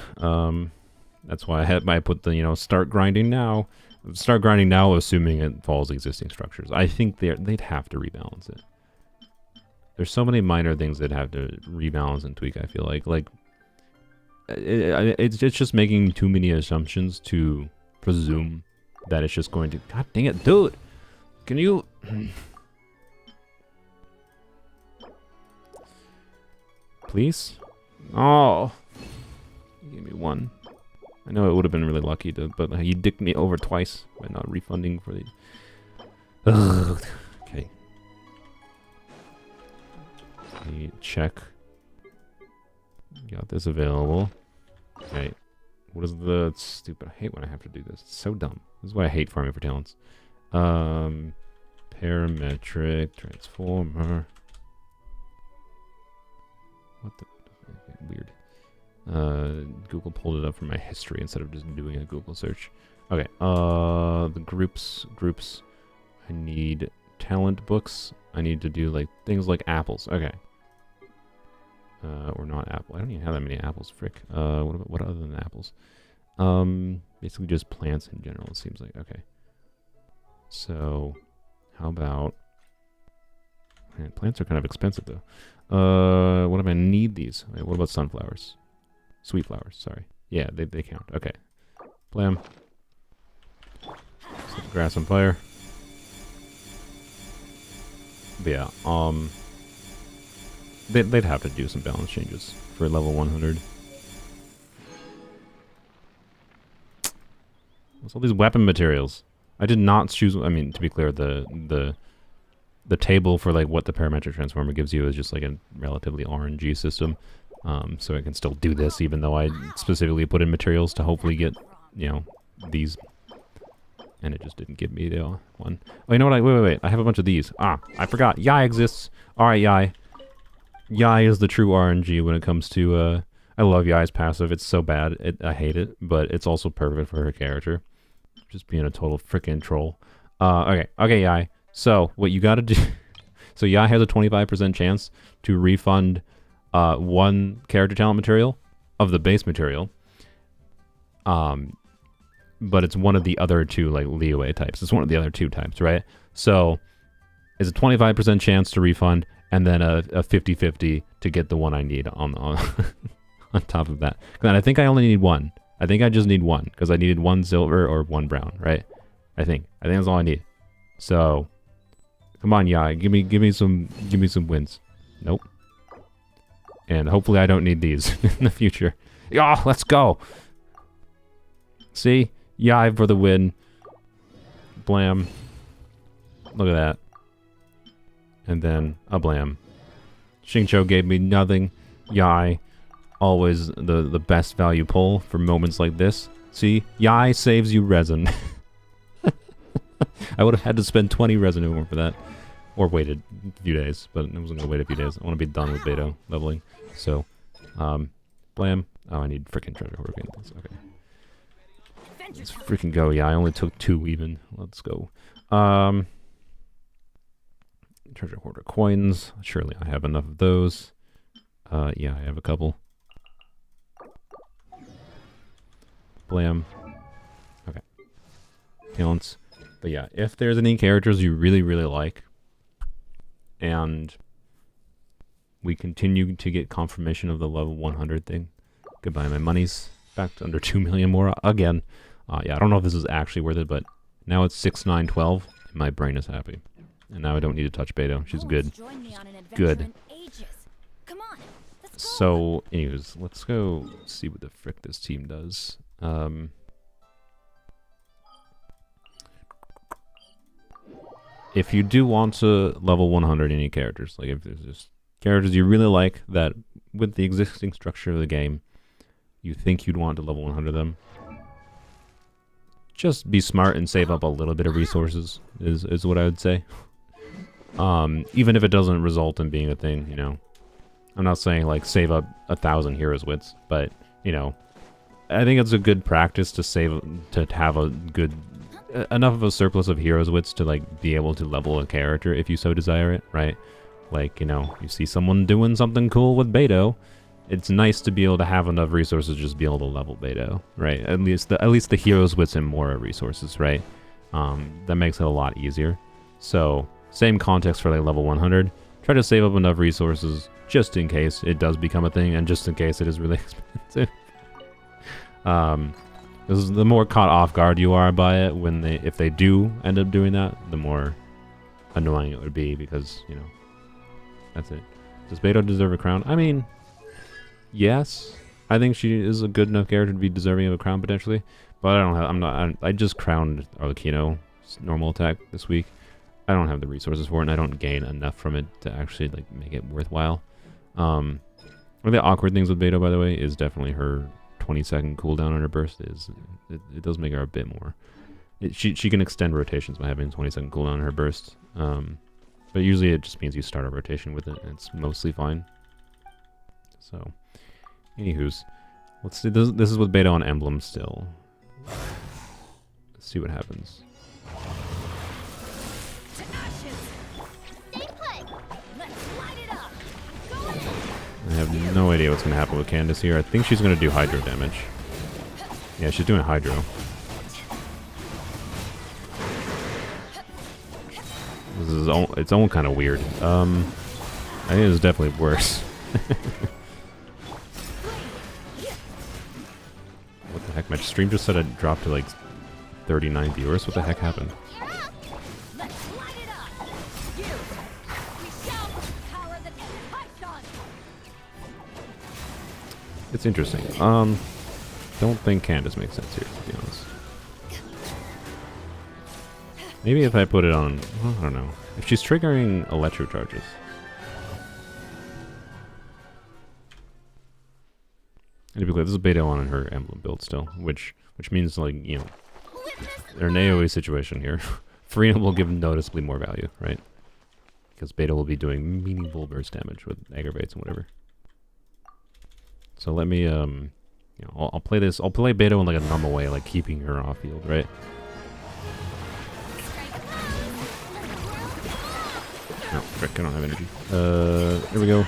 That's why I put the, you know, start grinding now. Start grinding now, assuming it follows existing structures. I think they'd have to rebalance it. There's so many minor things that have to rebalance and tweak, I feel like it's just making too many assumptions to presume that it's just going to... God dang it, dude! Can you... Please? Oh! You gave me one. I know it would have been really lucky, to, but you dicked me over twice by not refunding for the... Ugh. Okay. Check. Got this available. Okay. What is the stupid... I hate when I have to do this. It's so dumb. This is why I hate farming for talents. Parametric transformer. What the... Weird. Google pulled it up from my history instead of just doing a Google search. Okay. The groups. I need talent books. I need to do like things like apples. Okay. Or not apple. I don't even have that many apples. Frick. What other than apples? Basically just plants in general. It seems like. Okay. So, how about? Man, plants are kind of expensive though. What if I need these? Wait, what about sunflowers? Sweet flowers. Sorry. Yeah, they count. Okay. Blam. Set the grass on fire. But yeah, they'd have to do some balance changes for level 100. What's all these weapon materials? I did not choose. I mean, to be clear, the table for like what the parametric transformer gives you is just like a relatively RNG system. So I can still do this, even though I specifically put in materials to hopefully get, you know, these. And it just didn't give me the one. Oh, you know what? Wait. I have a bunch of these. Ah, I forgot. Yai exists. Alright, Yai. Yai is the true RNG when it comes to, I love Yai's passive. It's so bad. I hate it, but it's also perfect for her character. Just being a total freaking troll. Okay, Yai. So, what you gotta do... So, Yai has a 25% chance to refund one character talent material of the base material. But it's one of the other two, like, leeway types. It's one of the other two types, right? So, it's a 25% chance to refund, and then a 50-50 to get the one I need on on top of that. And I think I only need one. I think I just need one, because I needed one silver or one brown, right? I think that's all I need. So, come on, Yai, give me some wins. Nope. And hopefully I don't need these in the future. Yeah, let's go. See? Yai for the win. Blam. Look at that. And then a blam. Xingqiu gave me nothing. Yai, always the best value pull for moments like this. See? Yai saves you resin. I would have had to spend 20 resin more for that. Or waited a few days, but I wasn't going to wait a few days. I want to be done with beta leveling. So, blam. Oh, I need freaking treasure hoard. Okay. Let's freaking go. Yeah, I only took 2 even. Let's go. Treasure hoarder coins. Surely I have enough of those. Yeah, I have a couple. Blam. Okay. Talents. But yeah, if there's any characters you really, really like, and we continue to get confirmation of the level 100 thing, goodbye my money's back to under 2 million more again. Yeah, I don't know if this is actually worth it, but now it's 6/9/12, and my brain is happy. And now I don't need to touch Beto. She's good. Good. So, anyways, let's go see what the frick this team does. If you do want to level 100 any characters, like if there's just characters you really like that with the existing structure of the game, you think you'd want to level 100 them, just be smart and save up a little bit of resources is what I would say. Even if it doesn't result in being a thing, you know. I'm not saying like save up 1,000 heroes wits, but you know, I think it's a good practice to have a good enough of a surplus of heroes wits to like be able to level a character if you so desire it, right? Like, you know, you see someone doing something cool with Beto, it's nice to be able to have enough resources to just be able to level Beto, right? At least the heroes wits and more resources, right? That makes it a lot easier. So same context for like level 100. Try to save up enough resources just in case it does become a thing, and just in case it is really expensive. This is the more caught off guard you are by it if they do end up doing that, the more annoying it would be, because, you know, that's it. Does Beto deserve a crown? I mean, yes. I think she is a good enough character to be deserving of a crown potentially, but I just crowned Arlecchino's normal attack this week. I don't have the resources for it, and I don't gain enough from it to actually like make it worthwhile. One of the awkward things with Beto, by the way, is definitely her 20-second cooldown on her burst. It does make her a bit more. She can extend rotations by having a 20-second cooldown on her burst. But usually it just means you start a rotation with it, and it's mostly fine. So, anywho's, let's see. This is with Beto on Emblem still. Let's see what happens. I have no idea what's going to happen with Candace here. I think she's going to do Hydro damage. Yeah, she's doing Hydro. This is its own kind of weird. I think it's definitely worse. What the heck? My stream just said I dropped to like 39 viewers. What the heck happened? It's interesting. Don't think Candace makes sense here, to be honest. Maybe if I put it on, well, I don't know. If she's triggering electro charges. And to be clear, this is beta on her emblem build still, which means, like, you know, they're an AoE situation here. Farina will give noticeably more value, right? Because beta will be doing meaningful burst damage with aggravates and whatever. So let me, you know, I'll play this. I'll play beta in like a normal way, like keeping her off field, right? Oh, frick, I don't have energy. There we go.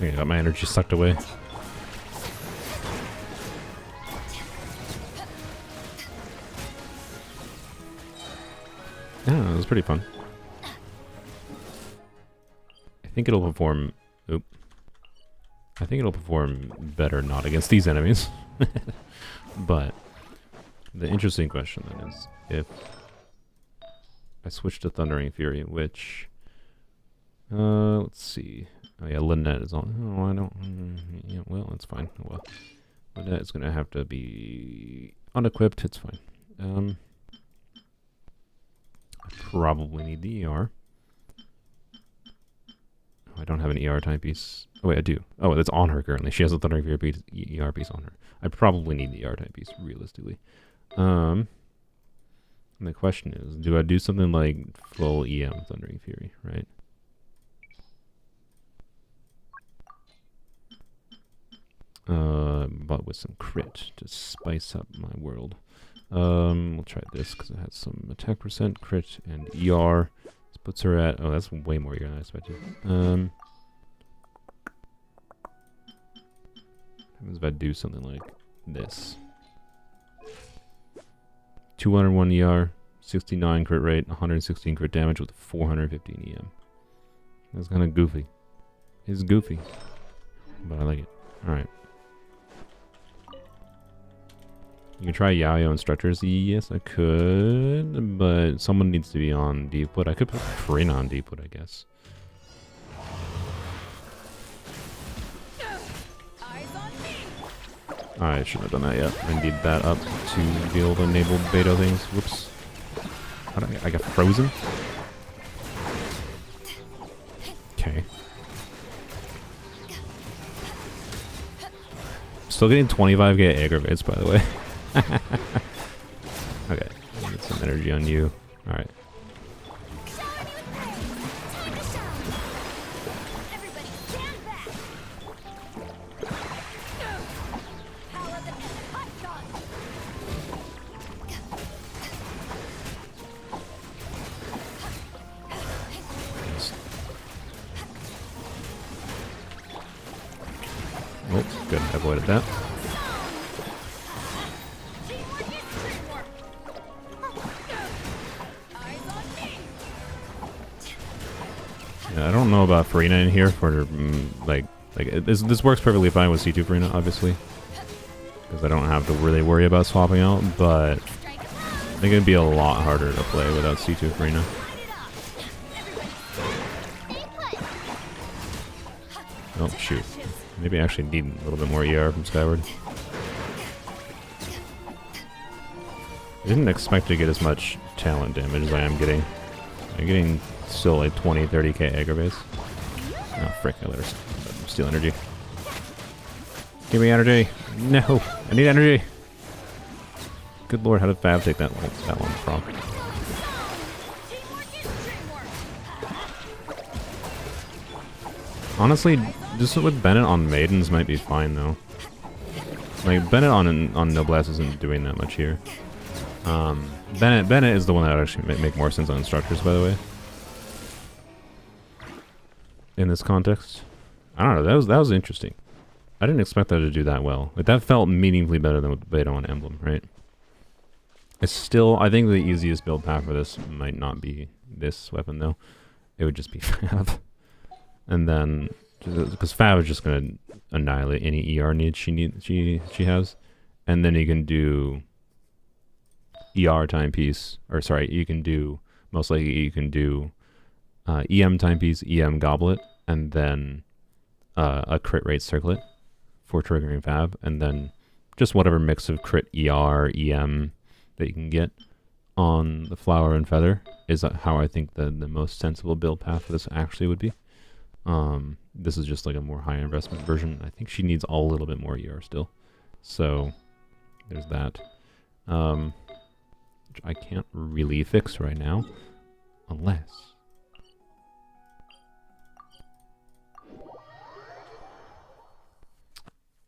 I got my energy sucked away. Yeah, it was pretty fun. I think it'll perform... Oop. I think it'll perform better not against these enemies. But the interesting question then is if I switch to Thundering Fury, which... let's see. Oh yeah, Lynette is on. Oh, I don't... yeah, well, that's fine. Oh, well. Lynette is going to have to be unequipped. It's fine. I probably need the ER. Oh, I don't have an ER timepiece. Oh, wait, I do. Oh, that's on her currently. She has a Thundering Fury piece, ER piece on her. I probably need the ER timepiece, realistically. And the question is, do I do something like full EM Thundering Fury, right? But with some crit to spice up my world. We'll try this because it has some attack percent, crit, and ER. This puts her at... Oh, that's way more ER than I expected. What happens if I do something like this? 201 ER, 69 crit rate, 116 crit damage with 415 EM. That's kind of goofy. It's goofy, but I like it. Alright. You can try Yayo instructors. Yes, I could, but someone needs to be on Deepwood. I could put Farina on Deepwood, I guess. I shouldn't have done that yet. I need that up to be able to enable beta things. Whoops. How did I got frozen? Okay. Still getting 25k aggravates, by the way. Okay, get some energy on you. Alright. Oh, good. I avoided that. I don't know about Farina in here for this works perfectly fine with C2 Farina, obviously, because I don't have to really worry about swapping out. But I think it'd be a lot harder to play without C2 Farina. Oh shoot! Maybe I actually need a little bit more ER from Skyward. I didn't expect to get as much talent damage as I am getting. I'm getting still like 20, 30k aggravates. Oh, frick, I let her steal energy. Give me energy! No! I need energy! Good lord, how did Fab take that long proc? Honestly, just with Bennett on Maidens might be fine though. Like, Bennett on Noblesse isn't doing that much here. Bennett is the one that would actually make more sense on Instructors, by the way. In this context. I don't know, that was interesting. I didn't expect that to do that well. Like, that felt meaningfully better than with Beta on Emblem, right? It's still, I think the easiest build path for this might not be this weapon though. It would just be Fab. And then because Fab is just gonna annihilate any ER needs she has, and then you can do ER timepiece, or sorry, you can do most likely you can do EM timepiece, EM goblet, and then a crit rate circlet for triggering Fab, and then just whatever mix of crit ER, EM that you can get on the Flower and Feather is how I think the most sensible build path for this actually would be. This is just like a more high investment version. I think she needs a little bit more ER still. So there's that. Which I can't really fix right now. Unless...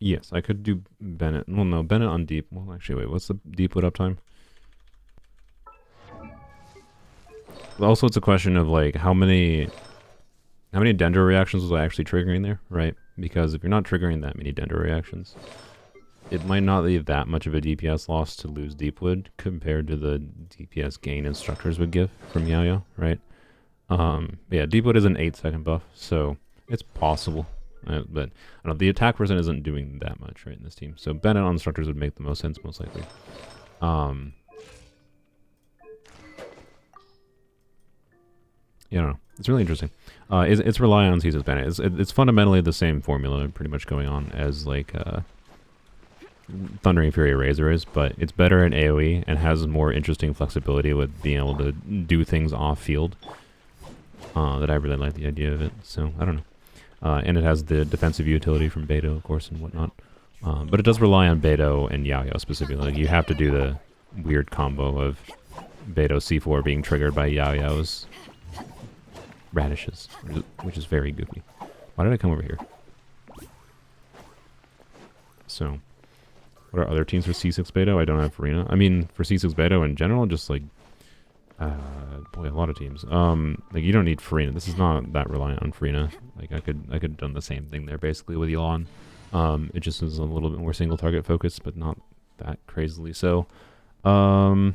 Yes, I could do Bennett. Well, no, Bennett on deep. Well, actually, wait, what's the deepwood uptime? Also, it's a question of like how many dendro reactions was I actually triggering there, right? Because if you're not triggering that many dendro reactions, it might not leave that much of a DPS loss to lose Deepwood compared to the DPS gain instructors would give from Yaoyao, right? Yeah, Deepwood is an 8-second buff, so it's possible. But I don't know, the attack person isn't doing that much, right, in this team. So Bennett on instructors would make the most sense, most likely. Yeah, I don't know. It's really interesting. It's rely on Caesar's Bennett. It's fundamentally the same formula pretty much going on as like Thundering Fury Razor is, but it's better in AoE and has more interesting flexibility with being able to do things off field. That I really like the idea of it. So I don't know. And it has the defensive utility from Beidou, of course, and whatnot. But it does rely on Beidou and Yaoyao specifically. Like, you have to do the weird combo of Beidou C4 being triggered by Yaoyao's radishes, which is very goofy. Why did I come over here? So, what are other teams for C6 Beidou? I don't have Farina. I mean, for C6 Beidou in general, just like, boy, a lot of teams. Like, you don't need Farina. This is not that reliant on Farina. Like, I could have done the same thing there basically with Elon. It just is a little bit more single target focused, but not that crazily so. Yeah,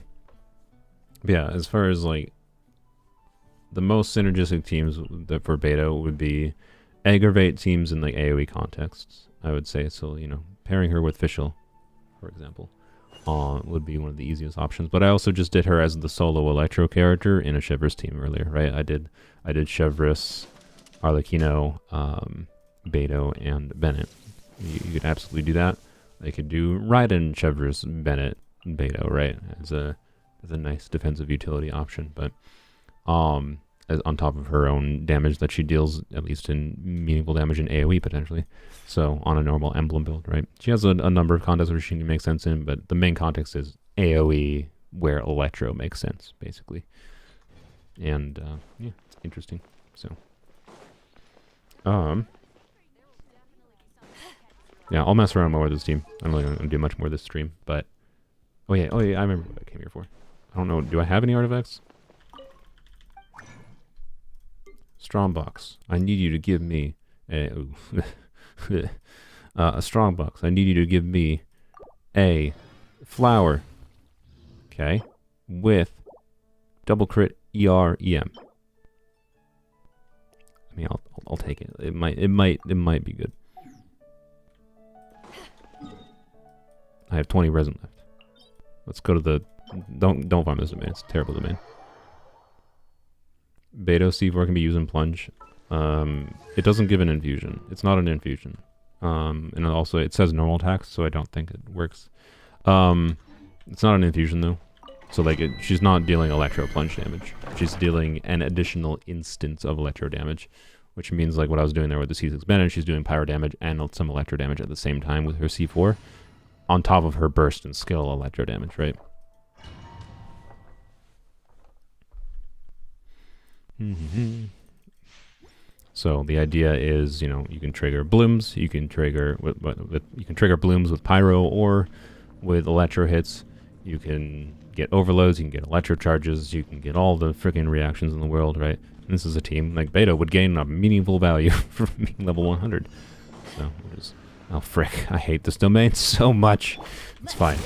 as far as like the most synergistic teams that for Beidou would be aggravate teams in like AoE contexts, I would say. So, you know, pairing her with Fischl, for example, would be one of the easiest options. But I also just did her as the solo Electro character in a Chevreuse team earlier, right? I did Chevreuse, Arlecchino, Beidou, and Bennett. You could absolutely do that. I could do Raiden, Chevreuse, Bennett, Beidou, right? As a nice defensive utility option, but as on top of her own damage that she deals, at least in meaningful damage in AoE potentially. So on a normal emblem build, right? She has a number of contexts where she can make sense in, but the main context is AoE where Electro makes sense, basically. And yeah, it's interesting. So yeah, I'll mess around more with this team. I'm not really gonna do much more this stream, but oh yeah, I remember what I came here for. I don't know, do I have any artifacts? Strongbox. I need you to give me a a strongbox. I need you to give me a flower. Okay, with double crit ER EM. I mean, I'll take it. It might be good. I have 20 resin left. Let's go to the don't farm this domain. It's a terrible domain. Beidou C4 can be used in plunge. It doesn't give an infusion. It's not an infusion. And also it says normal attacks, so I don't think it works. It's not an infusion though. So like she's not dealing electro plunge damage. She's dealing an additional instance of electro damage, which means like what I was doing there with the C6 Bennett, she's doing pyro damage and some electro damage at the same time with her C4, on top of her burst and skill electro damage, right? So the idea is, you know, you can trigger blooms, you can trigger you can trigger blooms with pyro or with electro hits. You can get overloads, you can get electro charges, you can get all the freaking reactions in the world, right? And this is a team like Beidou would gain a meaningful value from being level 100. So just, oh frick, I hate this domain so much. It's fine.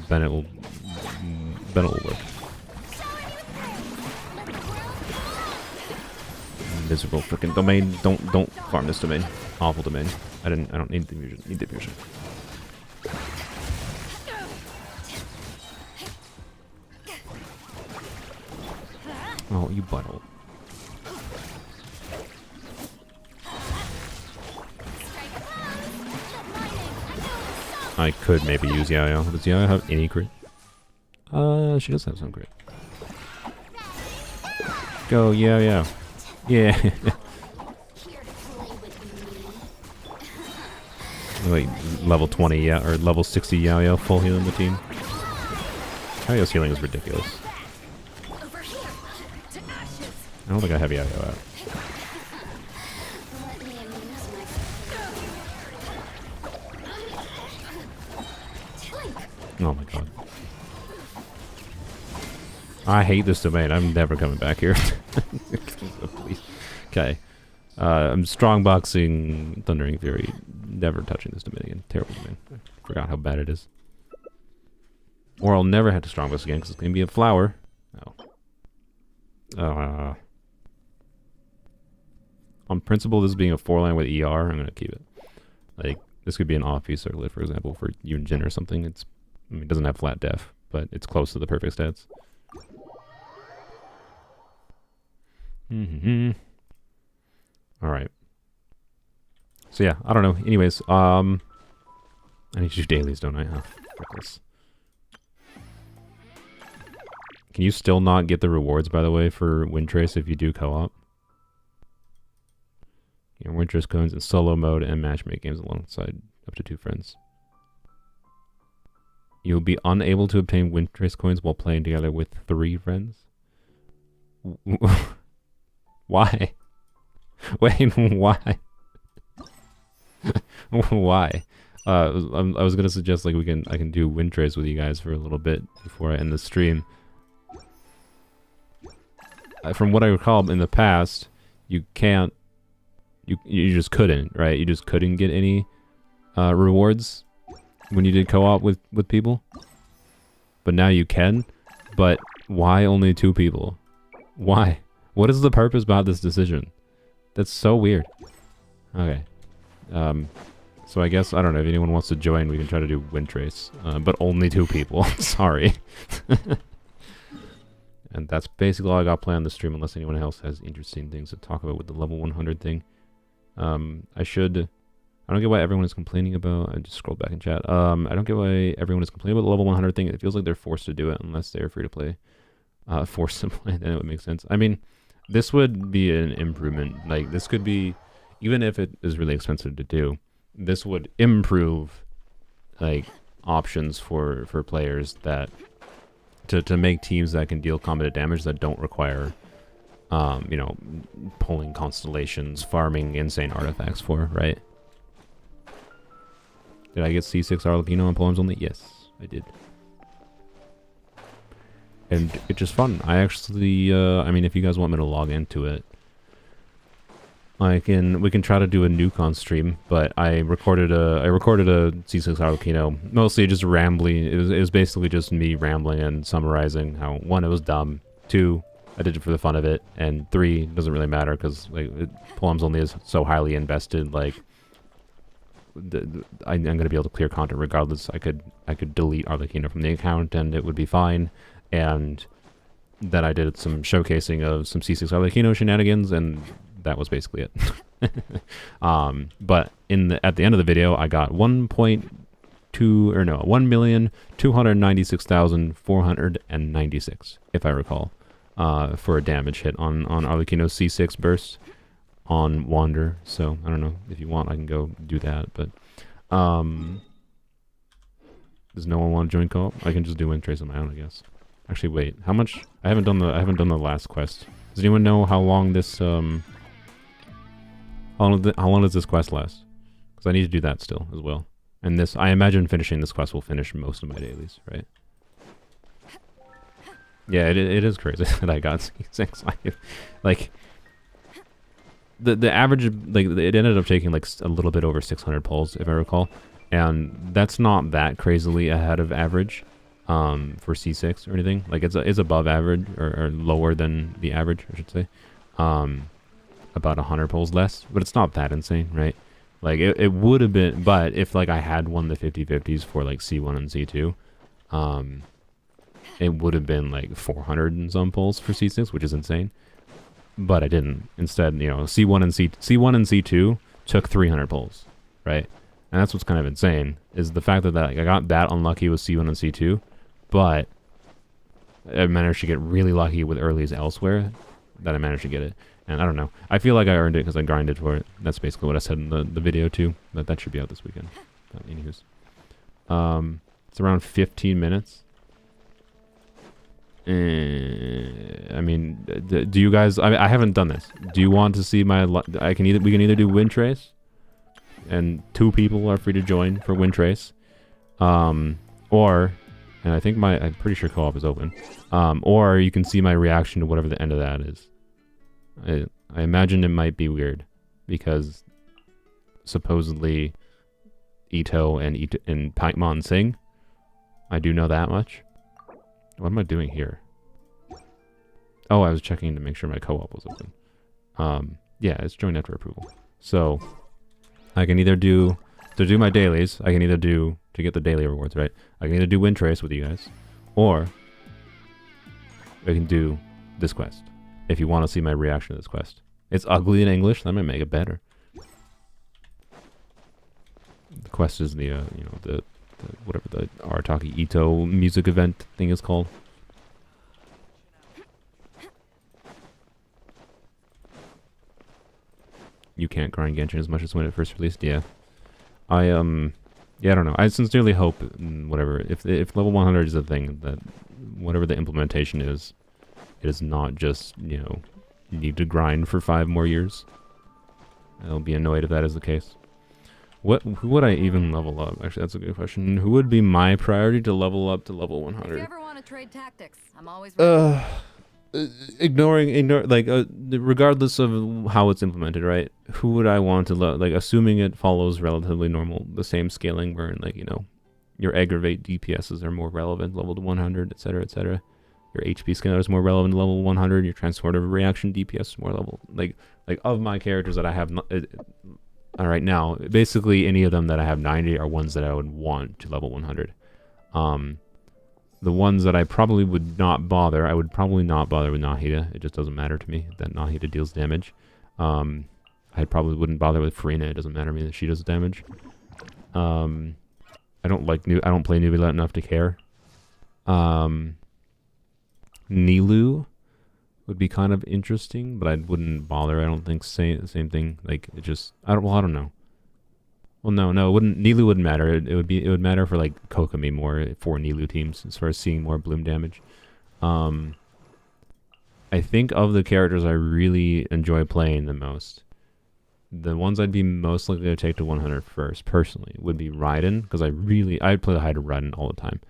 Bennett will work. Miserable freaking domain. Don't farm this domain. Awful domain. I don't need the fusion. Need the fusion. Oh, you butthole. I could maybe use Yayo. Does Yayo have any crit? She does have some crit. Go, Yayo. Yeah. Wait, level 20, yeah, or level 60 Yayo full healing the team. Yayo's healing is ridiculous. I don't think I have Yayo out. Oh my god. I hate this domain. I'm never coming back here. Please. Okay. I'm strong boxing Thundering Fury. Never touching this domain again. Terrible domain. I forgot how bad it is. Or I'll never have to strong box again because it's going to be a flower. Oh. On principle, this being a 4-line with ER, I'm going to keep it. Like, this could be an off-piece circlet, for example, for Yunjin or something. I mean, it doesn't have flat def, but it's close to the perfect stats. Alright. So yeah, I don't know. Anyways, I need to do dailies, don't I? Oh, frick this. Can you still not get the rewards, by the way, for Windtrace if you do co-op? Your Windtrace coins in solo mode and matchmake games alongside up to 2 friends. You'll be unable to obtain Windtrace coins while playing together with 3 friends? Why? Wait, why? Why? I was gonna suggest like I can do Windtrace with you guys for a little bit before I end the stream. From what I recall in the past, you can't. You just couldn't, right? You just couldn't get any rewards when you did co-op with people. But now you can. But why only 2 people? Why? What is the purpose about this decision? That's so weird. Okay. So I guess, I don't know, if anyone wants to join, we can try to do Windtrace. But only 2 people. Sorry. And that's basically all I got planned on the stream, unless anyone else has interesting things to talk about with the level 100 thing. I don't get why everyone is complaining about, I just scrolled back in chat. I don't get why everyone is complaining about the level 100 thing. It feels like they're forced to do it unless they're free to play. Forced to play, then it would make sense. I mean, this would be an improvement. Like, this could be, even if it is really expensive to do, this would improve, like, options for players that, to make teams that can deal combat damage that don't require, you know, pulling constellations, farming insane artifacts for, right? Did I get C6 Arlecchino on poems only? Yes, I did. And it's just fun. I actually, I mean, if you guys want me to log into it, we can try to do a Nukon stream, but I recorded a C6 Arlecchino, mostly just rambling. It was basically just me rambling and summarizing how, 1, it was dumb, 2, I did it for the fun of it, and 3, it doesn't really matter because like poems only is so highly invested. Like, I'm gonna be able to clear content regardless. I could delete Arlecchino from the account and it would be fine. And then I did some showcasing of some C6 Arlecchino shenanigans, and that was basically it. But at the end of the video, I got 1,296,496, if I recall, for a damage hit on Arlecchino's C6 burst on Wander. So I don't know, if you want, I can go do that. But does no one want to join co-op? I can just do Windtrace on my own, I guess. Actually, wait. How much? I haven't done the last quest. Does anyone know how long this how long does this quest last? Because I need to do that still as well. And this, I imagine finishing this quest will finish most of my dailies, right? Yeah, it is crazy that I got C6. Like the average, like it ended up taking like a little bit over 600 pulls, if I recall, and that's not that crazily ahead of average. For C6 or anything, like it's above average or lower than the average, I should say. about 100 pulls less, but it's not that insane, right? Like it would have been, but if like I had won the 50-50s for like C1 and C2, it would have been like 400 and some pulls for C6, which is insane. But I didn't. Instead, you know, C1 and C2 took 300 pulls, right? And that's what's kind of insane, is the fact that like, I got that unlucky with C1 and C2, but I managed to get really lucky with earlies elsewhere that I managed to get it. And I don't know. I feel like I earned it because I grinded for it. That's basically what I said in the video too. That should be out this weekend. But anyways. It's around 15 minutes. I mean, do you guys... I haven't done this. Do you want to see my... we can either do win trace, and 2 people are free to join for win trace. Or... And I think I'm pretty sure co-op is open. Or you can see my reaction to whatever the end of that is. I imagine it might be weird, because supposedly Ito and Paimon sing. I do know that much. What am I doing here? Oh, I was checking to make sure my co-op was open. Yeah, it's join after approval. So I can either do to do my dailies. I can either do to get the daily rewards, right? I can either do win trace with you guys, or I can do this quest. If you want to see my reaction to this quest, it's ugly in English. That might make it better. The quest is the you know, the whatever the Arataki Ito music event thing is called. You can't grind Genshin as much as when it first released. Yeah, I don't know. I sincerely hope whatever if level 100 is a thing, that whatever the implementation is, it is not just, you know, you need to grind for 5 more years. I'll be annoyed if that is the case. Who would I even level up? Actually, that's a good question. Who would be my priority to level up to level 100? If you ever want to trade tactics, I'm always ready. Ignore like regardless of how it's implemented, right? Who would I want to like, assuming it follows relatively normal, the same scaling where, like, you know, your aggravate DPSs are more relevant level to 100, etc., etc. Your HP scaler is more relevant to level 100. Your transformative reaction DPS is more level, like of my characters that I have right now, basically any of them that I have 90 are ones that I would want to level 100. The ones that I probably would not bother, I would probably not bother with Nahida. It just doesn't matter to me that Nahida deals damage. I probably wouldn't bother with Farina. It doesn't matter to me that she does damage. I don't play Nubila enough to care. Nilu would be kind of interesting, but I wouldn't bother. I don't think same thing. Like, it just, I don't know. Well, no, it wouldn't. Nilu wouldn't matter. It would matter for like Kokomi more for Nilu teams as far as seeing more bloom damage. I think of the characters I really enjoy playing the most, the ones I'd be most likely to take to 100 first, personally, would be Raiden, because I'd play the Hybrid Raiden all the time.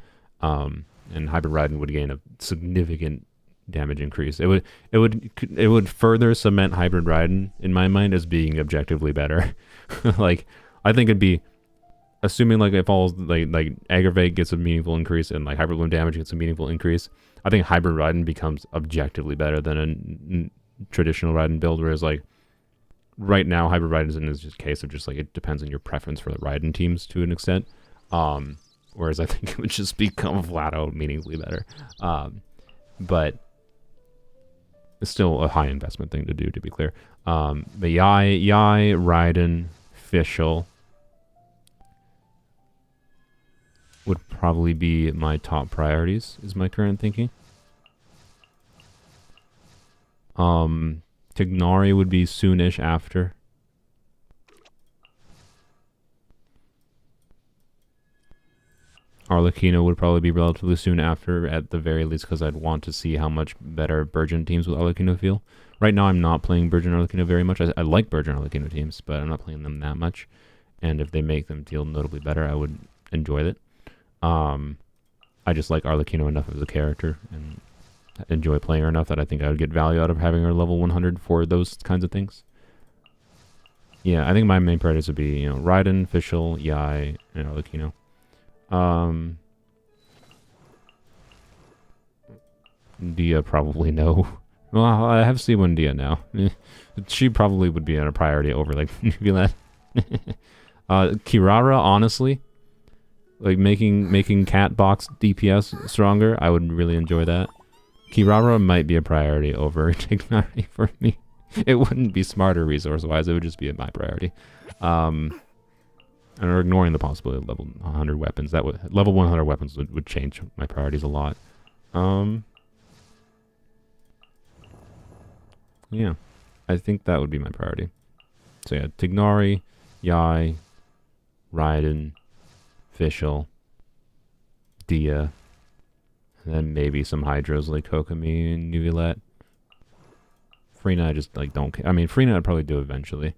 And Hybrid Raiden would gain a significant damage increase. It would further cement Hybrid Raiden in my mind as being objectively better. Like, I think it'd be, assuming like it falls, like aggravate gets a meaningful increase and like hybrid bloom damage gets a meaningful increase, I think Hybrid Raiden becomes objectively better than a traditional Raiden build, whereas like right now Hybrid Raiden is in this case of just like, it depends on your preference for the Raiden teams to an extent. Whereas I think it would just become flat out meaningfully better. But it's still a high investment thing to do, to be clear. But Yai, Raiden, Fischl would probably be my top priorities, is my current thinking. Tignari would be soonish after. Arlecchino would probably be relatively soon after, at the very least, because I'd want to see how much better Burgeon teams with Arlecchino feel. Right now, I'm not playing Burgeon Arlecchino very much. I like Burgeon Arlecchino teams, but I'm not playing them that much. And if they make them feel notably better, I would enjoy it. I just like Arlecchino enough as a character and enjoy playing her enough that I think I would get value out of having her level 100 for those kinds of things. Yeah, I think my main priorities would be, you know, Raiden, Fischl, Yai, and Arlecchino. Dia probably no. Well, I have C1 now. She probably would be a priority over like Nuvilat. Kirara, honestly, like making cat box DPS stronger, I would really enjoy that. Kirara might be a priority over Tignari for me. It wouldn't be smarter resource-wise, it would just be my priority. And we're ignoring the possibility of level 100 weapons. That would level 100 weapons would change my priorities a lot. Yeah, I think that would be my priority. So yeah, Tignari, Yai, Raiden, Fischl, Dia, and then maybe some Hydros like Kokomi and Nuvilat. Freena, I just like don't care. I mean, Freena I'd probably do eventually,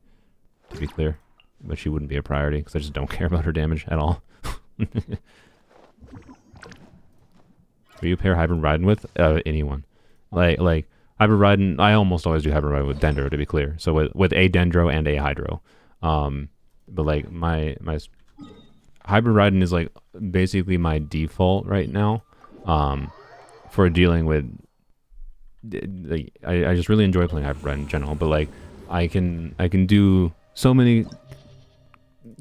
to be clear, but she wouldn't be a priority because I just don't care about her damage at all. Who you pair Hybrid Raiden with? Anyone. Like Hybrid Raiden, I almost always do Hybrid Raiden with Dendro, to be clear. So with a Dendro and a Hydro. But like my Hybrid Raiden is like basically my default right now. For dealing with like I just really enjoy playing Hybrid Raiden in general, but like I can do so many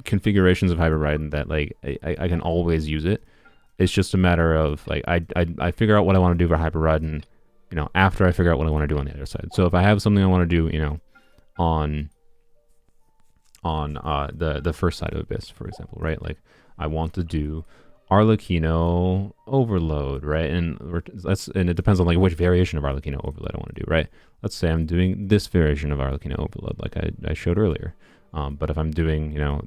configurations of Hybrid Raiden that like I can always use it. It's just a matter of like I figure out what I want to do for Hybrid Raiden, you know, after I figure out what I want to do on the other side. So if I have something I want to do, you know, on the first side of Abyss, for example, right? Like I want to do Arlecchino Overload, right? And it depends on like which variation of Arlecchino Overload I want to do, right? Let's say I'm doing this variation of Arlecchino Overload, like I showed earlier. But if I'm doing, you know,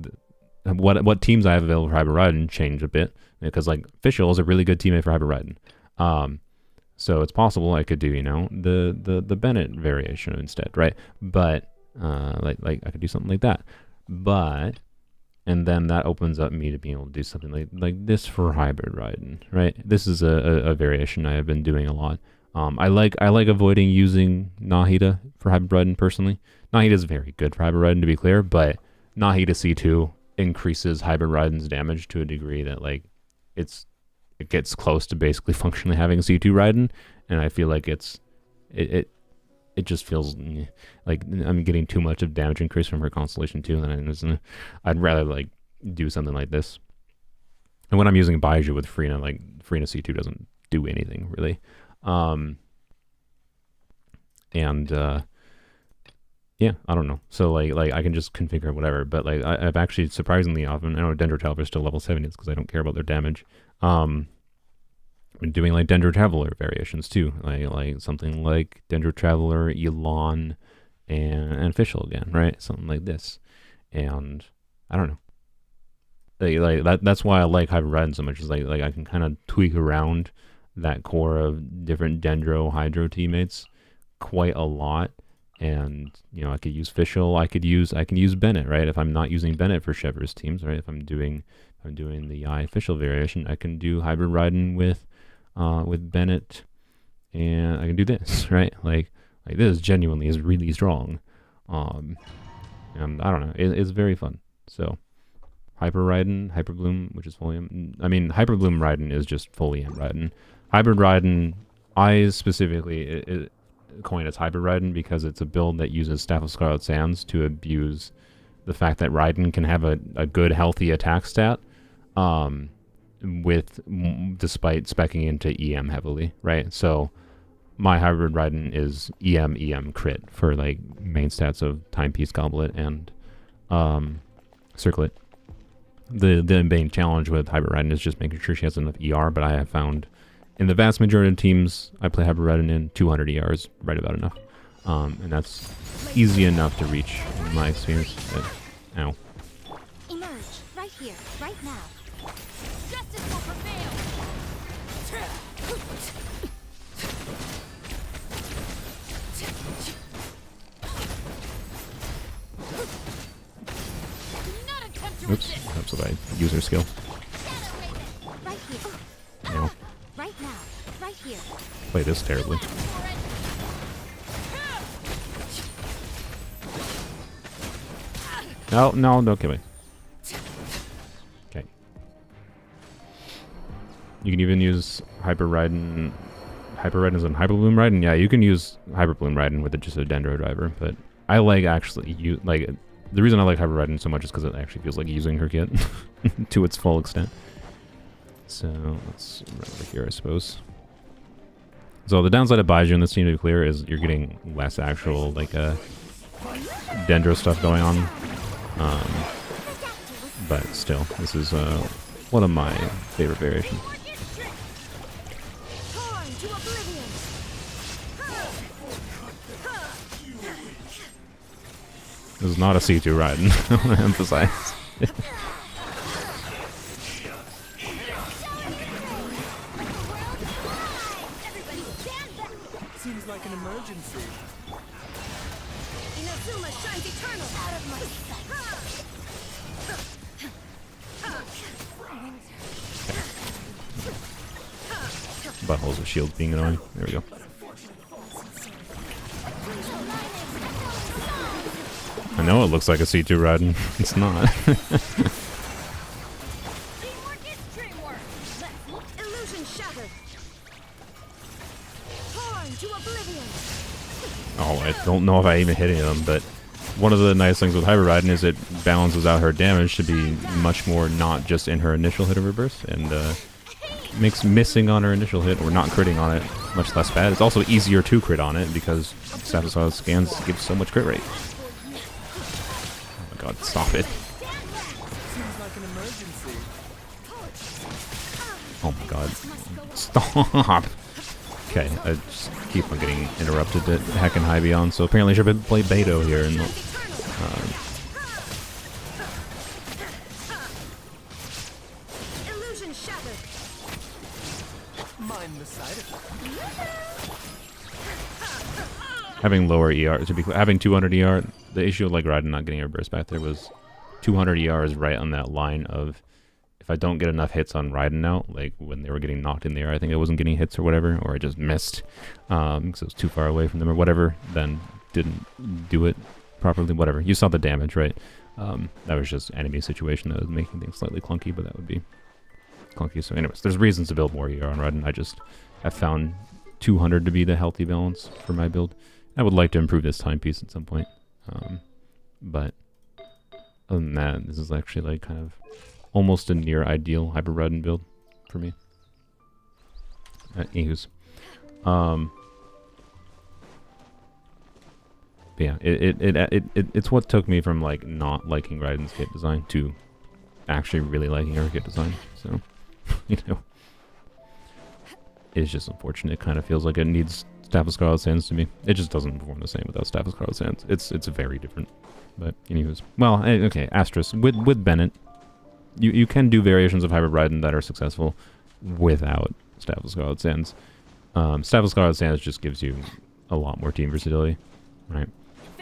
what teams I have available for Hybrid Raiden change a bit, because like Fischl is a really good teammate for Hybrid Raiden. So it's possible I could do, you know, the Bennett variation instead, right? But like I could do something like that. But and then that opens up me to being able to do something like this for Hybrid Raiden, right? This is a variation I have been doing a lot. I like avoiding using Nahida for Hybrid Raiden personally. Nahida is very good for Hybrid Raiden, to be clear, but Nahida C2 increases Hybrid Raiden's damage to a degree that like it gets close to basically functionally having a C2 Raiden, and I feel like it just feels like I'm getting too much of damage increase from her Constellation 2, and I'd rather like do something like this. And when I'm using Baiju with Freena, like Freena C2 doesn't do anything really. Yeah, I don't know. So like I can just configure whatever, but like I've actually surprisingly often, I know Dendro Traveler is still level 70 because I don't care about their damage. I've been doing like Dendro Traveler variations too, like something like Dendro Traveler, Elon, and Fischl again, right? Something like this, and I don't know. Like that's why I like Hybrid Raiden so much. Is like I can kind of tweak around that core of different Dendro Hydro teammates quite a lot, and you know I could use Fischl, I can use Bennett, right? If I'm not using Bennett for Chever's teams, right? If I'm doing the IF Fischl variation, I can do Hybrid Raiden with Bennett, and I can do this, right? Like this genuinely is really strong, and I don't know, it's very fun. So Hyper Raiden, Hyper Bloom, which is fully, I mean Hyper Bloom Raiden is just fully in Raiden. Hybrid Raiden, I specifically coined as Hybrid Raiden because it's a build that uses Staff of Scarlet Sands to abuse the fact that Raiden can have a good healthy attack stat, despite speccing into EM heavily, right? So my Hybrid Raiden is EM crit for like main stats of Timepiece, Goblet, and Circlet. The main challenge with Hybrid Raiden is just making sure she has enough ER, but I have found in the vast majority of teams I play Hybrid Raiden in, 200 ER is right about enough. And that's easy enough to reach in my experience. Ow. Emerge right here, right now. Justice will prevail. Not attempt to Oops, resist. that's what I use her skill. Right here. Ow. Right now. Right here. Play this terribly. No, don't kill me. Okay. You can even use Hyper Raiden Hyper Raiden and Hyper Bloom Raiden. Yeah, you can use Hyper Bloom Raiden with just a Dendro driver, but I like actually the reason I like Hyper Raiden so much is because it actually feels like using her kit to its full extent. So let's run over here, I suppose. So the downside of Baiju in this team, to be clear, is you're getting less actual Dendro stuff going on. But still, this is one of my favorite variations. This is not a C2 Raiden, I want to emphasize. Seems like an emergency. Inazuma shines eternal out of my Buttholes of shields being annoying. There we go. I know it looks like a C2 Raiden. It's not. teamwork is dreamwork. Illusion shattered. Torn to oblivion. Oh, I don't know if I even hit any of them, but one of the nice things with Hyper Raiden is it balances out her damage to be much more not just in her initial hit of her burst, and makes missing on her initial hit or not critting on it much less bad. It's also easier to crit on it because Status scans give so much crit rate. Oh my god, stop it. Seems like an emergency. Oh my god. Stop! Okay, I just keep on getting interrupted at Heck and High Beyond, so apparently I should play Beto here. And Illusion shattered. Mind the side effect. having lower ER, to be clear, having 200 ER, the issue of Raiden not getting her burst back there was 200 ER is right on that line of, if I don't get enough hits on Raiden now, like when they were getting knocked in the air, I think I wasn't getting hits or whatever, or I just missed because it was too far away from them or whatever, then didn't do it properly, whatever. You saw the damage, right? That was just enemy situation that was making things slightly clunky, but that would be clunky. So anyways, there's reasons to build more ER on Raiden. I just have found 200 to be the healthy balance for my build. I would like to improve this timepiece at some point. But other than that, this is actually like kind of almost a near ideal Hyper Raiden build for me. Anywho's. But yeah, it's what took me from like not liking Raiden's kit design to actually really liking her kit design. So, you know, it's just unfortunate. It kind of feels like it needs Staff of Scarlet Sands to me. It just doesn't perform the same without Staff of Scarlet Sands. It's very different. But anyways, well, okay, asterisk with Bennett, you can do variations of Hyper Raiden that are successful without Staff of Scarlet Sands. Staff of Scarlet Sands just gives you a lot more team versatility, right?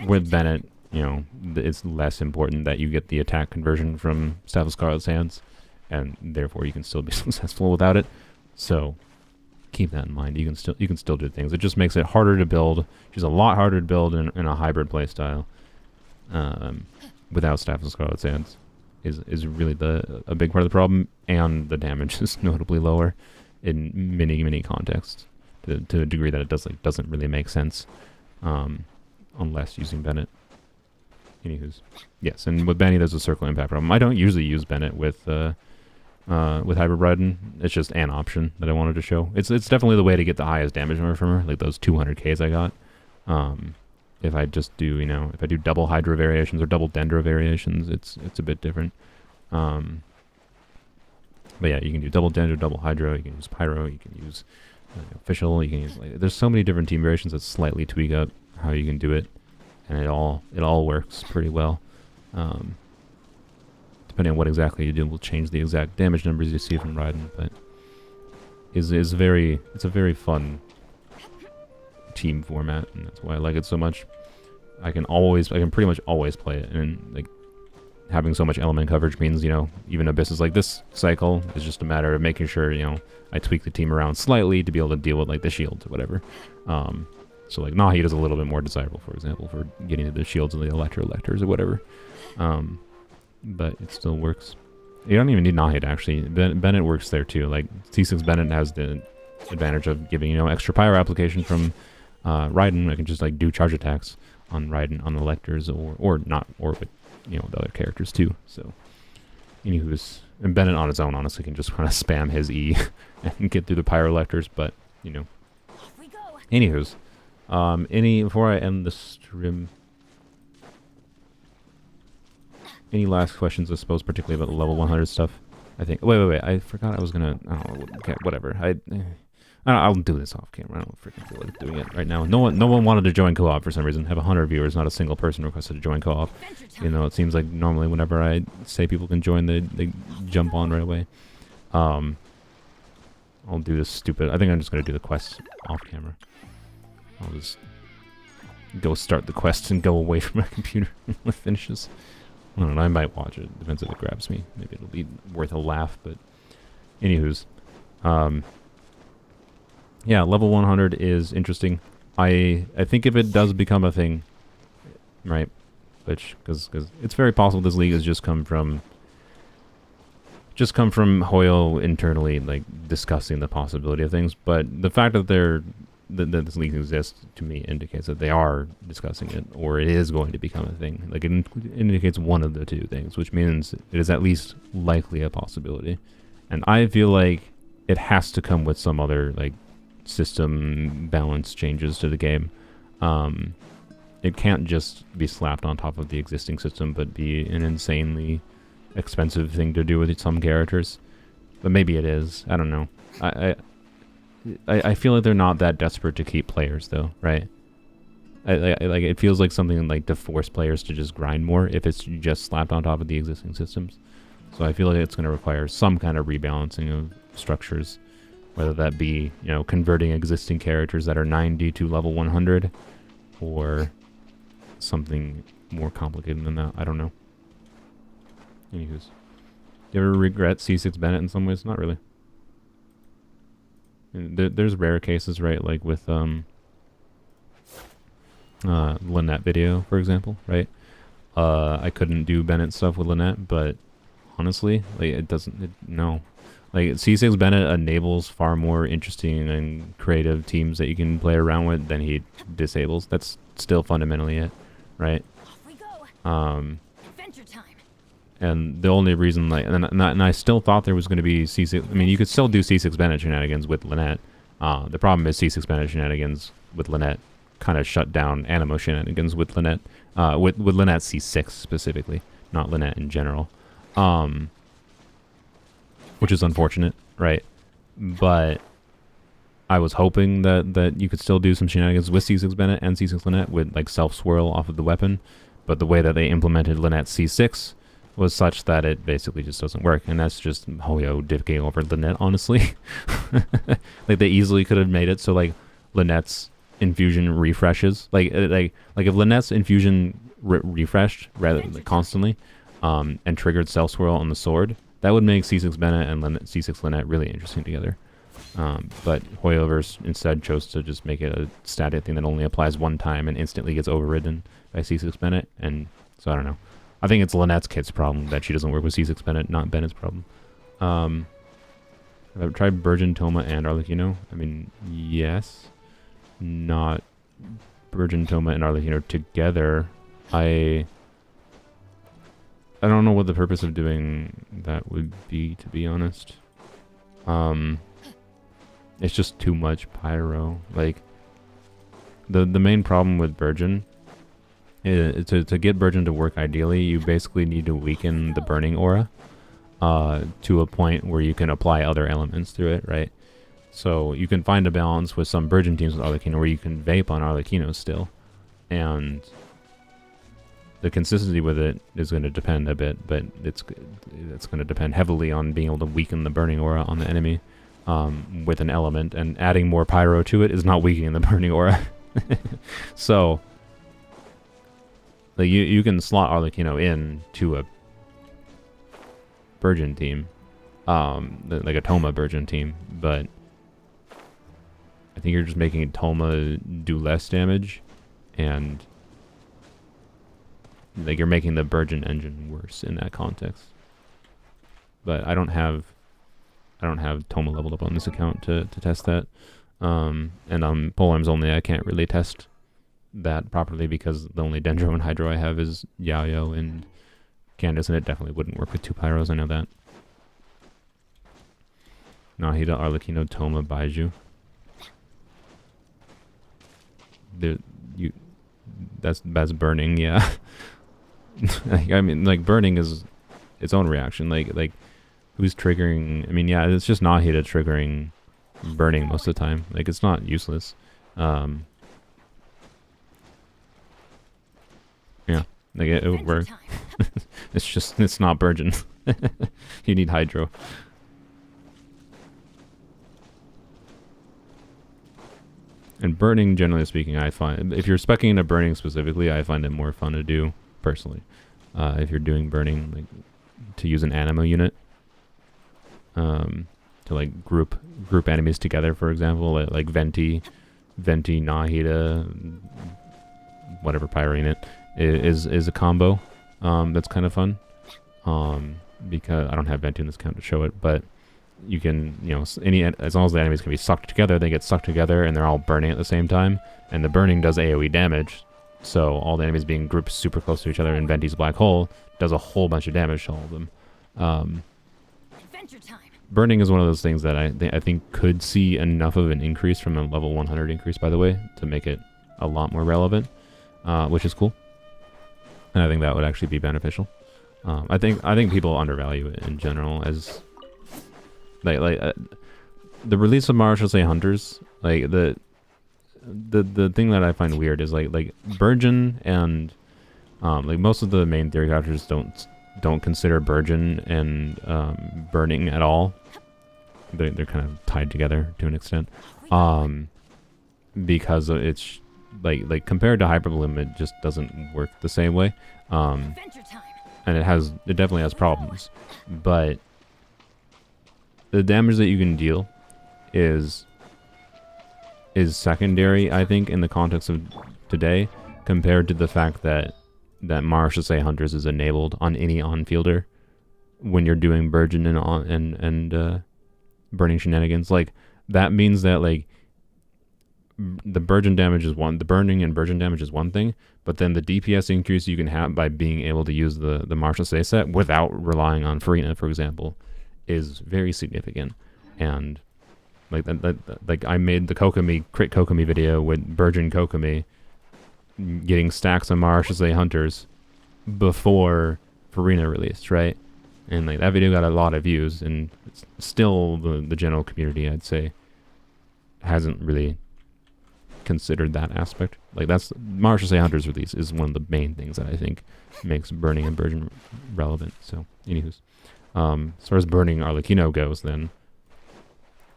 With Bennett, you know, it's less important that you get the attack conversion from Staff of Scarlet Sands, and therefore you can still be successful without it. So keep that in mind. You can still do things. It just makes it harder to build. She's a lot harder to build in a hybrid playstyle without Staff of Scarlet Sands. Is really a big part of the problem, and the damage is notably lower in many contexts to a degree that it doesn't really make sense unless using Bennett. Anywho's, yes, and with Benny there's a circle impact problem. I don't usually use Bennett with Hyper Raiden. It's just an option that I wanted to show. It's definitely the way to get the highest damage number from her, like those 200Ks I got. If I just do, you know, if I do double Hydra variations or double Dendro variations, it's a bit different. But yeah, you can do double Dendro, double Hydro, you can use Pyro, you can use Official, you can use, like, there's so many different team variations that slightly tweak up how you can do it, and it all works pretty well. Depending on what exactly you do will change the exact damage numbers you see from Raiden, but it's a very fun team format, and that's why I like it so much. I can pretty much always play it, and like having so much element coverage means, you know, even abysses like this cycle is just a matter of making sure, you know, I tweak the team around slightly to be able to deal with like the shields or whatever. So like Nahid is a little bit more desirable, for example, for getting to the shields and the electors or whatever. But it still works. You don't even need Nahid actually. Bennett works there too. Like T6 Bennett has the advantage of giving, you know, extra pyro application from Raiden. I can just like do charge attacks on Raiden on the lectors or not, or with, you know, the other characters too. So anywho's, and Bennett on his own honestly can just kind of spam his E and get through the pyro lectors, but you know. Off we go. Anywho's, before I end the stream, any last questions, I suppose, particularly about the level 100 stuff? I think. Wait. I forgot I was gonna. I don't know. Okay, whatever. I'll do this off camera. I don't freaking feel like doing it right now. No one wanted to join co-op for some reason. Have 100 viewers, not a single person requested to join co-op. Adventure time. You know, it seems like normally whenever I say people can join, they jump on right away. I'll do this stupid. I think I'm just gonna do the quest off camera. I'll just go start the quest and go away from my computer when it finishes. I don't know, I might watch it. Depends if it grabs me. Maybe it'll be worth a laugh, but anywho's. Yeah, level 100 is interesting. I think if it does become a thing, right, which, because it's very possible this league has just come from Hoyo internally, like, discussing the possibility of things, but the fact that that this league exists, to me, indicates that they are discussing it, or it is going to become a thing. Like, it indicates one of the two things, which means it is at least likely a possibility. And I feel like it has to come with some other, like, system balance changes to the game. It can't just be slapped on top of the existing system, but be an insanely expensive thing to do with some characters. But maybe it is. I don't know. I feel like they're not that desperate to keep players, though, right? Like it feels like something like to force players to just grind more if it's just slapped on top of the existing systems. So I feel like it's going to require some kind of rebalancing of structures, whether that be, you know, converting existing characters that are 90 to level 100, or something more complicated than that. I don't know. Anywho's, do you ever regret C6 Bennett in some ways? Not really. There's rare cases, right? Like with Lynette video, for example, right? I couldn't do Bennett stuff with Lynette, but honestly, like no. Like C6 Bennett enables far more interesting and creative teams that you can play around with than he disables. That's still fundamentally it, right? Off we go. Adventure time. And the only reason, like, and I still thought there was going to be C6. I mean, you could still do C6 Bennett shenanigans with Lynette. The problem is C6 Bennett shenanigans with Lynette kind of shut down Animo shenanigans with Lynette. With Lynette C6 specifically, not Lynette in general. Which is unfortunate, right? But I was hoping that you could still do some shenanigans with C6 Bennett and C6 Lynette with like self-swirl off of the weapon. But the way that they implemented Lynette C6 was such that it basically just doesn't work. And that's just Hoyo dicking over Lynette, honestly. Like they easily could have made it so like Lynette's infusion refreshes. Like if Lynette's infusion refreshed rather constantly and triggered self-swirl on the sword, that would make C6 Bennett and C6 Lynette really interesting together. But Hoyoverse instead chose to just make it a static thing that only applies one time and instantly gets overridden by C6 Bennett. And so I don't know. I think it's Lynette's kid's problem that she doesn't work with C6 Bennett, not Bennett's problem. Have I tried Burgeon, Toma, and Arlecchino? I mean, yes. Not Burgeon, Toma, and Arlecchino together. I don't know what the purpose of doing that would be, to be honest. It's just too much pyro. Like, the main problem with Burgeon is to get Burgeon to work ideally, you basically need to weaken the burning aura to a point where you can apply other elements through it, right? So you can find a balance with some Burgeon teams with Arlecchino where you can vape on Arlecchino still, and the consistency with it is going to depend a bit, but it's going to depend heavily on being able to weaken the burning aura on the enemy with an element, and adding more pyro to it is not weakening the burning aura. So like you can slot Arlecchino in to a Burgeon team, like a Toma Burgeon team, but I think you're just making Toma do less damage, and like you're making the Burgeon engine worse in that context. But I don't have I don't have Toma leveled up on this account to test that. And on Polearms only, I can't really test that properly because the only Dendro and Hydro I have is Yayo and Candace, and it definitely wouldn't work with 2 Pyros, I know that. Nahida, Arlecchino, Toma, Baiju. That's burning, yeah. I mean, like, burning is its own reaction. Like who's triggering? I mean, yeah, it's just Nahida triggering burning most of the time. Like, it's not useless. Yeah, like it would work. It's not Burgeon. You need Hydro. And burning, generally speaking, I find, if you're speccing into burning specifically, I find it more fun to do, personally. If you're doing burning, like, to use an animo unit, to, like, group enemies together, for example, like Venti, Nahida, whatever Pyro unit, is a combo, that's kind of fun, because I don't have Venti in this count to show it, but you can, you know, as long as the enemies can be sucked together, they get sucked together and they're all burning at the same time, and the burning does AoE damage, so all the enemies being grouped super close to each other in Venti's black hole does a whole bunch of damage to all of them. Adventure time. Burning is one of those things that I think could see enough of an increase from a level 100 increase, by the way, to make it a lot more relevant, which is cool, and I think that would actually be beneficial. I think people undervalue it in general, as the release of Marshall Say Hunters, like the thing that I find weird is like Burgeon and like most of the main theory characters don't consider Burgeon and burning at all. They're kind of tied together to an extent, because it's like compared to Hyperbloom, it just doesn't work the same way, Adventure time. and it definitely has problems, but the damage that you can deal is secondary, I think, in the context of today, compared to the fact that Marsh Say Hunters is enabled on any on-fielder when you're doing Burgeon and burning shenanigans. Like, that means that, like, the burning and Burgeon damage is one thing, but then the DPS increase you can have by being able to use the Marshall Say set without relying on Farina, for example, is very significant. And like I made the Kokomi crit Kokomi video with Burgeon Kokomi getting stacks of Marshall Say Hunters before Farina released, right? And like that video got a lot of views, and it's still the general community, I'd say, hasn't really considered that aspect. Like, that's Marshall Say Hunters release is one of the main things that I think makes burning and Burgeon relevant. So, anywho's, as far as burning Arlecchino goes, then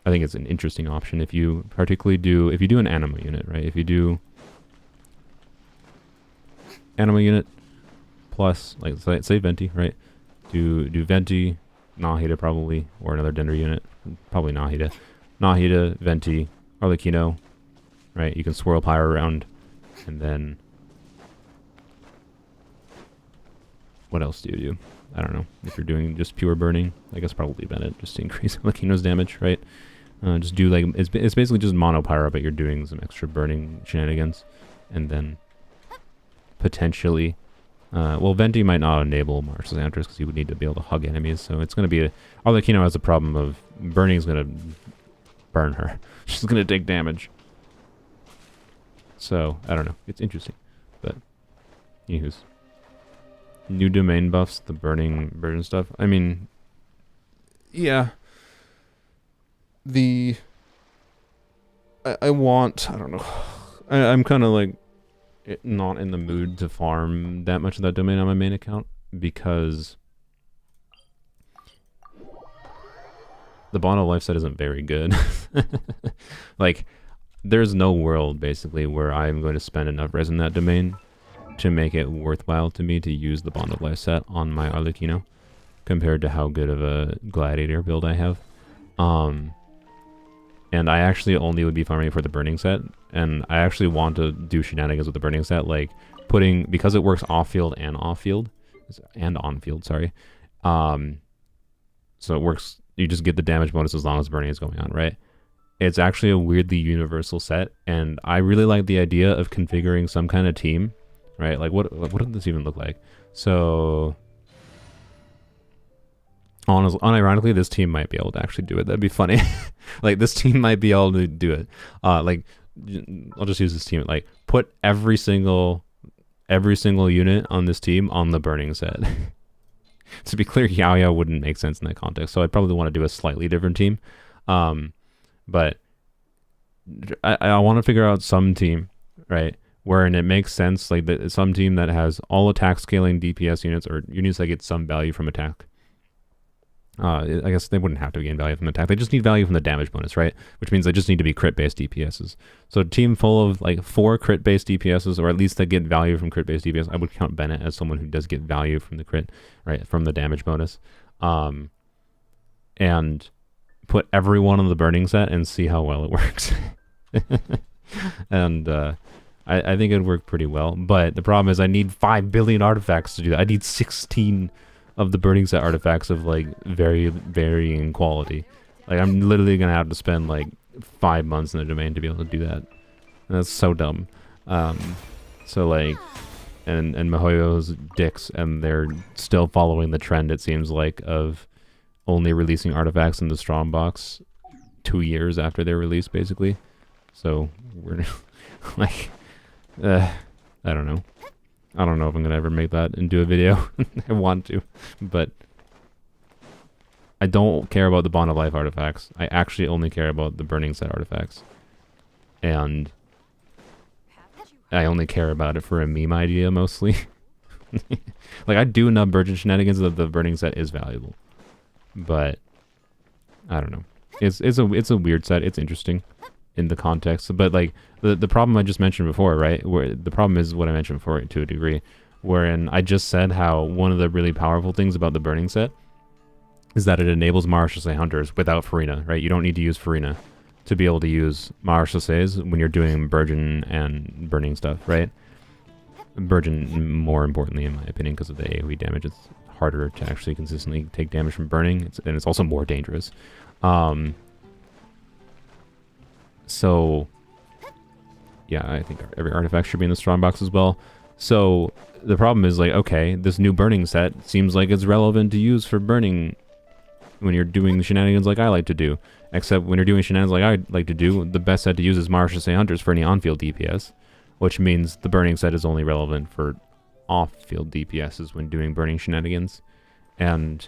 I think it's an interesting option if you if you do an animo unit, right? If you do animo unit plus, like, say Venti, right? Do Venti, Nahida probably, or another Dender unit, probably Nahida, Venti, Arlecchino, right? You can swirl Pyro around, and then what else do you do? I don't know. If you're doing just pure burning, I guess probably Bennett, just to increase Arlecchino's damage, right? Just do, like, it's basically just mono Pyro, but you're doing some extra burning shenanigans, and then potentially, well, Venti might not enable Marshall Say Hunters because you would need to be able to hug enemies, so it's going to be Arlecchino has a problem of burning is going to burn her. She's going to take damage. So, I don't know. It's interesting. But, anywho's. New domain buffs, the burning version stuff. I mean, yeah. I don't know. I'm kind of like not in the mood to farm that much of that domain on my main account because the Bond of Life set isn't very good. Like, there's no world, basically, where I'm going to spend enough res in that domain to make it worthwhile to me to use the Bond of Life set on my Arlecchino compared to how good of a Gladiator build I have. And I actually only would be farming for the burning set, and I actually want to do shenanigans with the burning set, like because it works off-field and on-field, sorry. So it works you just get the damage bonus as long as burning is going on, right? It's actually a weirdly universal set, and I really like the idea of configuring some kind of team, right? Like what does this even look like? So unironically, this team might be able to actually do it. That'd be funny. Like this team might be able to do it. Like I'll just use this team. Like put every single unit on this team on the burning set. To be clear, Yao Yao wouldn't make sense in that context, so I'd probably want to do a slightly different team. But I want to figure out some team, right, wherein it makes sense, like some team that has all attack scaling DPS units or units that get some value from attack. I guess they wouldn't have to gain value from attack. They just need value from the damage bonus, right? Which means they just need to be crit-based DPSs. So a team full of like 4 crit-based DPSs, or at least that get value from crit-based DPS. I would count Bennett as someone who does get value from the crit, right, from the damage bonus. And put everyone on the burning set and see how well it works. And I think it'd work pretty well. But the problem is I need 5 billion artifacts to do that. I need 16 of the burning set artifacts of like very varying quality. Like I'm literally gonna have to spend like 5 months in the domain to be able to do that. And that's so dumb. So like, and MiHoYo's dicks, and they're still following the trend, it seems like, of only releasing artifacts in the strong box 2 years after they're released, basically. So we're like, I don't know. I don't know if I'm gonna ever make that into a video. I want to, but I don't care about the Bond of Life artifacts. I actually only care about the burning set artifacts, and I only care about it for a meme idea mostly. Like I do enough Virgin shenanigans that the burning set is valuable, but I don't know. It's a weird set. It's interesting in the context, but like the problem I just mentioned before, right? Where the problem is what I mentioned before to a degree, wherein I just said how one of the really powerful things about the burning set is that it enables Marshal Hunters without Farina, right? You don't need to use Farina to be able to use Marshal when you're doing Burgeon and burning stuff, right? Burgeon, more importantly, in my opinion, because of the AoE damage. It's harder to actually consistently take damage from burning, and it's also more dangerous. So, yeah, I think every artifact should be in the strong box as well. So, the problem is, like, okay, this new burning set seems like it's relevant to use for burning when you're doing shenanigans like I like to do. Except when you're doing shenanigans like I like to do, the best set to use is Marshal Hunters for any on-field DPS, which means the burning set is only relevant for off-field DPSs when doing burning shenanigans. And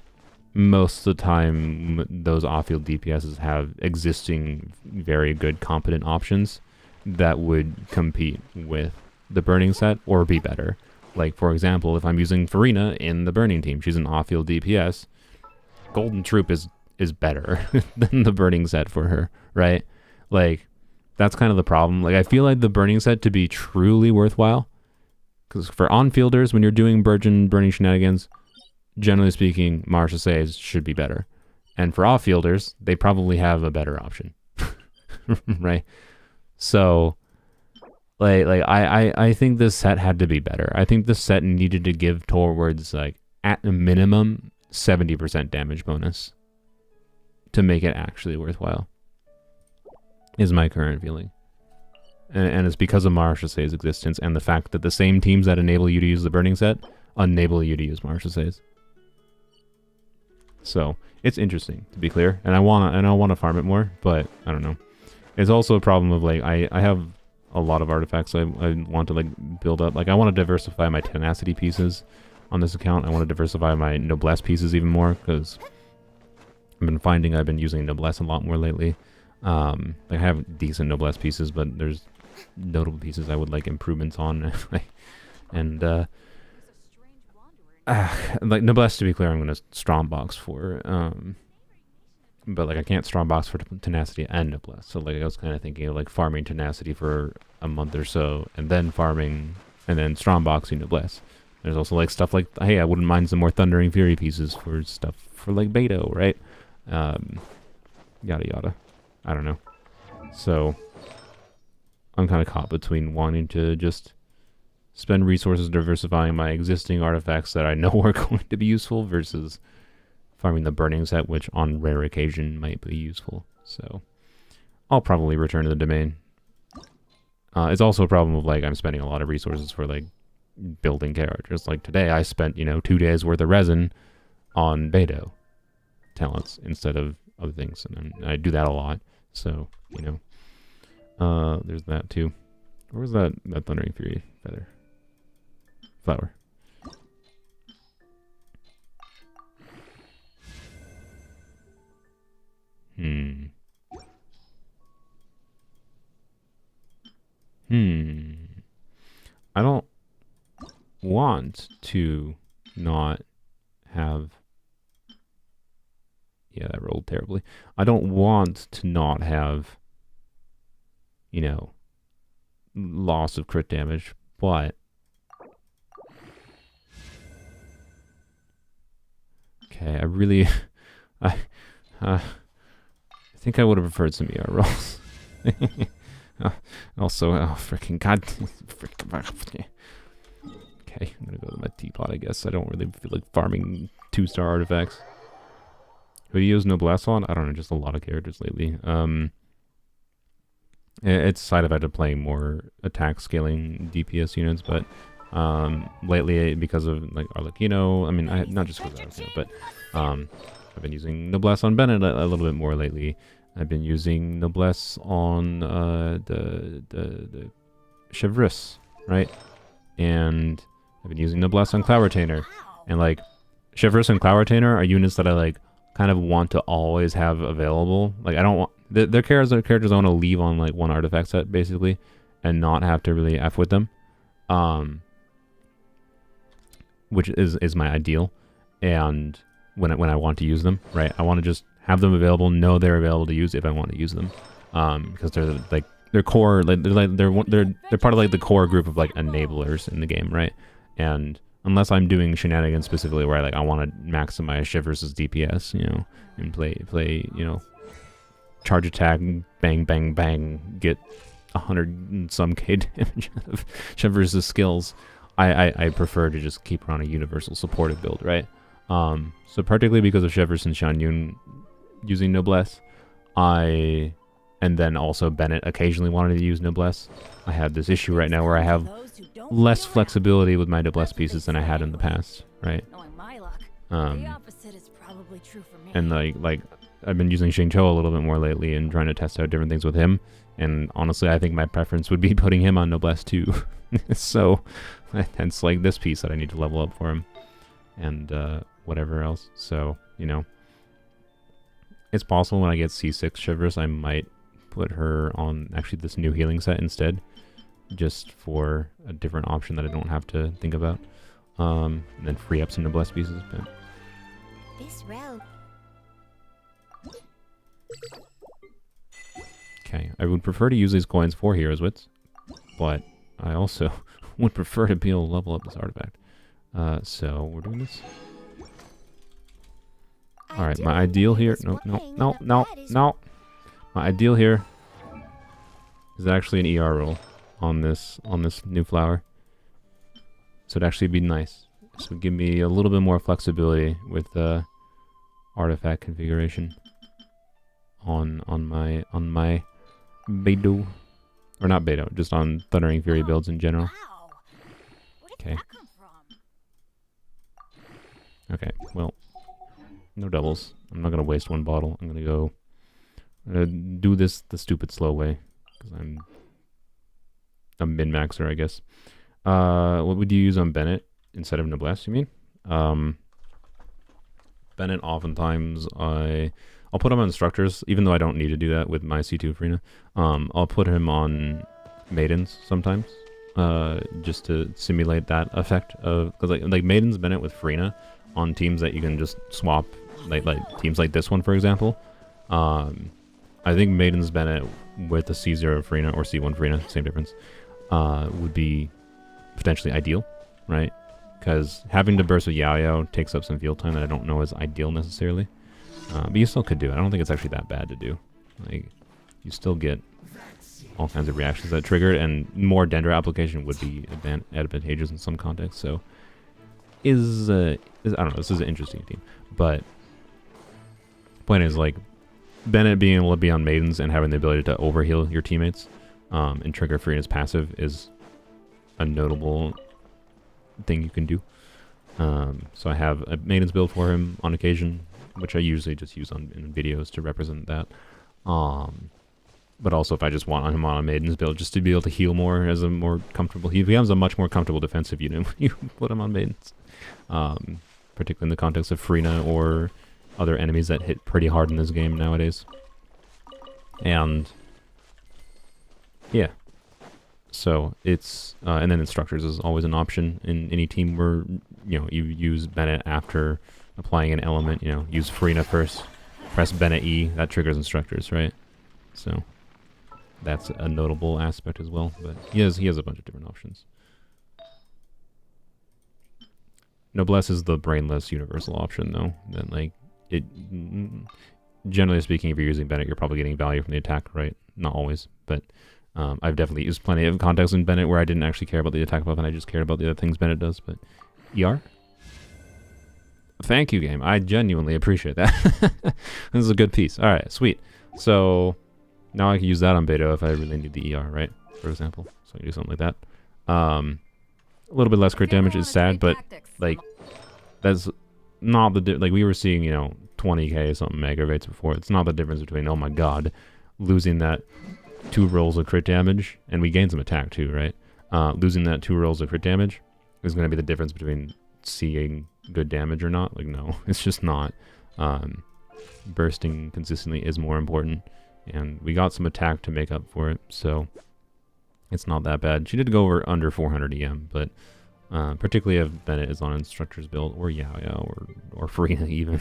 most of the time, those off-field DPSs have existing, very good, competent options that would compete with the burning set or be better. Like, for example, if I'm using Farina in the burning team, she's an off-field DPS, Golden Troop is better than the burning set for her, right? Like, that's kind of the problem. Like, I feel like the burning set to be truly worthwhile, because for on-fielders, when you're doing burning shenanigans, generally speaking, Marshal should be better. And for off-fielders, they probably have a better option. Right? So, I think this set had to be better. I think this set needed to give towards, like, at a minimum, 70% damage bonus to make it actually worthwhile, is my current feeling. And it's because of Marshal existence and the fact that the same teams that enable you to use the burning set enable you to use Marshal So it's interesting, to be clear, and I wanna farm it more, but I don't know. It's also a problem of, like, I have a lot of artifacts I want to, like, build up. Like, I want to diversify my tenacity pieces on this account. I want to diversify my noblesse pieces even more, because I've been finding I've been using noblesse a lot more lately. Like, I have decent noblesse pieces, but there's notable pieces I would like improvements on. And like noblesse, to be clear, I'm gonna strong box for, but like I can't strong box for tenacity and noblesse. So like I was kind of thinking of like farming tenacity for a month or so, and then farming, and then strong boxing noblesse. There's also like stuff like, hey, I wouldn't mind some more Thundering Fury pieces for stuff for like Beto, right? Yada yada. I don't know. So I'm kind of caught between wanting to just spend resources diversifying my existing artifacts that I know are going to be useful versus farming the burning set, which on rare occasion might be useful. So I'll probably return to the domain. It's also a problem of like I'm spending a lot of resources for like building characters. Like today I spent, you know, 2 days worth of resin on Beto talents instead of other things, and I do that a lot. So, you know, there's that too. Where's that Thundering Fury feather? Flower. I don't want to not have... Yeah, that rolled terribly. I don't want to not have, you know, loss of crit damage, but... Okay, I really... I think I would have preferred some ER rolls. Also, oh, freaking god. Okay, I'm gonna go to my teapot, I guess. I don't really feel like farming 2-star artifacts. Who do you use Noblesse on? I don't know, just a lot of characters lately. It's a side effect of playing more attack scaling DPS units, but lately, because of like Arlecchino, I mean, not just because of Arlecchino, but I've been using Noblesse on Bennett a little bit more lately. I've been using Noblesse on the Chevreuse, right? And I've been using Noblesse on Cloud Retainer. And like, Chevreuse and Cloud Retainer are units that I like kind of want to always have available. Like, I don't want... Their characters I want to leave on like one artifact set, basically, and not have to really F with them. Which is my ideal. And when I want to use them, right? I want to just have them available, know they're available to use if I want to use them, because they're like they're core, like they're part of like the core group of like enablers in the game, right? And unless I'm doing shenanigans specifically where I want to maximize Chevreuse' DPS, you know, and play you know, charge attack, bang bang bang, get 100 and some K damage out of Chevreuse' skills, I prefer to just keep her on a universal supportive build, right? So particularly because of Chevreuse and Xianyun using Noblesse, and then also Bennett occasionally wanted to use Noblesse, I have this issue right now where I have less flexibility with my Noblesse pieces than I had in the past, right? And like I've been using Xingqiu a little bit more lately and trying to test out different things with him, and honestly I think my preference would be putting him on Noblesse too. So hence like this piece that I need to level up for him, and whatever else. So, you know, it's possible when I get C6 Chevreuse I might put her on actually this new healing set instead, just for a different option that I don't have to think about, and then free up some Noblesse pieces. But This route. okay, I would prefer to use these coins for Heroes Wits, but I also would prefer to be able to level up this artifact. So we're doing this. Alright, my ideal here... No. My ideal here is actually an ER roll on this new flower. So it'd actually be nice. This would give me a little bit more flexibility with the artifact configuration on my Beto. Or not Beto, just on Thundering Fury builds in general. Wow. Where did Okay. that come from? Okay, well, no doubles. I'm not gonna waste one bottle. I'm gonna do this the stupid slow way, because I'm a min-maxer, I guess. What would you use on Bennett instead of Noblesse, you mean? Bennett, oftentimes, I'll put him on Instructors, even though I don't need to do that with my C2 Frina. I'll put him on Maidens sometimes, just to simulate that effect of... Because like Maidens Bennett with Frina on teams that you can just swap, like teams like this one, for example. I think Maidens Bennett with a C0 Frina, or C1 Frina, same difference, would be potentially ideal, right? Because having to burst with Yao takes up some field time that I don't know is ideal necessarily. But you still could do it. I don't think it's actually that bad to do. Like, you still get all kinds of reactions that trigger it, and more Dendra application would be advantageous in some contexts. So, I don't know, this is an interesting team. But point is like Bennett being able to be on maidens and having the ability to overheal your teammates and trigger Freena's passive is a notable thing you can do. So I have a maidens build for him on occasion, which I usually just use in videos to represent that. But also if I just want him on a maidens build, just to be able to heal more as a more comfortable, he becomes a much more comfortable defensive unit when you put him on maidens. Particularly in the context of Freena or other enemies that hit pretty hard in this game nowadays. And yeah. So it's, and then instructors is always an option in any team where, you use Bennett after applying an element, use Freena first, press Bennett E, that triggers instructors, right? So that's a notable aspect as well, but he has a bunch of different options. Noblesse is the brainless universal option though, that like, generally speaking, if you're using Bennett, you're probably getting value from the attack, right? Not always, but I've definitely used plenty of context in Bennett where I didn't actually care about the attack buff and I just cared about the other things Bennett does, but ER? Thank you, game. I genuinely appreciate that. This is a good piece. Alright, sweet. So, now I can use that on Beto if I really need the ER, right? For example. So I can do something like that. A little bit less crit damage is sad, but, like, that's not the... like, we were seeing, 20k something aggravates before. It's not the difference between, oh my god, losing that 2 rolls of crit damage, and we gained some attack too, right? Losing that 2 rolls of crit damage is going to be the difference between seeing good damage or not. Like, no, it's just not. Bursting consistently is more important, and we got some attack to make up for it, so it's not that bad. She did go over under 400 EM, but particularly if Bennett is on instructor's build, or Yao or Farina even.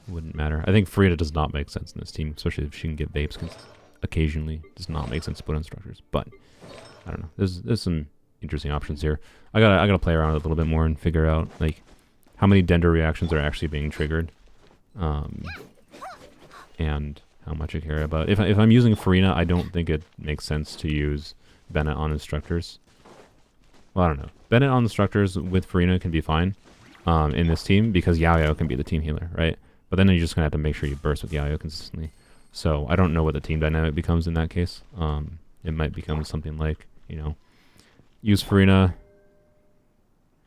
Wouldn't matter. I think Frida does not make sense in this team, especially if she can get vapes occasionally. Does not make sense to put instructors, but I don't know. There's some interesting options here. I gotta play around with it a little bit more and figure out like how many Dender reactions are actually being triggered, and how much I care about. If I'm using Farina, I don't think it makes sense to use Bennett on instructors. Well, I don't know. Bennett on instructors with Farina can be fine in this team because Yao can be the team healer, right? But then you're just gonna have to make sure you burst with Yao consistently. So I don't know what the team dynamic becomes in that case. It might become something like, use Farina,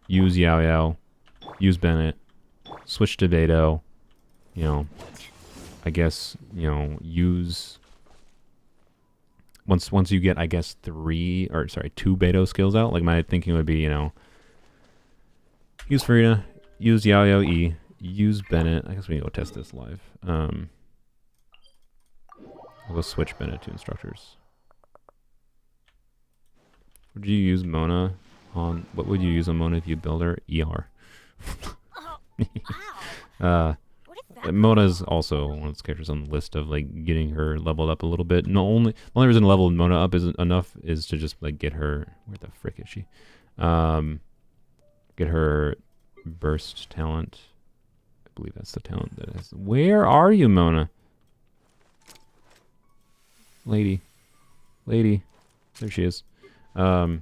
use Yao, use Bennett, switch to Beto, I guess, use once you get, I guess, 2 Beto skills out, like my thinking would be, use Farina, use Yao E, use Bennett. I guess we can go test this live. I'll go switch Bennett to instructors. Would you use Mona on... What would you use on Mona if you build her? ER. Wow. What is that? Mona's also one of those characters on the list of like getting her leveled up a little bit. The only reason to level Mona up isn't enough is to just like get her... Where the frick is she? Get her burst talent. I believe that's the talent that is... Where are you, Mona? Lady. There she is. To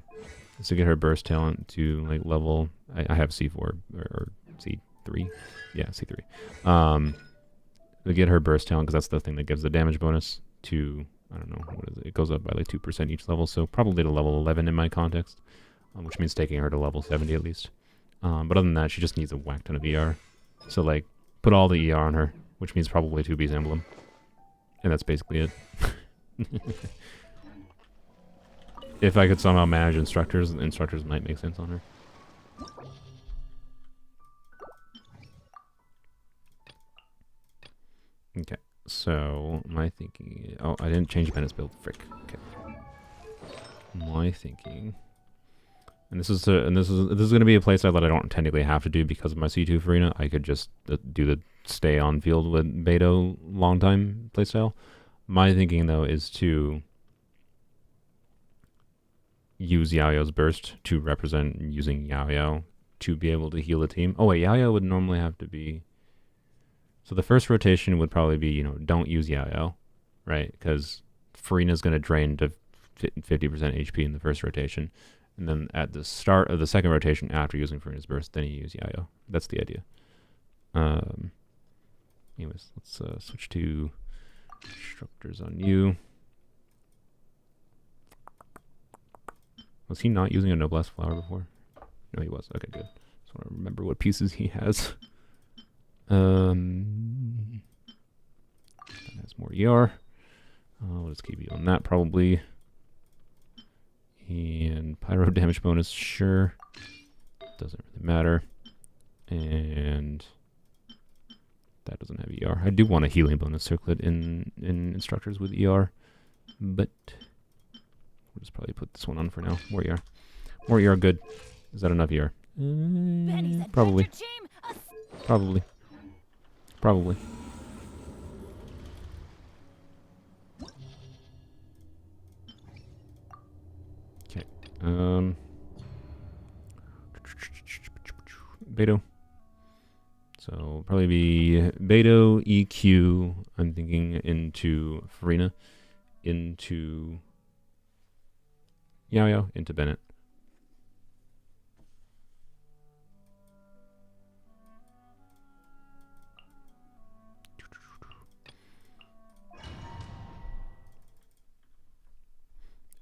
get her burst talent to like level... I have C4 or C3. Yeah, C3. To get her burst talent, because that's the thing that gives the damage bonus to... I don't know, what is it? It goes up by like 2% each level, so probably to level 11 in my context, which means taking her to level 70 at least. But other than that, she just needs a whack ton of ER. So like, put all the ER on her, which means probably 2B's emblem. And that's basically it. If I could somehow manage instructors might make sense on her. Okay, so my thinking... Oh, I didn't change Bennett's build. Frick. Okay. My thinking... And this is going to be a playstyle that I don't technically have to do because of my C2 Farina. I could just do the stay on field with Beto long time playstyle. My thinking though is to use Yao's burst to represent using Yao to be able to heal the team. Oh wait, Yao would normally have to be... So the first rotation would probably be, don't use Yao, right? Because Farina's going to drain to 50% HP in the first rotation. And then at the start of the second rotation after using Farina's burst, then you use Yao. That's the idea. Anyways, let's switch to instructors on you. Was he not using a Noblesse flower before? No, he was. Okay, good. Just want to remember what pieces he has. That has more ER. What is KB on that? Probably. And pyro damage bonus, sure. Doesn't really matter. And that doesn't have ER. I do want a healing bonus circlet in instructors with ER, but we'll just probably put this one on for now. More ER. More ER, good. Is that enough ER? Probably. Probably. Probably. Okay. Beto. So probably be Beto, EQ, I'm thinking, into Farina, into Yao, into Bennett.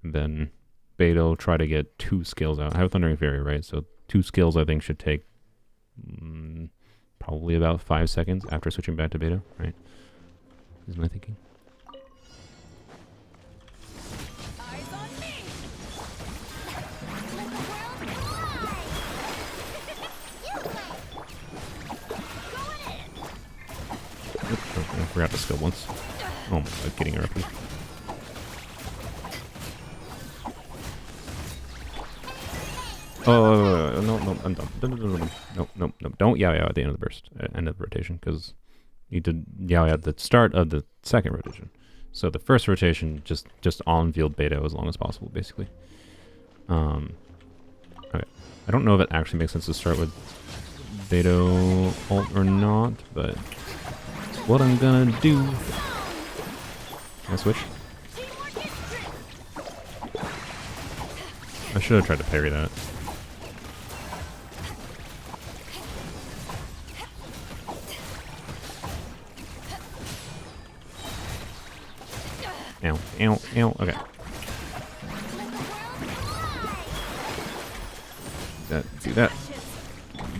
And then Beto, try to get 2 skills out. I have Thundering Fury, right? So 2 skills I think should take probably about 5 seconds after switching back to Beto, right? Is my thinking. Eyes on me. Let the world fly. Going in. Oops, oh, I forgot the skill once. Oh my god, getting her up here. Oh, no, I'm done. No, don't Yao at the end of the burst, end of the rotation, because you did Yao at the start of the second rotation. So the first rotation, just on-field Beto as long as possible, basically. Okay. I don't know if it actually makes sense to start with Beto ult or not, but it's what I'm gonna do. Can I switch? I should have tried to parry that. Ow. Okay. Do that.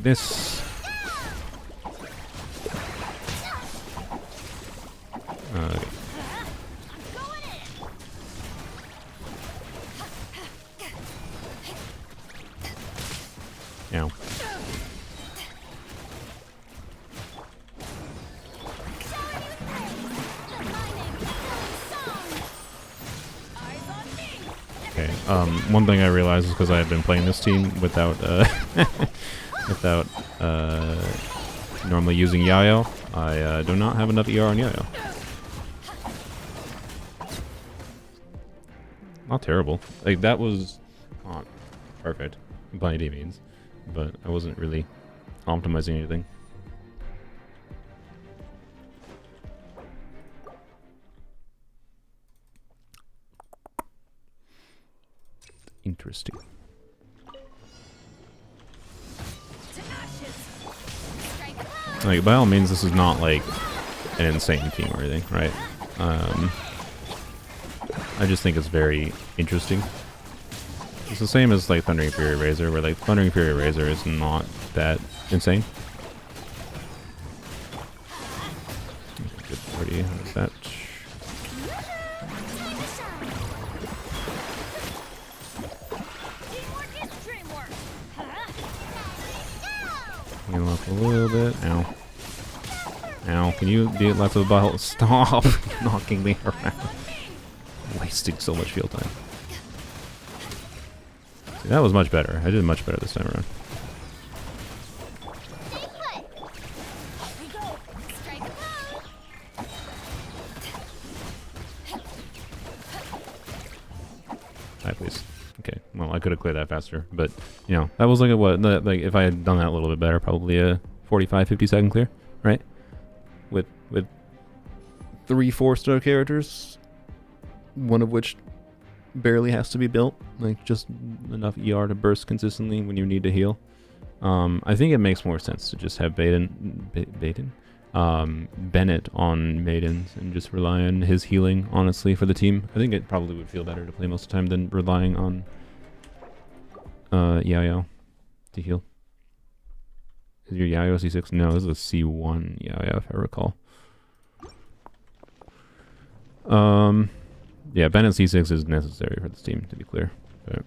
This. Okay. Ow. Okay. One thing I realized is because I had been playing this team without without normally using Yayo, I do not have enough ER on Yayo. Not terrible. Like that was not perfect by any means, but I wasn't really optimizing anything. Interesting. Like by all means, this is not like an insane team or anything, right? I just think it's very interesting. It's the same as like Thundering Fury Razor, where like Thundering Fury Razor is not that insane. Good party. How is that? Heal up a little bit. Ow. Ow. Can you be lots of bottle? Stop knocking me around. Wasting so much field time. See, that was much better. I did much better this time around. Hi, please. Okay, well, I could have cleared that faster, but, you know, that was like a what? Like, if I had done that a little bit better, probably a 45, 50 second clear, right? With 3 4-star characters, one of which barely has to be built, like just enough ER to burst consistently when you need to heal. I think it makes more sense to just have Baden Bennett on maidens and just rely on his healing, honestly, for the team. I think it probably would feel better to play most of the time than relying on Yayo to heal. Is your Yayo C6? No, this is a C1 Yayo, if I recall. Yeah, Bennett C6 is necessary for this team, to be clear. But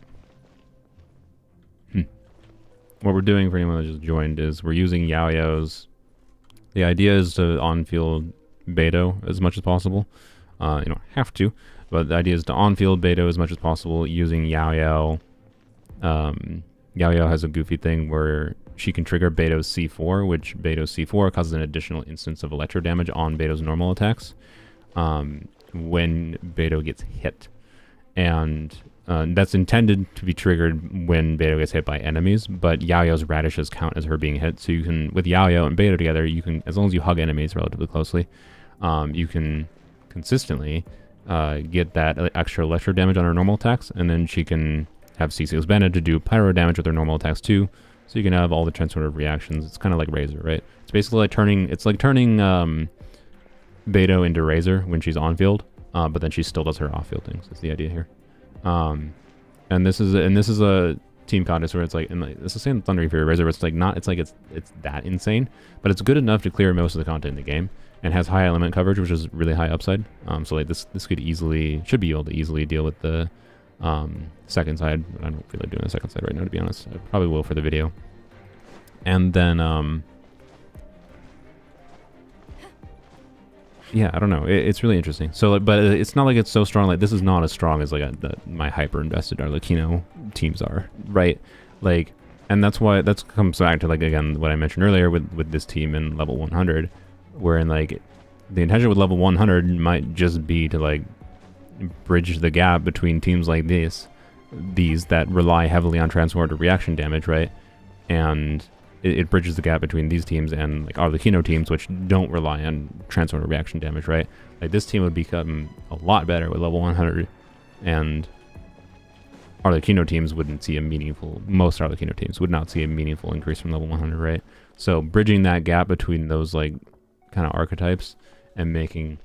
what we're doing for anyone that just joined is we're using Yaoyao's. The idea is to on-field Beto as much as possible. You don't have to, but the idea is to on-field Beto as much as possible using Yaoyao. Yaoyao has a goofy thing where she can trigger Beto's C4, which Beto's C4 causes an additional instance of electro damage on Beto's normal attacks when Beto gets hit. And that's intended to be triggered when Beto gets hit by enemies, but Yaoyao's radishes count as her being hit. So you can, with Yaoyao and Beto together, you can, as long as you hug enemies relatively closely, you can consistently get that extra electro damage on her normal attacks, and then she can have C6 Bennett to do pyro damage with her normal attacks too. So you can have all the transformative reactions. It's kind of like Razor, right? It's basically like turning, Beto into Razor when she's on field, but then she still does her off field things. That's the idea here. And this is a team contest where it's like, and like, it's the same Thundering Fury Razor, but it's like not, it's that insane, but it's good enough to clear most of the content in the game, and has high element coverage, which is really high upside. So like this could easily, should be able to easily deal with the second side. I don't feel like doing the second side right now, to be honest. I probably will for the video. And then yeah, I don't know. It's really interesting. So, but it's not like it's so strong. Like, this is not as strong as like my hyper invested Arlecchino teams are, right? Like, and that's why that comes back to like again what I mentioned earlier with this team in level 100, wherein like the intention with level 100 might just be to like bridge the gap between teams like these that rely heavily on transformative reaction damage, right? And it bridges the gap between these teams and like Arlecchino teams, which don't rely on transformative reaction damage, right? Like this team would become a lot better with level 100, and Arlecchino teams wouldn't see a meaningful, most Arlecchino teams would not see a meaningful increase from level 100, right? So bridging that gap between those like kind of archetypes and making,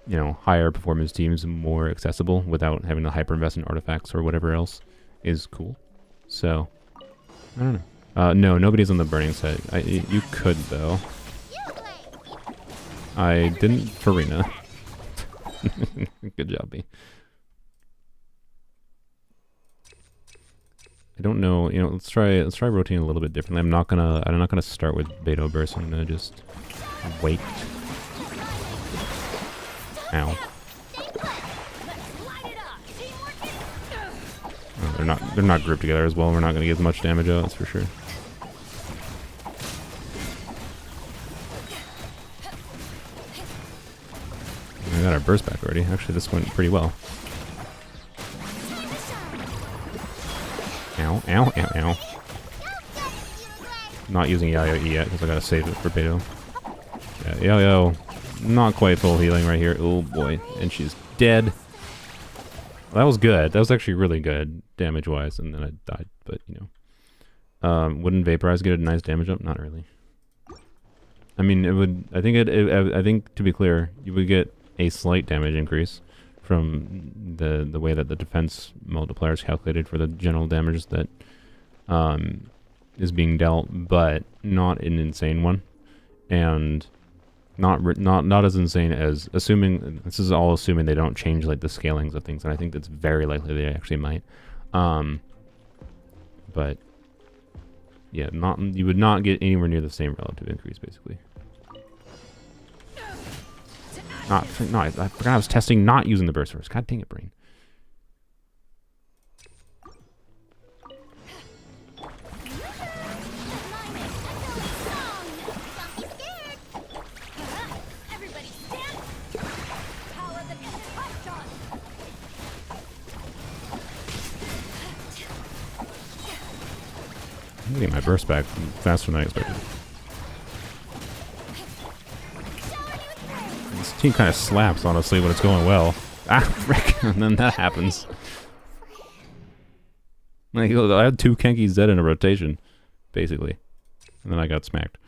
you know, higher performance teams more accessible without having to hyper invest in artifacts or whatever else is cool. So I don't know. No, nobody's on the burning set. You could, though. I didn't, Farina. Good job, B. I don't know, you know, let's try rotating a little bit differently. I'm not gonna start with Beto Burst. I'm gonna just wait. Ow. Oh, they're not grouped together as well. We're not gonna get as much damage out, that's for sure. We got our burst back already. Actually, this went pretty well. Ow, ow, ow, ow. Not using Yayo E yet because I gotta save it for Beto. Yeah, Yayo, not quite full healing right here. Oh boy, and she's dead. Well, that was good. That was actually really good damage-wise, and then I died. But you know, wouldn't Vaporize get a nice damage up? Not really. I mean, it would. I think to be clear, you would get a slight damage increase from the way that the defense multiplier is calculated for the general damage that is being dealt, but not an insane one, and not as insane as, assuming this is all assuming they don't change like the scalings of things, and I think that's very likely they actually might. But yeah, you would not get anywhere near the same relative increase, basically. No, I forgot I was testing not using the burst first. God dang it, brain. I'm getting my burst back faster than I expected. This team kind of slaps, honestly, when it's going well. Ah, frick. And then that happens. Like, I had 2 Kenki Z in a rotation, basically. And then I got smacked.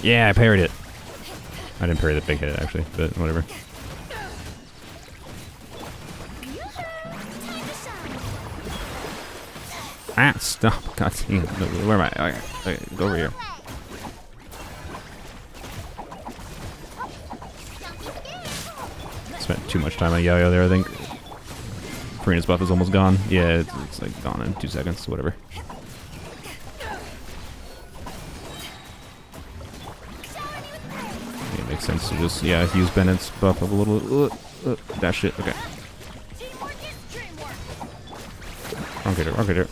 Yeah, I parried it. I didn't parry the big hit actually, but whatever. Ah, stop! God damn! Where am I? Okay, go over here. Spent too much time on Yo-Yo there, I think. Karina's buff is almost gone. Yeah, it's like gone in 2 seconds, whatever. It makes sense to just, yeah, use Bennett's buff up a little. That shit, okay. Rocket.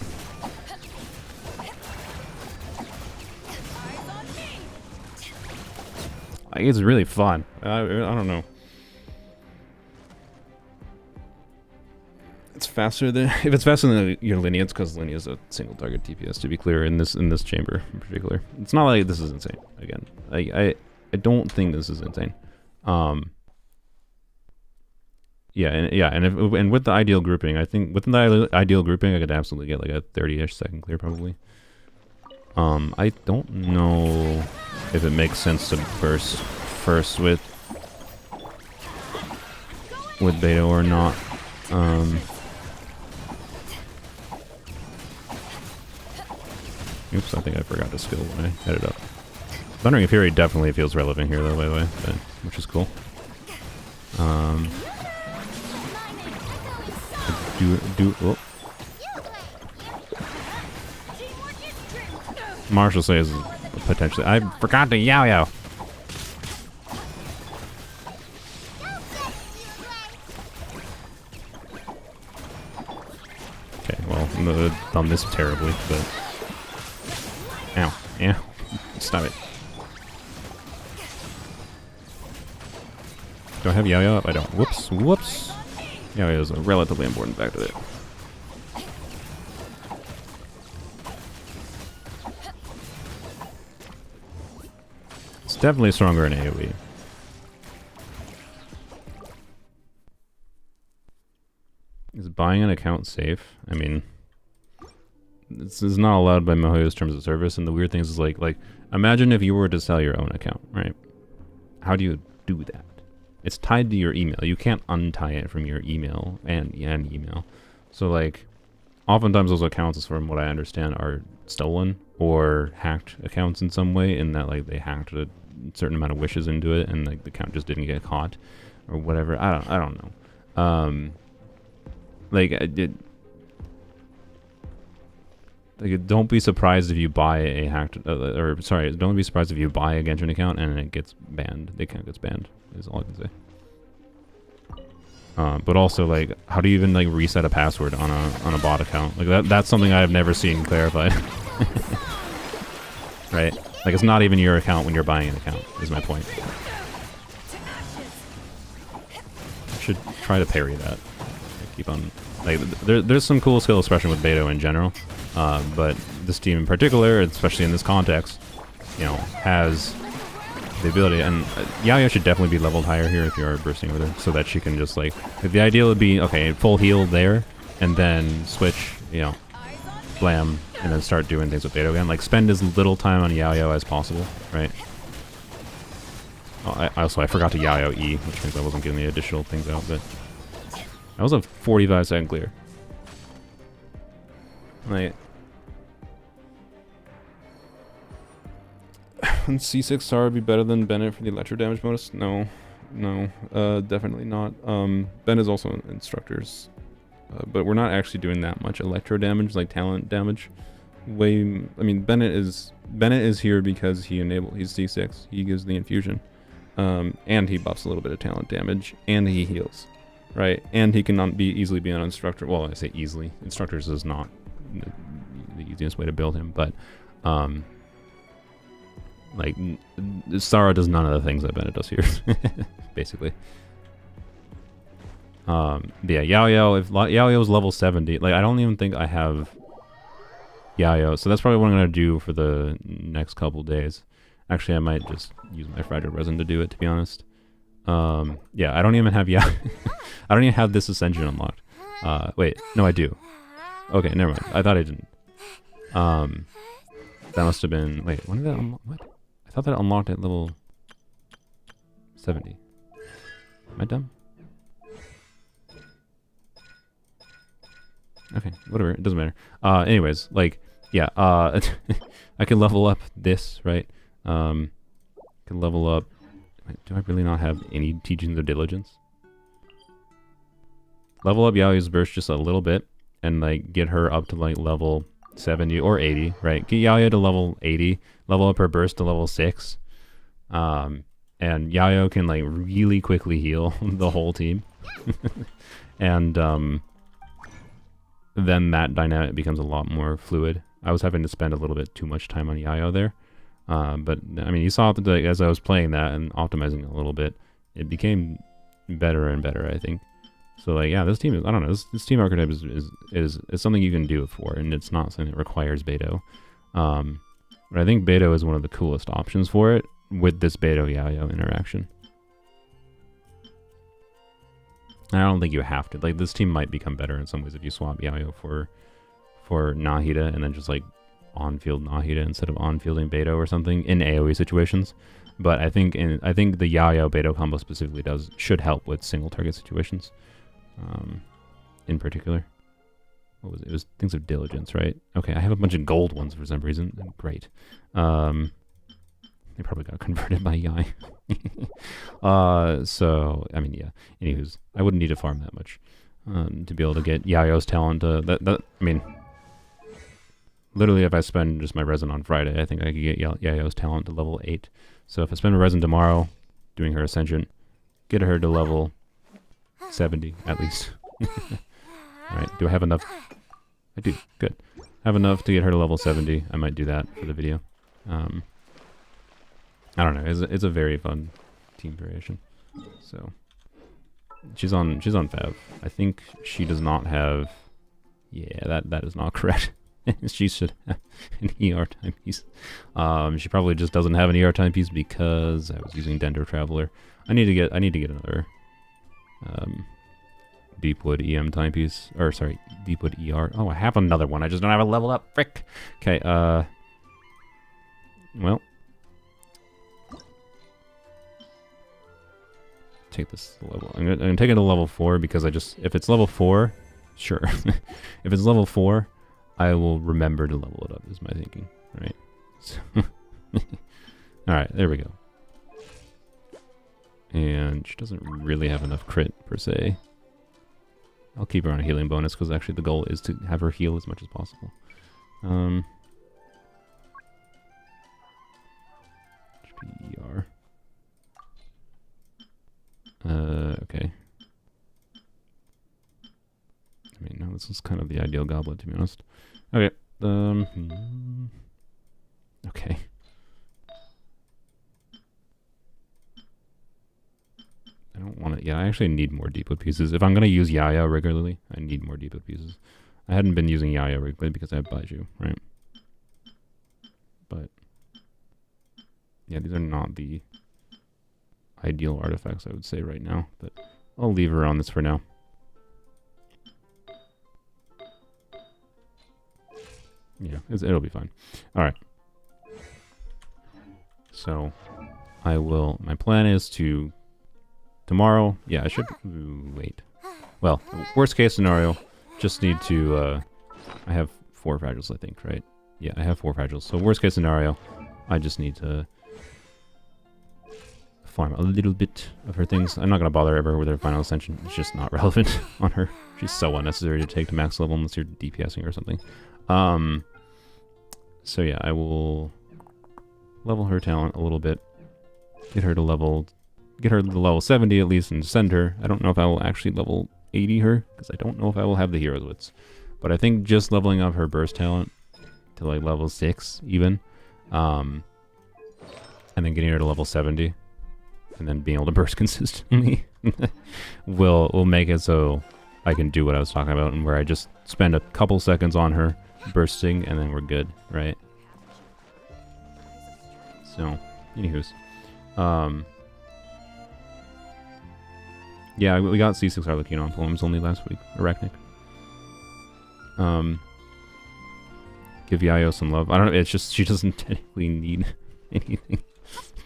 Like, it's really fun. I don't know. It's faster than if it's faster than your Linnea, it's because Linnea is a single target DPS. To be clear, in this chamber in particular, it's not like this is insane. Again, I don't think this is insane. Yeah, and with the ideal grouping, I think within the ideal grouping, I could absolutely get like a 30-ish second clear probably. I don't know if it makes sense to burst first with Beto or not. Oops, I think I forgot the skill when I had it up. Thundering Fury definitely feels relevant here though, by the way, but, which is cool. Oh. Marshall says potentially. I forgot to Yo-Yo. Okay, well, done this terribly, but. Ow. Yeah. Stop it. Do I have Yo-Yo up? I don't. Whoops. Whoops. Yo-Yo is a relatively important factor there. It's definitely stronger in AoE. Is buying an account safe? I mean, this is not allowed by MiHoYo's terms of service, and the weird thing is like imagine if you were to sell your own account, right? How do you do that? It's tied to your email. You can't untie it from your email and email. So like, oftentimes those accounts, from what I understand, are stolen or hacked accounts in some way, in that like they hacked a certain amount of wishes into it, and like the account just didn't get caught or whatever. I don't know. Don't be surprised if you buy a hacked, don't be surprised if you buy a Genshin account and it gets banned. The account gets banned, is all I can say. But also, like, how do you even like reset a password on a bot account? Like that's something I have never seen clarified. Right? Like, it's not even your account when you're buying an account, is my point. I should try to parry that. Keep on, like, there's some cool skill expression with Beto in general. But this team in particular, especially in this context, you know, has the ability, and Yo-Yo should definitely be leveled higher here if you are bursting with her, so that she can just like, the ideal would be, okay, full heal there, and then switch, you know, blam, and then start doing things with Beto again. Like, spend as little time on Yo-Yo as possible, right? Oh, I forgot to Yo-Yo E, which means I wasn't getting the additional things out, but that was a 45-second clear. Like, would C6 Star be better than Bennett for the electro damage bonus? No, definitely not. Ben is also instructors, but we're not actually doing that much electro damage, like talent damage. I mean, Bennett is here because he's C6. He gives the infusion, and he buffs a little bit of talent damage, and he heals, right? And he cannot easily be an instructor. Well, I say easily. Instructors is not the easiest way to build him, but like, Sara does none of the things that Bennett does here, basically. Yeah, Yo-Yo, if Yo-Yo is level 70, like, I don't even think I have Yo-Yo, so that's probably what I'm gonna do for the next couple days. Actually, I might just use my fragile resin to do it, to be honest. Yeah, I don't even have I don't even have this ascension unlocked. Wait, no, I do. Okay, never mind. I thought I didn't. That must have been, wait, when did that unlock? What? I thought that unlocked at level 70. Am I dumb? Okay, whatever. It doesn't matter. Anyways, like, yeah. I can level up this, right? Can level up. Wait, do I really not have any teachings of diligence? Level up Yaoya's burst just a little bit, and like get her up to like level 70 or 80, right? Get Yaoya to level 80, level up her burst to level 6. And Yayo can like really quickly heal the whole team. And then that dynamic becomes a lot more fluid. I was having to spend a little bit too much time on Yayo there. But I mean, you saw that like, as I was playing that and optimizing a little bit, it became better and better, I think. So like, yeah, this team is, I don't know, this team archetype is something you can do it for, and it's not something that requires Beto. But I think Beto is one of the coolest options for it with this Beto Yayo interaction. I don't think you have to. Like, this team might become better in some ways if you swap Yayo for Nahida and then just like on-field Nahida instead of on-fielding Beto or something in AoE situations. But I think the Yayo Beto combo specifically should help with single target situations. In particular. What was it? It was things of diligence, right? Okay, I have a bunch of gold ones for some reason. Great. They probably got converted by Yai. So, I mean, yeah. Anywho's, I wouldn't need to farm that much to be able to get Yayo's talent. I mean, literally, if I spend just my resin on Friday, I think I could get Yayo's talent to level 8. So if I spend my resin tomorrow doing her Ascension, get her to level 70 at least. Alright, do I have enough? I do, good. Have enough to get her to level 70. I might do that for the video. I don't know, it's a very fun team variation. So she's on Fav. I think she does not have, yeah, that is not correct. She should have an ER timepiece. She probably just doesn't have an ER timepiece because I was using Dendro Traveler. I need to get another Deepwood EM timepiece, or sorry, Deepwood ER. Oh, I have another one. I just don't have a level up. Frick. Okay. Well, take this level. I'm gonna take it to level 4 because if it's level 4, sure. If it's level 4, I will remember to level it up. Is my thinking, right? So all right, there we go. And she doesn't really have enough crit per se. I'll keep her on a healing bonus because actually the goal is to have her heal as much as possible. HPER. Okay. I mean, no, this is kind of the ideal goblet, to be honest. Okay. Okay. I don't want to. Yeah, I actually need more Deepwood pieces. If I'm going to use Yaya regularly, I need more Deepwood pieces. I hadn't been using Yaya regularly because I have Baiju, right? But yeah, these are not the ideal artifacts, I would say, right now. But I'll leave her on this for now. Yeah, it'll be fine. All right. So I will. My plan is to. Tomorrow, yeah, I should wait. Well, worst case scenario, just need to, I have 4 fragiles, I think, right? Yeah, I have 4 fragiles. So worst case scenario, I just need to farm a little bit of her things. I'm not going to bother her with her final ascension. It's just not relevant on her. She's so unnecessary to take to max level unless you're DPSing or something. So yeah, I will level her talent a little bit. Get her to level 70 at least and send her. I don't know if I will actually level 80 her because I don't know if I will have the hero's wits. But I think just leveling up her burst talent to like level 6 even, and then getting her to level 70 and then being able to burst consistently will make it so I can do what I was talking about, and where I just spend a couple seconds on her bursting and then we're good, right? So, anywho's. Yeah, we got C6 Harlequin on poems only last week. Arachnic. Give Yayo some love. I don't know, it's just she doesn't technically need anything.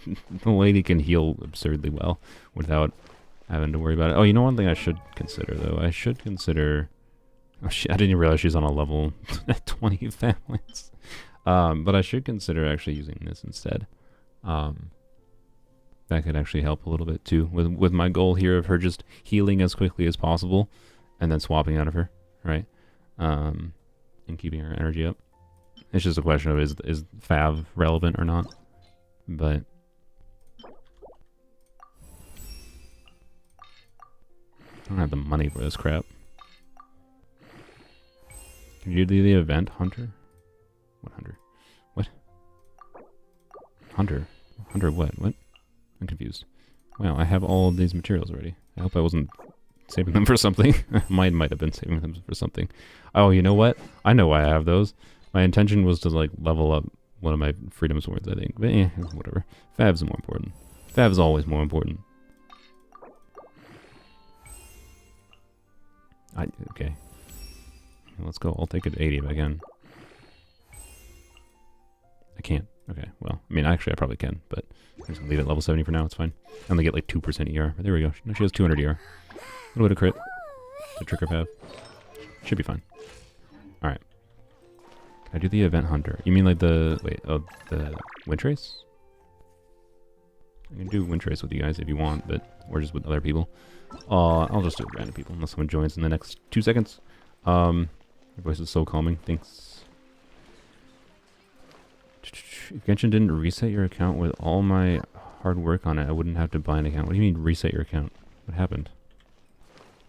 the lady can heal absurdly well without having to worry about it. Oh, you know one thing I should consider, though? I should consider... Oh, I didn't realize she's on a level 20 families. But I should consider actually using this instead. That could actually help a little bit, too. With my goal here of her just healing as quickly as possible and then swapping out of her, right? And keeping her energy up. It's just a question of is Fav relevant or not? But I don't have the money for this crap. Can you do the event, Hunter? What Hunter? What? Hunter? Hunter what? What? I'm confused. Wow, I have all of these materials already. I hope I wasn't saving them for something. Might have been saving them for something. Oh, you know what? I know why I have those. My intention was to like level up one of my freedom swords, I think. But whatever. Fav's more important. Fav's always more important. Okay. Let's go. I'll take it to 80 if I can. I can't. Okay, well, I mean, actually, I probably can, but I'm just gonna leave it at level 70 for now. It's fine. I only get like 2% ER. But there we go. No, she has 200 ER. A little bit of crit to trick her Fav. Should be fine. Alright. Can I do the event hunter? You mean like the... Wait, oh, the wind trace? I can do wind trace with you guys if you want, but... Or just with other people. I'll just do it with random people unless someone joins in the next 2 seconds. Your voice is so calming. Thanks. If Genshin didn't reset your account with all my hard work on it, I wouldn't have to buy an account. What do you mean reset your account? What happened?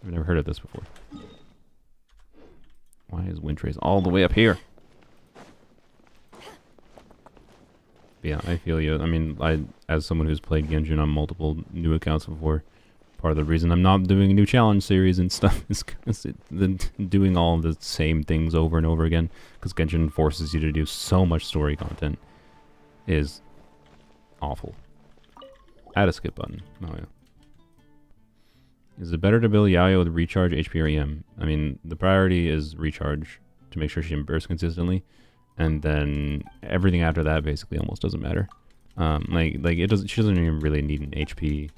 I've never heard of this before. Why is wind trace all the way up here? But yeah, I feel you. I mean, as someone who's played Genshin on multiple new accounts before, part of the reason I'm not doing a new challenge series and stuff is because doing all the same things over and over again, because Genshin forces you to do so much story content, is awful. Add a skip button. Oh yeah. Is it better to build Yayo with recharge, HP, or EM? I mean, the priority is recharge to make sure she can burst consistently, and then everything after that basically almost doesn't matter. Like it doesn't. She doesn't even really need an HP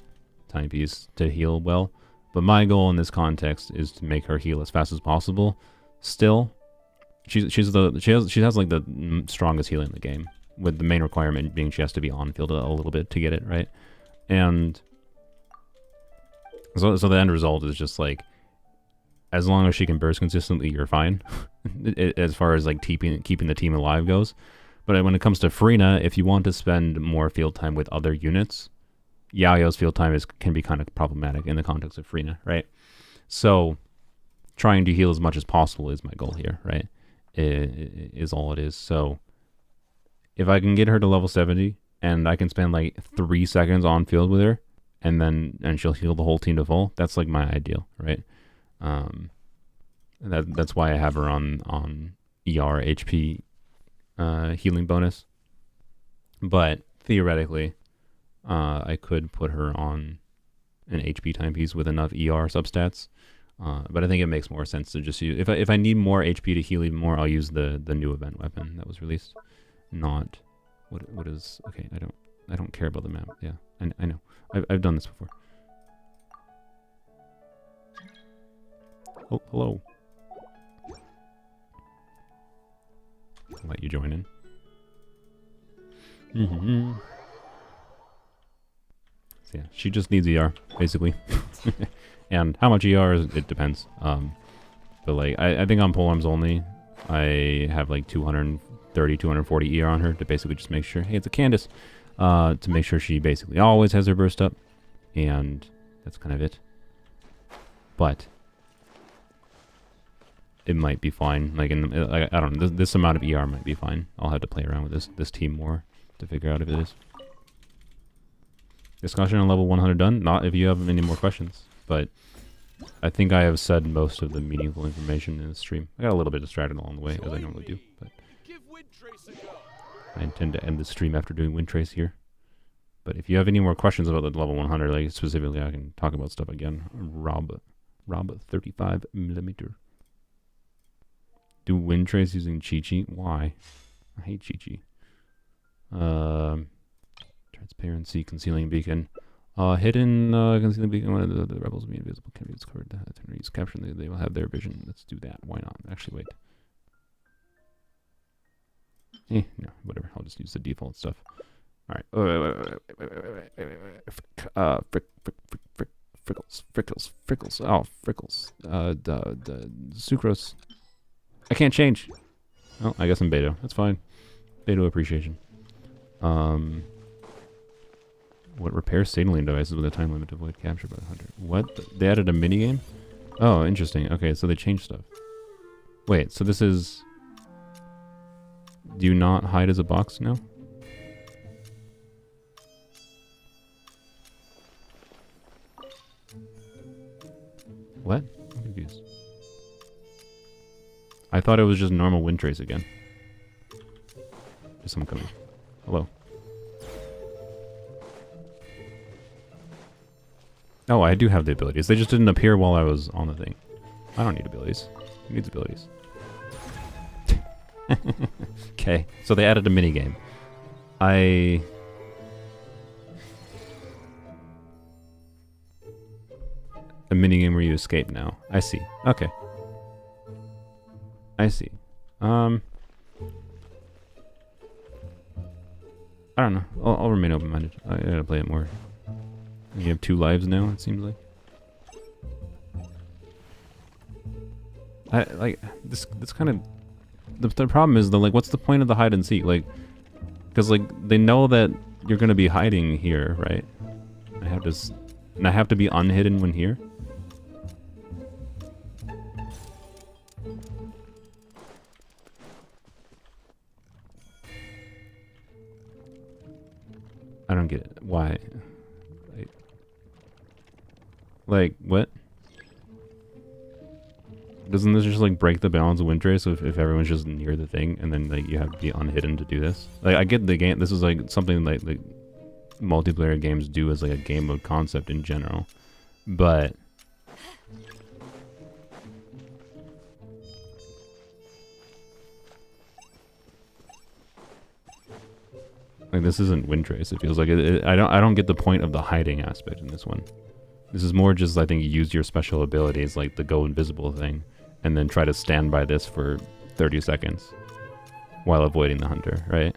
timepiece to heal well. But my goal in this context is to make her heal as fast as possible. Still, she has like the strongest healing in the game, with the main requirement being she has to be on field a little bit to get it right. And so the end result is just like, as long as she can burst consistently, you're fine. As far as like keeping the team alive goes. But when it comes to Farina, if you want to spend more field time with other units, Yayo's field time can be kind of problematic in the context of Farina, right? So trying to heal as much as possible is my goal here, right? Is all it is. So if I can get her to level 70 and I can spend like 3 seconds on field with her, and she'll heal the whole team to full, that's like my ideal, right? That's why I have her on ER HP healing bonus. But theoretically, I could put her on an HP timepiece with enough ER substats. But I think it makes more sense to just use... If I need more HP to heal even more, I'll use the new event weapon that was released. Not... What is... Okay, I don't care about the map. Yeah, I know. I've done this before. Oh, hello. I'll let you join in. So yeah, she just needs ER, basically. And how much ER it depends. But like, I think on polearms only, I have like 230, 240 ER on her to basically just make sure, hey, it's a Candace. To make sure she basically always has her burst up. And that's kind of it. But it might be fine. Like I don't know, this amount of ER might be fine. I'll have to play around with this team more to figure out if it is. Discussion on level 100 done. Not if you have any more questions, but I think I have said most of the meaningful information in the stream. I got a little bit distracted along the way, as I normally do, but I intend to end the stream after doing wind trace here. But if you have any more questions about the level 100, like specifically, I can talk about stuff again. Rob 35mm. Do wind trace using Chi-Chi? Why? I hate Chi-Chi. Turn Transparent sea concealing beacon. Hidden concealing beacon. One of the rebels will be invisible. Can be discovered. Use capture. They will have their vision. Let's do that. Why not? Actually, wait. No, whatever. I'll just use the default stuff. All right. Frickles. Oh, Frickles. The sucrose. I can't change. Oh, I guess I'm Beto. That's fine. Beto appreciation. What repairs signaling devices with a time limit to avoid capture by the hunter? What? They added a minigame? Oh, interesting. Okay, so they changed stuff. Wait, so this is... Do you not hide as a box now? What? I'm confused. I thought it was just normal wind trace again. There's someone coming. Hello. Oh, I do have the abilities. They just didn't appear while I was on the thing. I don't need abilities. Who needs abilities? Okay, so they added a minigame. A minigame where you escape now. I see. Okay. I see. I don't know. I'll remain open-minded. I gotta play it more. You have 2 lives now, it seems like. I like this kind of the problem is what's the point of the hide and seek? Like, because like they know that you're gonna be hiding here, right? I have to be unhidden when here. I don't get it. Why? Like what? Doesn't this just like break the balance of wind trace if everyone's just near the thing and then like you have to be unhidden to do this? Like I get the game. This is like something like multiplayer games do as like a game mode concept in general, but like this isn't wind trace. It feels like I don't get the point of the hiding aspect in this one. This is more just, I think, use your special abilities, like the go invisible thing, and then try to stand by this for 30 seconds while avoiding the hunter, right?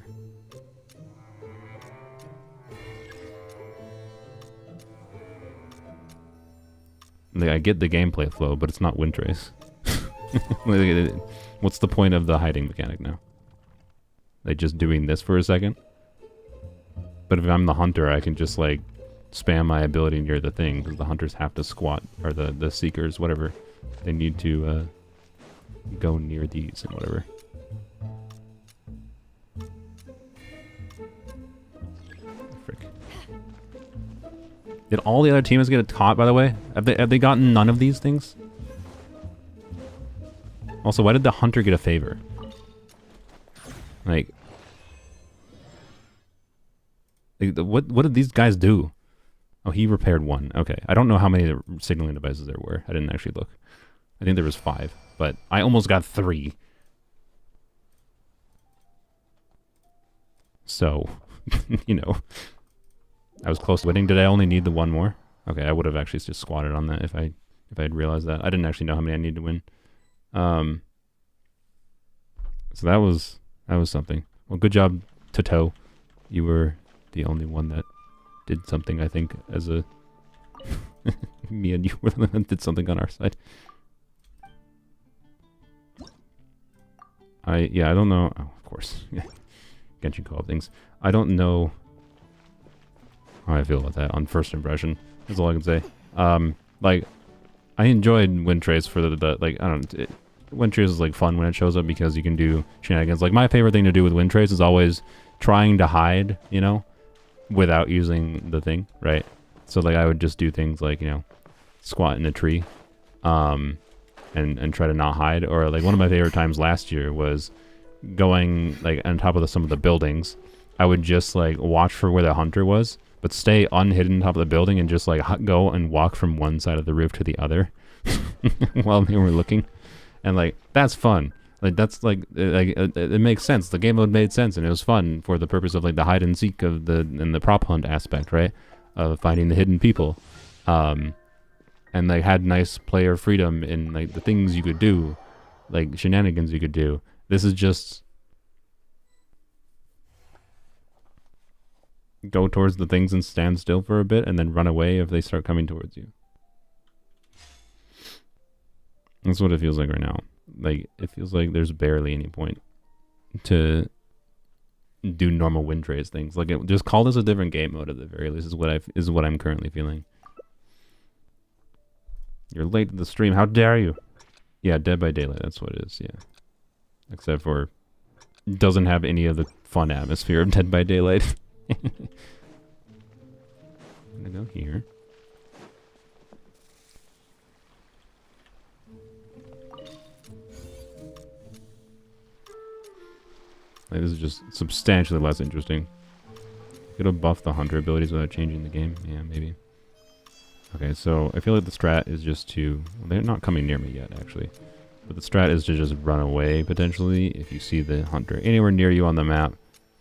Like, I get the gameplay flow, but it's not wind trace. What's the point of the hiding mechanic now? Like, just doing this for a second? But if I'm the hunter, I can just, like, spam my ability near the thing, because the hunters have to squat, or the seekers, whatever. They need to go near these and whatever. Frick. Did all the other teams get caught, by the way? Have they gotten none of these things? Also, why did the hunter get a favor? Like what did these guys do? Oh, he repaired 1. Okay. I don't know how many signaling devices there were. I didn't actually look. I think there was 5, but I almost got 3. So, you know, I was close to winning. Did I only need the 1 more? Okay, I would have actually just squatted on that if I had realized that. I didn't actually know how many I needed to win. So that was something. Well, good job, Toto. You were the only one that did something, I think, as a... Me and you were the one that did something on our side. I don't know... Oh, of course. Genshin call things. I don't know how I feel about that on first impression. That's all I can say. Like, I enjoyed Wind Trace for the like, I don't know... Wind Trace is, like, fun when it shows up because you can do shenanigans. Like, my favorite thing to do with Wind Trace is always trying to hide, you know? Without using the thing, right? So like I would just do things like, you know, squat in a tree, and try to not hide. Or like one of my favorite times last year was going like on top of some of the buildings. I would just like watch for where the hunter was, but stay unhidden on top of the building and just like go and walk from one side of the roof to the other while they were looking. And like that's fun. Like that's like it makes sense. The game mode made sense and it was fun for the purpose of like the hide and seek of the prop hunt aspect, right? Of finding the hidden people. And they had nice player freedom in like the things you could do, like shenanigans you could do. This is just go towards the things and stand still for a bit and then run away if they start coming towards you. That's what it feels like right now. Like, it feels like there's barely any point to do normal win trace things. Like, just call this a different game mode at the very least is what I'm currently feeling. You're late to the stream. How dare you? Yeah, Dead by Daylight. That's what it is, yeah. Except for it doesn't have any of the fun atmosphere of Dead by Daylight. I'm gonna go here. Like, this is just substantially less interesting. Could have buffed the hunter abilities without changing the game. Yeah, maybe. Okay, so I feel like the strat is just to... Well, they're not coming near me yet, actually. But the strat is to just run away, potentially, if you see the hunter anywhere near you on the map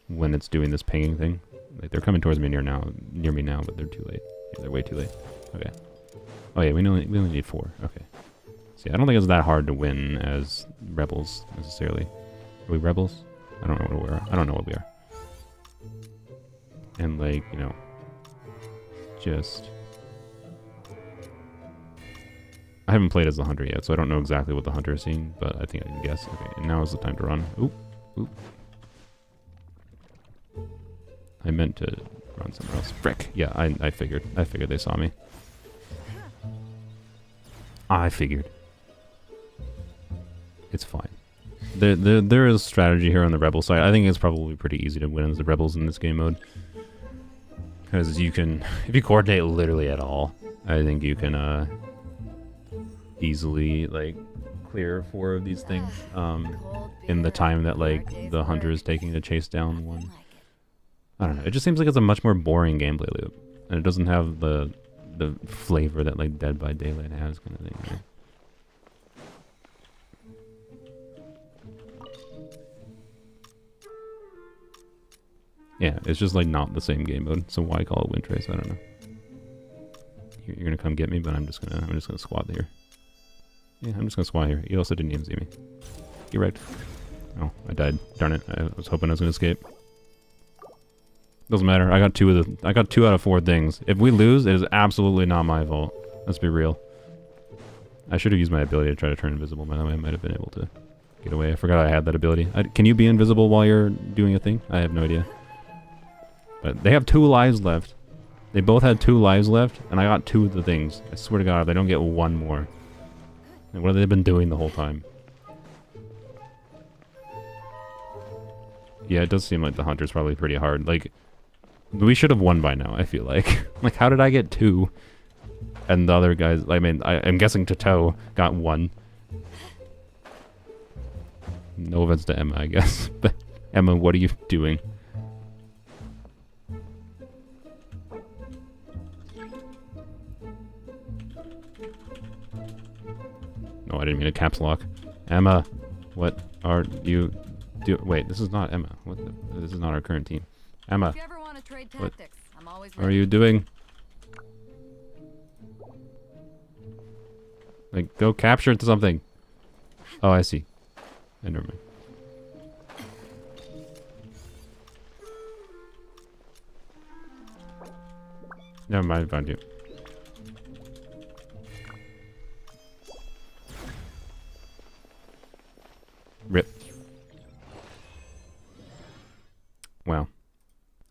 when it's doing this pinging thing. Like, they're coming towards me near me now, but they're too late. Yeah, they're way too late. Okay. Oh yeah, we only need 4. Okay. See, I don't think it's that hard to win as rebels, necessarily. Are we rebels? I don't know what we are. I don't know what we are. And like, you know, just... I haven't played as the hunter yet, so I don't know exactly what the hunter is seeing, but I think I can guess. Okay, and now is the time to run. Oop, oop. I meant to run somewhere else. Frick. Yeah, I figured. I figured they saw me. I figured. It's fine. There is strategy here on the rebel side. I think it's probably pretty easy to win as the rebels in this game mode. Because you can, if you coordinate literally at all, I think you can easily like clear 4 of these things in the time that like the hunter is taking to chase down one. I don't know. It just seems like it's a much more boring gameplay loop, and it doesn't have the flavor that like Dead by Daylight has, kind of thing. Right? Yeah, it's just like not the same game mode. So why call it win trace? I don't know. You're gonna come get me, but I'm just gonna squat here. Yeah, I'm just gonna squat here. You also didn't even see me. You're right. Oh, I died. Darn it! I was hoping I was gonna escape. Doesn't matter. I got 2 out of 4 things. If we lose, it is absolutely not my fault. Let's be real. I should have used my ability to try to turn invisible. By the way, I might have been able to get away. I forgot I had that ability. Can you be invisible while you're doing a thing? I have no idea. But they have 2 lives left. They both had 2 lives left, and I got 2 of the things. I swear to God, if they don't get 1 more. And what have they been doing the whole time? Yeah, it does seem like the hunter's probably pretty hard. Like, we should have won by now, I feel like. Like, how did I get 2? And the other guys, I mean, I'm guessing Tato got 1. No offense to Emma, I guess. But, Emma, what are you doing? No, I didn't mean a caps lock. Emma, what are you doing? Wait, this is not Emma. What? This is not our current team. Emma, If you ever want to trade tactics, I'm always what are ready. you doing? Like, go capture something. Oh, I see. Never mind. Never mind, I found you. Rip. Wow.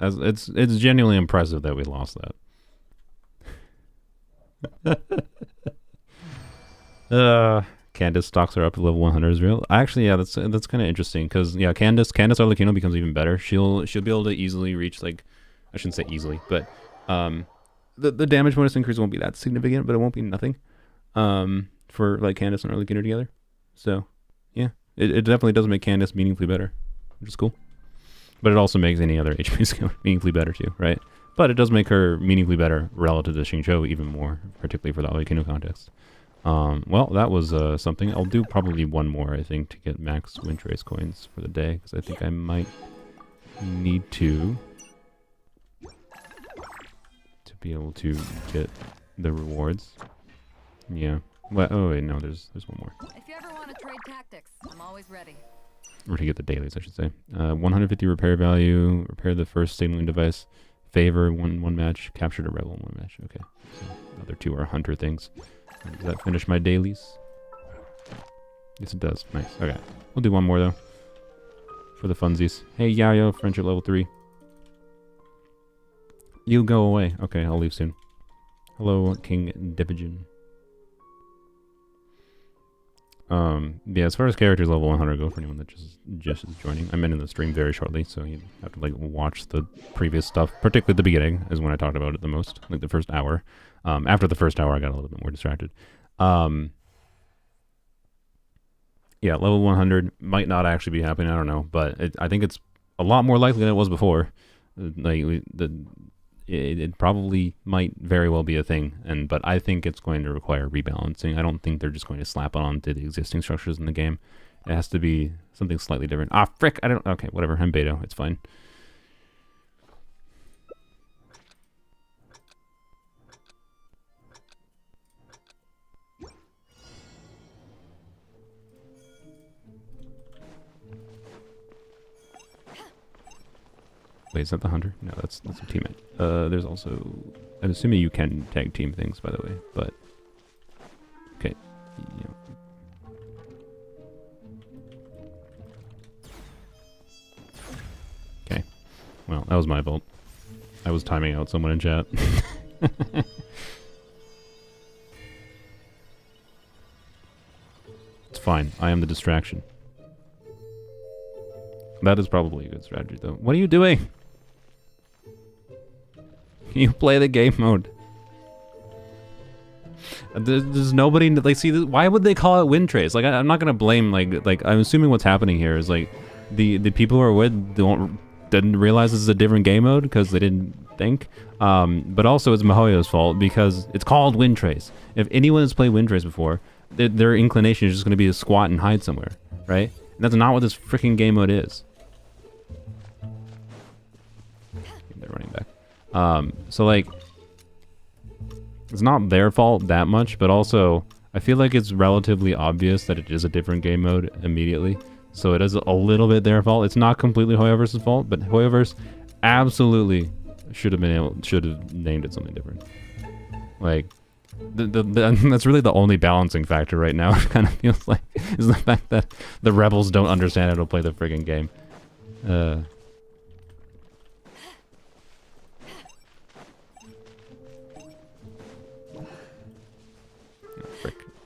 It's genuinely impressive that we lost that. Candace stocks are up to level 100 is real. Actually, yeah, that's kind of interesting because yeah, Candace Arlecchino becomes even better. She'll be able to easily reach, like, I shouldn't say easily, but the damage bonus increase won't be that significant, but it won't be nothing. For like Candace and Arlecchino together. So yeah. It definitely does make Candace meaningfully better, which is cool. But it also makes any other HP skill meaningfully better too, right? But it does make her meaningfully better relative to Xingqiu even more, particularly for the Arlecchino context. Well, that was something. I'll do probably one more, I think, to get max win trace coins for the day, because I think I might need to be able to get the rewards. Yeah. Well, oh wait, no, there's one more. If you ever want to trade tactics, I'm always ready. Or to get the dailies, I should say. 150 repair value, repair the first signaling device, favor one match, captured a rebel in one match. Okay, so the other two are hunter things. Does that finish my dailies? Yes, it does. Nice. Okay, we'll do one more though, for the funsies. Hey, Yayo, friendship level 3. You go away. Okay, I'll leave soon. Hello, King Division. Yeah, as far as characters, level 100 go for anyone that just is joining. I'm in the stream very shortly, so you have to like watch the previous stuff. Particularly at the beginning is when I talked about it the most, like the first hour. After the first hour, I got a little bit more distracted. Yeah, level 100 might not actually be happening. I don't know, but I think it's a lot more likely than it was before. Like it probably might very well be a thing, but I think it's going to require rebalancing. I don't think they're just going to slap it onto the existing structures in the game. It has to be something slightly different. Ah, frick! I don't. Okay, whatever. I'm Beto. It's fine. Wait, is that the hunter? No, that's a teammate. There's also... I'm assuming you can tag team things, by the way, but... Okay. Yeah. Okay. Well, that was my fault. I was timing out someone in chat. It's fine. I am the distraction. That is probably a good strategy, though. What are you doing? Can you play the game mode? There's nobody like see. Why would they call it win trace? Like I'm not gonna blame like I'm assuming what's happening here is like the people who are with didn't realize this is a different game mode because they didn't think. But also it's MiHoYo's fault because it's called win trace. If anyone has played win trace before, their inclination is just gonna be to squat and hide somewhere, right? And that's not what this freaking game mode is. They're running back. So like, it's not their fault that much, but also I feel like it's relatively obvious that it is a different game mode immediately. So it is a little bit their fault. It's not completely Hoyoverse's fault, but Hoyoverse absolutely should have named it something different. Like, that's really the only balancing factor right now. It kind of feels like is the fact that the rebels don't understand how to play the friggin' game.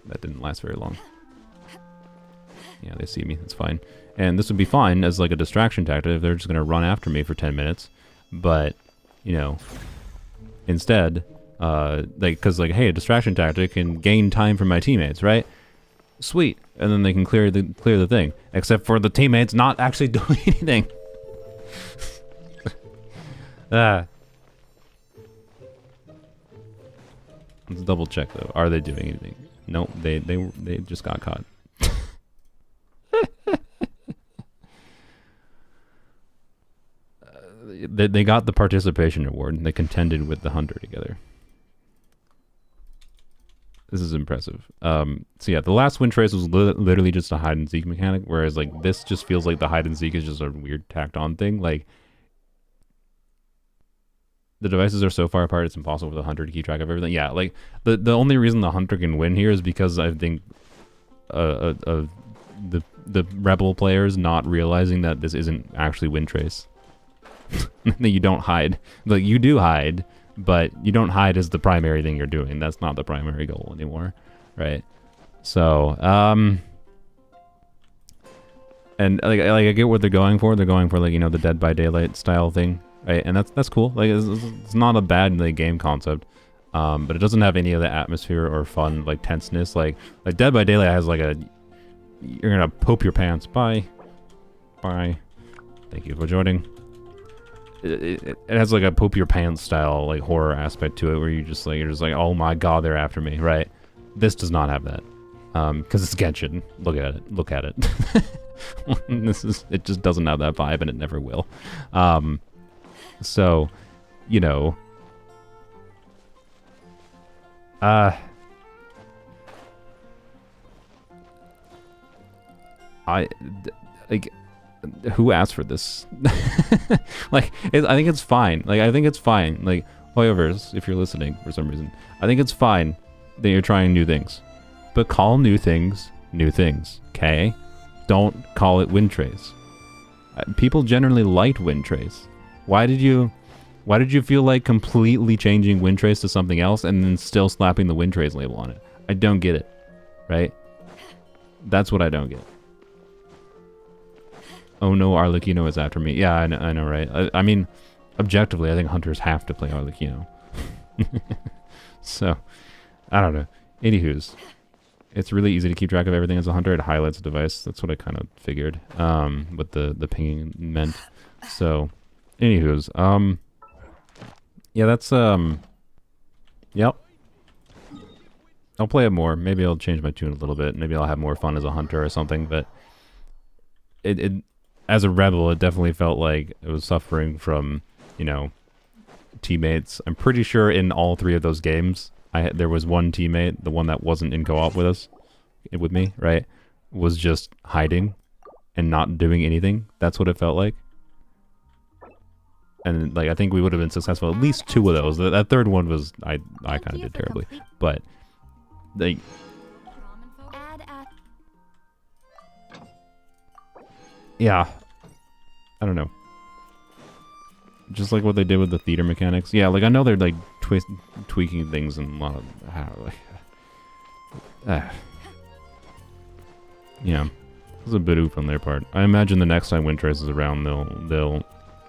That didn't last very long. Yeah, they see me. That's fine. And this would be fine as like a distraction tactic if they're just going to run after me for 10 minutes. But, you know, instead, like, because like, hey, a distraction tactic can gain time from my teammates, right? Sweet. And then they can clear the thing. Except for the teammates not actually doing anything. Let's double check though. Are they doing anything? Nope, they just got caught. They got the participation award and they contended with the hunter together. This is impressive. So yeah, the last win trace was literally just a hide and seek mechanic, whereas like this just feels like the hide and seek is just a weird tacked on thing. Like the devices are so far apart, it's impossible for the hunter to keep track of everything. Yeah, like the only reason the hunter can win here is because I think the rebel players not realizing that this isn't actually win trace. That you don't hide. Like you do hide, but you don't hide as the primary thing you're doing. That's not the primary goal anymore, right? So, and like I get what they're going for. They're going for like, you know, the Dead by Daylight style thing. Right, and that's cool. Like it's not a bad like game concept, but it doesn't have any of the atmosphere or fun like tenseness. Like Dead by Daylight has like you're gonna poop your pants. Bye. Thank you for joining. It has like a poop your pants style like horror aspect to it, where you're just like oh my god, they're after me, right? This does not have that. Because it's Genshin. Look at it. Look at it. It just doesn't have that vibe, and it never will. So, you know, like, who asked for this? Like, I think it's fine. Like, I think it's fine. Like, Hoyoverse, if you're listening for some reason, I think it's fine that you're trying new things. But call new things, okay? Don't call it wind trace. People generally liked wind trace. Why did you feel like completely changing wind trace to something else and then still slapping the wind trace label on it? I don't get it, right? That's what I don't get. Oh no, Arlecchino is after me. Yeah, I know, right? I mean, objectively, I think hunters have to play Arlecchino. So, I don't know. Anywho's, it's really easy to keep track of everything as a hunter. It highlights a device. That's what I kind of figured. What the pinging meant. So, anywho's, yeah, that's yep. I'll play it more. Maybe I'll change my tune a little bit. Maybe I'll have more fun as a hunter or something. But it as a rebel, it definitely felt like it was suffering from, you know, teammates. I'm pretty sure in all 3 of those games, there was one teammate, the one that wasn't in co-op with me, right, was just hiding and not doing anything. That's what it felt like. And like, I think we would have been successful at least 2 of those. That third one was I kind of did terribly, but like, yeah, I don't know. Just like what they did with the theater mechanics. Yeah, like I know they're like tweaking things and a lot of yeah, it was a bit oof on their part. I imagine the next time Wind Trace is around, they'll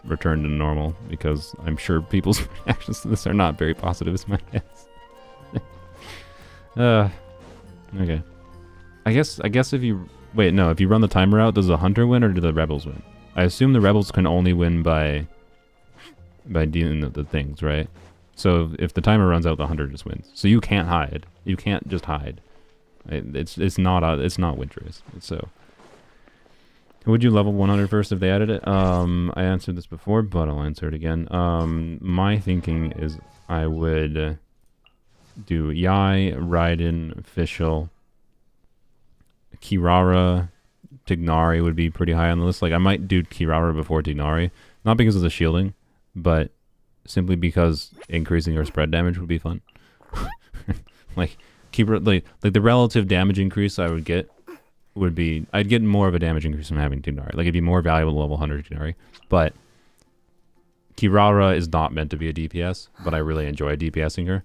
return to normal, because I'm sure people's reactions to this are not very positive, is my guess. Okay. I guess if you wait, no, if you run the timer out, does the hunter win or do the rebels win? I assume the rebels can only win by dealing the things, right? So if the timer runs out, the hunter just wins. So you can't hide. You can't just hide. It's not Wind Trace. So would you level 100 first if they added it? I answered this before, but I'll answer it again. My thinking is I would do Yai, Raiden, Fischl, Kirara, Tignari would be pretty high on the list. Like, I might do Kirara before Tignari, not because of the shielding, but simply because increasing her spread damage would be fun. Like, like the relative damage increase I would get would be, I'd get more of a damage increase from having Tignari. Like, it'd be more valuable to level 100 Tignari. But Kirara is not meant to be a DPS, but I really enjoy DPSing her.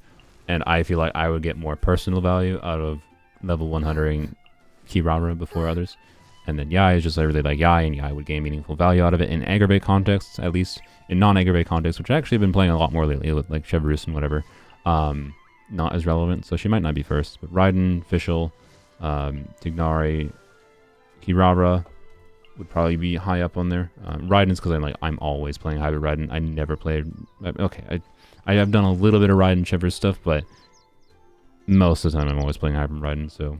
And I feel like I would get more personal value out of level 100ing Kirara before others. And then Yai is just, I really like Yai, and Yai would gain meaningful value out of it in aggravate contexts, at least in non-aggravate contexts, which I actually have been playing a lot more lately with like Chevreuse and whatever. Not as relevant, so she might not be first. But Raiden, Fischl, Tignari, Kirara would probably be high up on there. Raiden's because I'm always playing hybrid Raiden. I never played. Okay, I have done a little bit of Raiden Chevreuse stuff, but most of the time I'm always playing hybrid Raiden. So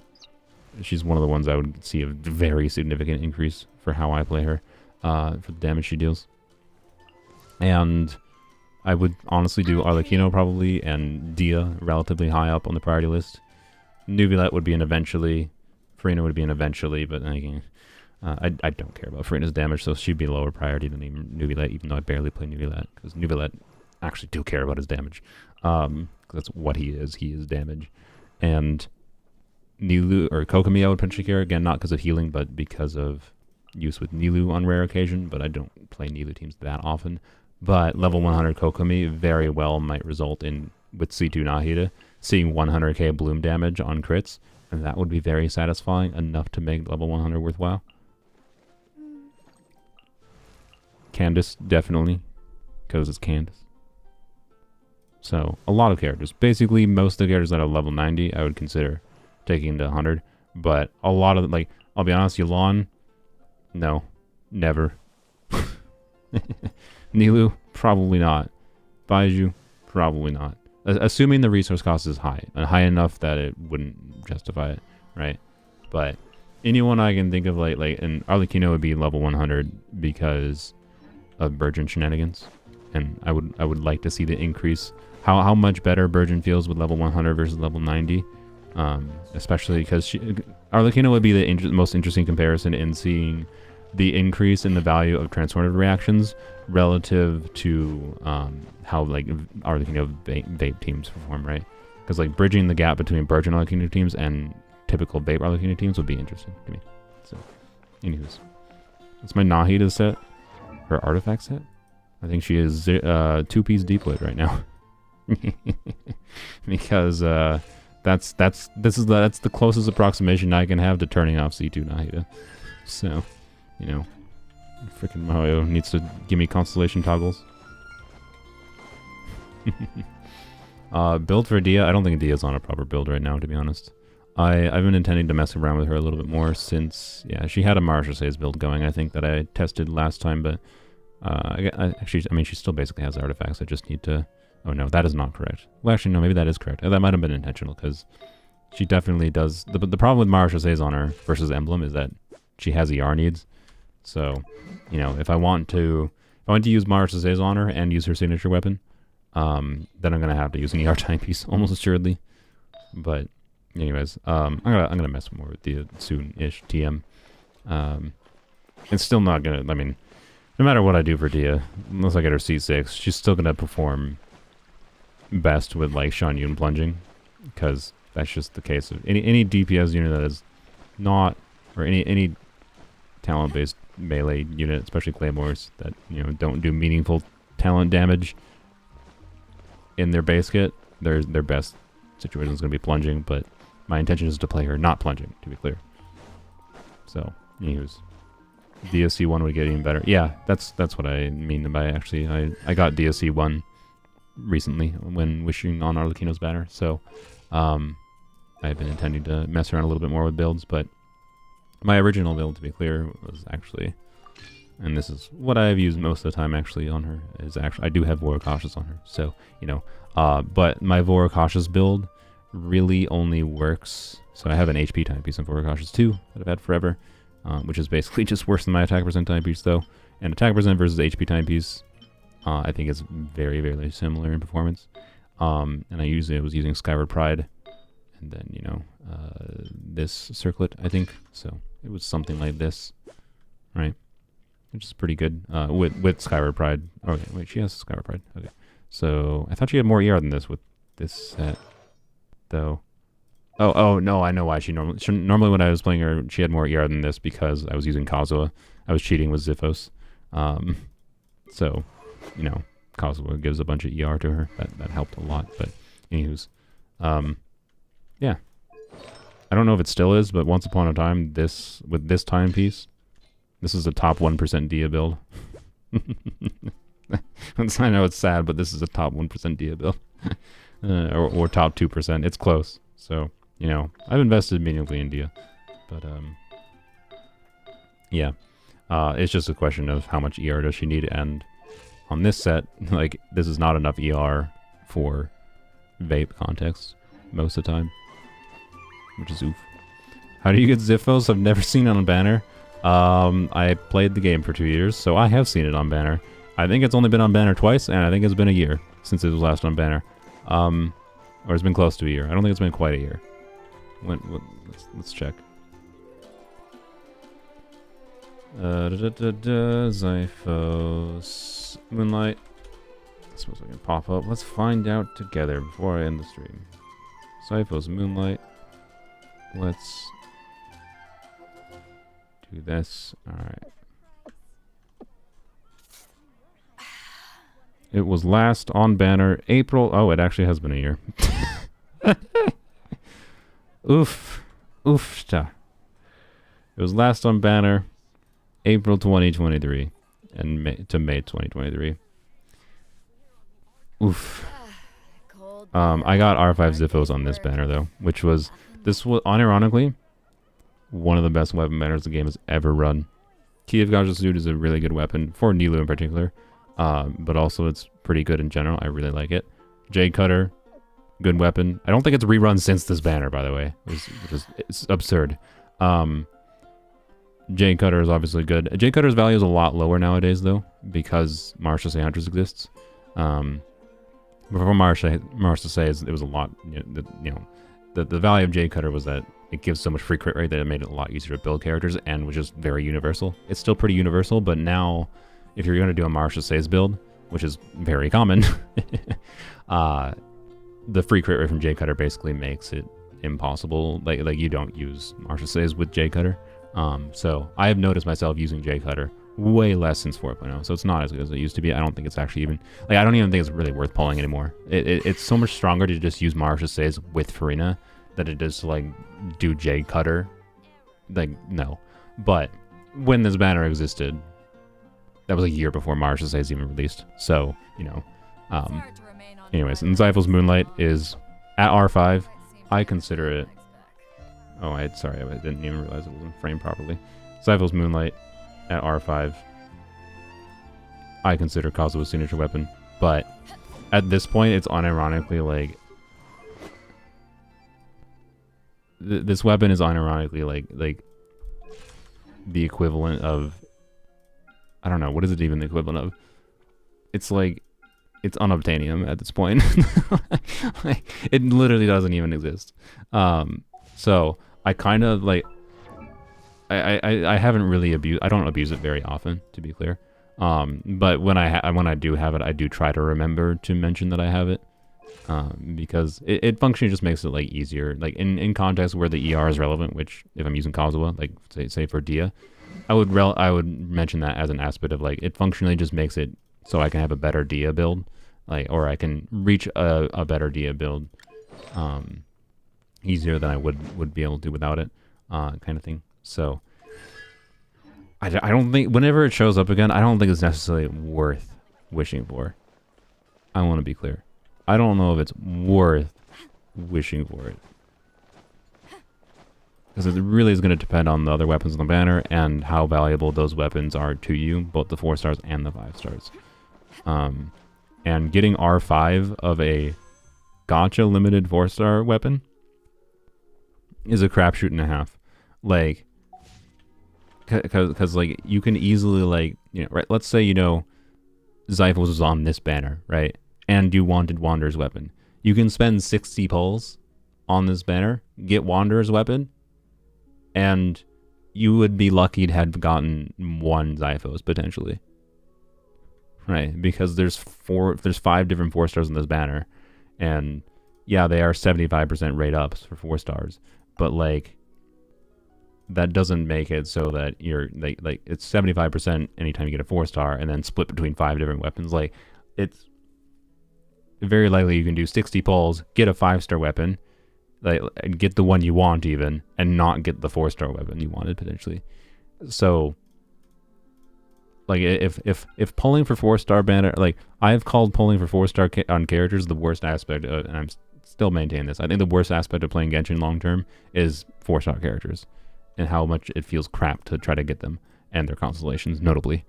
she's one of the ones I would see a very significant increase for how I play her, for the damage she deals. And I would honestly do Arlecchino probably, and Dia relatively high up on the priority list. Nuvilet would be an eventually. Farina would be an eventually, but I don't care about Farina's damage, so she'd be lower priority than even Nuvilet, even though I barely play Nuvilet, because Nuvilet actually do care about his damage. Because that's what he is. He is damage. And Nilou or Kokomi I would potentially care, again, not because of healing, but because of use with Nilou on rare occasion, but I don't play Nilou teams that often. But level 100 Kokomi very well might result in, with C2 Nahida, seeing 100k bloom damage on crits, and that would be very satisfying, enough to make level 100 worthwhile. Candace, definitely, because it's Candace. So, a lot of characters. Basically, most of the characters that are level 90, I would consider taking to 100. But a lot of, like, I'll be honest, Yu'lon, no, never. Nilou, probably not. Baiju, probably not. assuming the resource cost is high enough that it wouldn't justify it, right? But anyone I can think of, like and Arlecchino would be level 100 because of Burgeon shenanigans, and I would like to see the increase. How much better Burgeon feels with level 100 versus level 90, especially because Arlecchino would be the most interesting comparison in seeing the increase in the value of transformative reactions relative to how like Arlecchino vape teams perform, right? Because like bridging the gap between Burgeon Arlecchino teams and typical vape Arlecchino teams would be interesting to me. So, anyways, it's my Nahida set, her artifact set. I think she is 2-piece deployed right now. Because that's the closest approximation I can have to turning off C2 Nahida. So, you know, freaking Mario needs to give me constellation toggles. Build for Dia. I don't think Dia's on a proper build right now, to be honest. I've been intending to mess around with her a little bit more since, yeah, she had a Marshall's build going, I think, that I tested last time, but actually, I mean, she still basically has artifacts. I just need to... Oh, no, that is not correct. Well, actually, no, maybe that is correct. That might have been intentional, because she definitely does... The problem with Marshall's on her versus Emblem is that she has ER needs. So, you know, if I want to use Marshall's on her and use her signature weapon, then I'm going to have to use an ER timepiece, almost assuredly. But... anyways, I'm gonna mess more with the soon-ish TM. It's still not gonna. I mean, no matter what I do for Dia, unless I get her C6, she's still gonna perform best with like Shan Yun plunging, because that's just the case of any DPS unit that is not, or any talent-based melee unit, especially claymores that don't do meaningful talent damage in their base kit. Their best situation is gonna be plunging, but my intention is to play her not plunging, to be clear. So, anyways, DSC 1 would get even better. Yeah, that's what I mean by actually. I got DSC 1 recently when wishing on Arlecchino's banner, so I've been intending to mess around a little bit more with builds, but my original build, to be clear, was actually, and this is what I've used most of the time actually on her, is actually, I do have Voracaucus on her, so, but my Voracaucus build really only works, so I have an HP timepiece on Voracaucus 2 that I've had forever, which is basically just worse than my attack percent timepiece though, and attack percent versus HP timepiece I think is very, very similar in performance, and I was using Skyward Pride, and then, this circlet, I think, so it was something like this, right, which is pretty good, with Skyward Pride. Okay, wait, she has Skyward Pride, okay, so I thought she had more ER than this with this set, though. Oh no, I know why she normally when I was playing her, she had more ER than this because I was using Kazuha. I was cheating with Xiphos. So, Kazuha gives a bunch of ER to her. That helped a lot. But, anywho's, yeah. I don't know if it still is, but once upon a time, with this timepiece, this is a top 1% Dia build. I know it's sad, but this is a top 1% Dia build. Or top 2%. It's close. So, I've invested meaningfully in Dia. But, yeah. It's just a question of how much ER does she need. And on this set, like, this is not enough ER for vape context most of the time. Which is oof. How do you get Xiphos? I've never seen it on Banner. I played the game for 2 years, so I have seen it on Banner. I think it's only been on Banner twice, and I think it's been a year since it was last on Banner. Or it's been close to a year. I don't think it's been quite a year. Let's check. Xiphos Moonlight. I suppose I can pop up. Let's find out together before I end the stream. Xiphos Moonlight. Let's do this. Alright. It was last on Banner April. Oh, it actually has been a year. Oof. Oofta. It was last on Banner April 2023 and May 2023. Oof. I got R5 Xiphos on this banner though, which was unironically one of the best weapon banners the game has ever run. Key of Gaj's Suit is a really good weapon for Nilou in particular, but also it's pretty good in general. I really like it. Jade Cutter good weapon. I don't think it's rerun since this banner, by the way. It's absurd. Jade Cutter is obviously good. Jade Cutter's value is a lot lower nowadays, though, because Martial Say Hunters exists. Before Martial Say, it was a lot. The value of Jade Cutter was that it gives so much free crit rate that it made it a lot easier to build characters and was just very universal. It's still pretty universal, but now, if you're going to do a Martial Say's build, which is very common, the free crit rate from Jade Cutter basically makes it impossible. Like you don't use Martial Says with Jade Cutter. So I have noticed myself using Jade Cutter way less since 4.0, so it's not as good as it used to be. I don't think it's actually even, like, I don't even think it's really worth pulling anymore. It's so much stronger to just use Martial Says with Farina than it is to, like, do Jade Cutter. Like, no. But when this banner existed, that was a year before Martial Says even released. So, anyways, and Zyphel's Moonlight is at R5. I consider it... Oh, sorry, I didn't even realize it wasn't framed properly. Zyphel's Moonlight at R5. I consider Kazuha's signature weapon, but at this point, it's unironically like... This weapon is unironically like the equivalent of... I don't know, what is it even the equivalent of? It's like... It's unobtainium at this point. Like, it literally doesn't even exist. So I kind of like... I haven't really abused... I don't abuse it very often, to be clear. But when I do have it, I do try to remember to mention that I have it. Because it functionally just makes it like easier. Like in contexts where the ER is relevant, which if I'm using Kazuha, like say for Dia, I would mention that as an aspect of like, it functionally just makes it so I can have a better Dia build, like, or I can reach a better Dia build easier than I would be able to without it, kind of thing. So I don't think, whenever it shows up again, I don't think it's necessarily worth wishing for. I want to be clear. I don't know if it's worth wishing for it. Because it really is going to depend on the other weapons on the banner and how valuable those weapons are to you, both the 4 stars and the 5 stars. And getting R5 of a gacha limited 4-star weapon is a crapshoot and a half. Like, because like, you can easily, like, right, let's say, Zyphos was on this banner, right? And you wanted Wanderer's weapon. You can spend 60 pulls on this banner, get Wanderer's weapon, and you would be lucky to have gotten 1 Zyphos potentially. Right? Because there's 5 different 4 stars on this banner. And yeah, they are 75% rate ups for 4 stars. But like, that doesn't make it so that you're like it's 75% anytime you get a 4 star and then split between 5 different weapons. Like, it's very likely you can do 60 pulls, get a 5-star weapon, like, and get the one you want even, and not get the 4-star weapon you wanted potentially. So, like, if pulling for 4-star banner, like, I've called pulling for 4-star on characters the worst aspect, and I'm still maintaining this. I think the worst aspect of playing Genshin long term is 4-star characters, and how much it feels crap to try to get them, and their constellations, notably.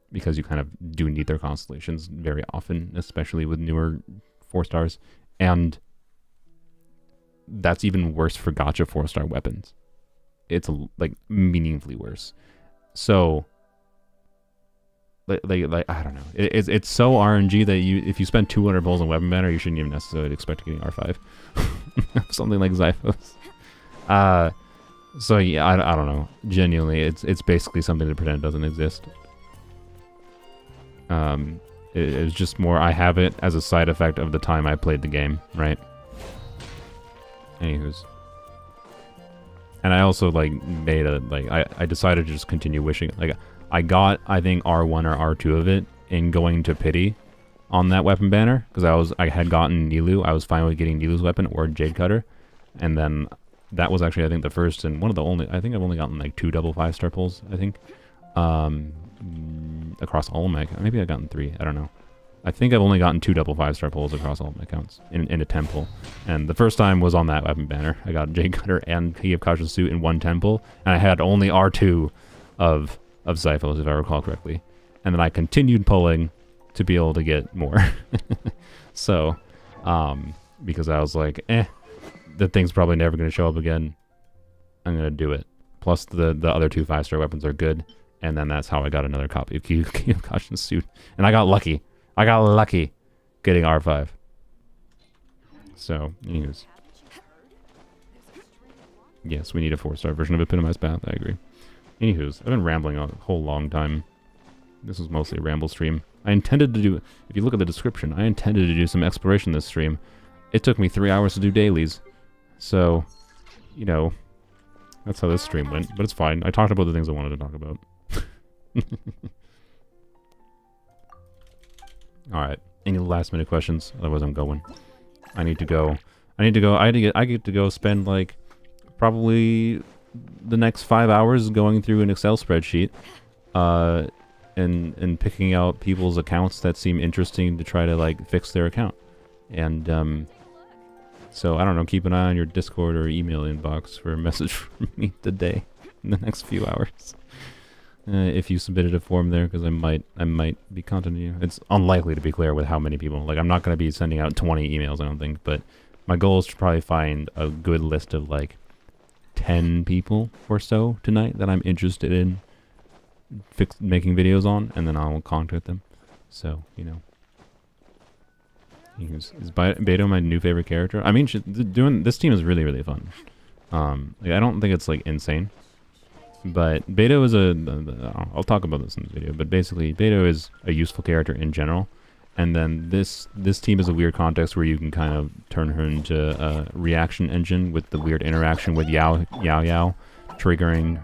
Because you kind of do need their constellations very often, especially with newer 4 stars. And that's even worse for gacha 4-star weapons. It's like meaningfully worse. So, like I don't know. It's so RNG that if you spend 200 pulls on weapon banner, you shouldn't even necessarily expect getting R5. Something like Zyphos. So yeah, I don't know. Genuinely, it's basically something to pretend doesn't exist. It's just more, I have it as a side effect of the time I played the game, right? Anywho's. And I also, like, made a, like, I decided to just continue wishing, like, I got, I think, R1 or R2 of it in going to Pity on that weapon banner, because I had gotten Nilou. I was finally getting Nilou's weapon or Jade Cutter, and then that was actually, I think, the first and one of the only, I think I've only gotten, like, 2 double 5-star pulls, I think. Across all of my accounts. Maybe I've gotten 3. I don't know. I think I've only gotten 2 double 5-star pulls across all of my accounts in a temple. And the first time was on that weapon banner. I got Jade Cutter and Key of Kasha's suit in 1 temple, and I had only R2 of Zyphos, if I recall correctly. And then I continued pulling to be able to get more. So, because I was like, the thing's probably never going to show up again. I'm going to do it. Plus, the other 2 5-star weapons are good. And then that's how I got another copy of Kyokushin's suit. And I got lucky. I got lucky getting R5. So, anyways. Yes, we need a 4-star version of Epitomized Path. I agree. Anywho's, I've been rambling a whole long time. This was mostly a ramble stream. I intended to do, if you look at the description, I intended to do some exploration this stream. It took me 3 hours to do dailies. So, you know, that's how this stream went. But it's fine. I talked about the things I wanted to talk about. Alright. Any last minute questions? Otherwise I'm going. I need to go. I get to go spend like probably the next 5 hours going through an Excel spreadsheet and picking out people's accounts that seem interesting to try to like fix their account. And so I don't know, keep an eye on your Discord or email inbox for a message from me today in the next few hours. If you submitted a form there, because I might be contacting you. It's unlikely, to be clear, with how many people. Like, I'm not going to be sending out 20 emails, I don't think, but my goal is to probably find a good list of, like, 10 people or so tonight that I'm interested in making videos on, and then I'll contact them. So, you know. Is Beto my new favorite character? I mean, doing this team is really, really fun. Like, I don't think it's, like, insane. But Beto is I'll talk about this in this video, but basically Beto is a useful character in general. And then this team is a weird context where you can kind of turn her into a reaction engine with the weird interaction with Yao triggering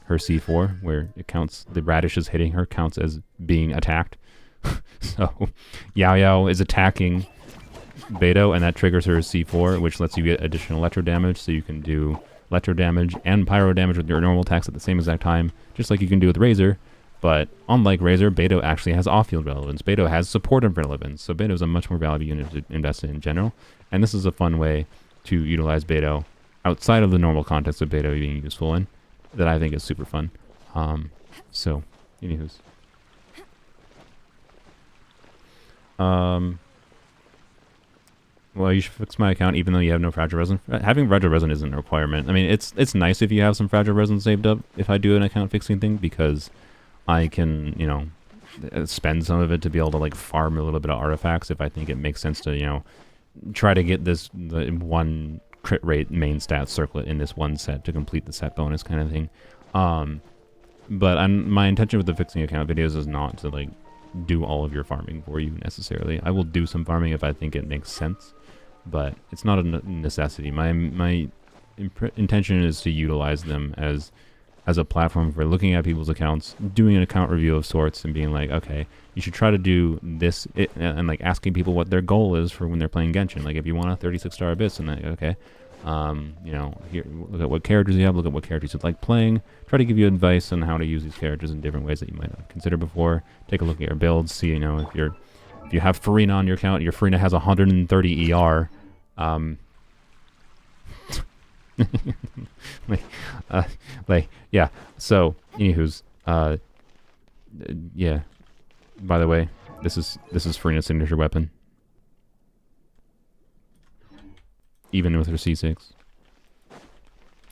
her C4, where it counts, the radishes hitting her counts as being attacked. So Yao is attacking Beto, and that triggers her C4, which lets you get additional electro damage, so you can do electro damage and pyro damage with your normal attacks at the same exact time, just like you can do with Razor. But unlike Razor, Beto actually has off-field relevance. Beto has supportive relevance, so Beto is a much more valuable unit to invest in general. And this is a fun way to utilize Beto outside of the normal context of Beto being useful in, that I think is super fun. So, anywho's. Well, you should fix my account even though you have no fragile resin. Having fragile resin isn't a requirement. I mean, it's nice if you have some fragile resin saved up if I do an account fixing thing, because I can, you know, spend some of it to be able to like farm a little bit of artifacts if I think it makes sense to, you know, try to get the one crit rate main stat circlet in this one set to complete the set bonus kind of thing. But my intention with the fixing account videos is not to like do all of your farming for you necessarily. I will do some farming if I think it makes sense, but it's not a necessity. My intention is to utilize them as a platform for looking at people's accounts, doing an account review of sorts, and being like, okay, you should try to do this, and like asking people what their goal is for when they're playing Genshin. Like if you want a 36-star Abyss, and like, okay, you know, here, look at what characters you have, look at what characters you like playing, try to give you advice on how to use these characters in different ways that you might not consider before. Take a look at your builds, see, you know, if you have Farina on your account, your Farina has 130 ER, yeah. So, anywho's, yeah. By the way, this is Farina's signature weapon. Even with her C6.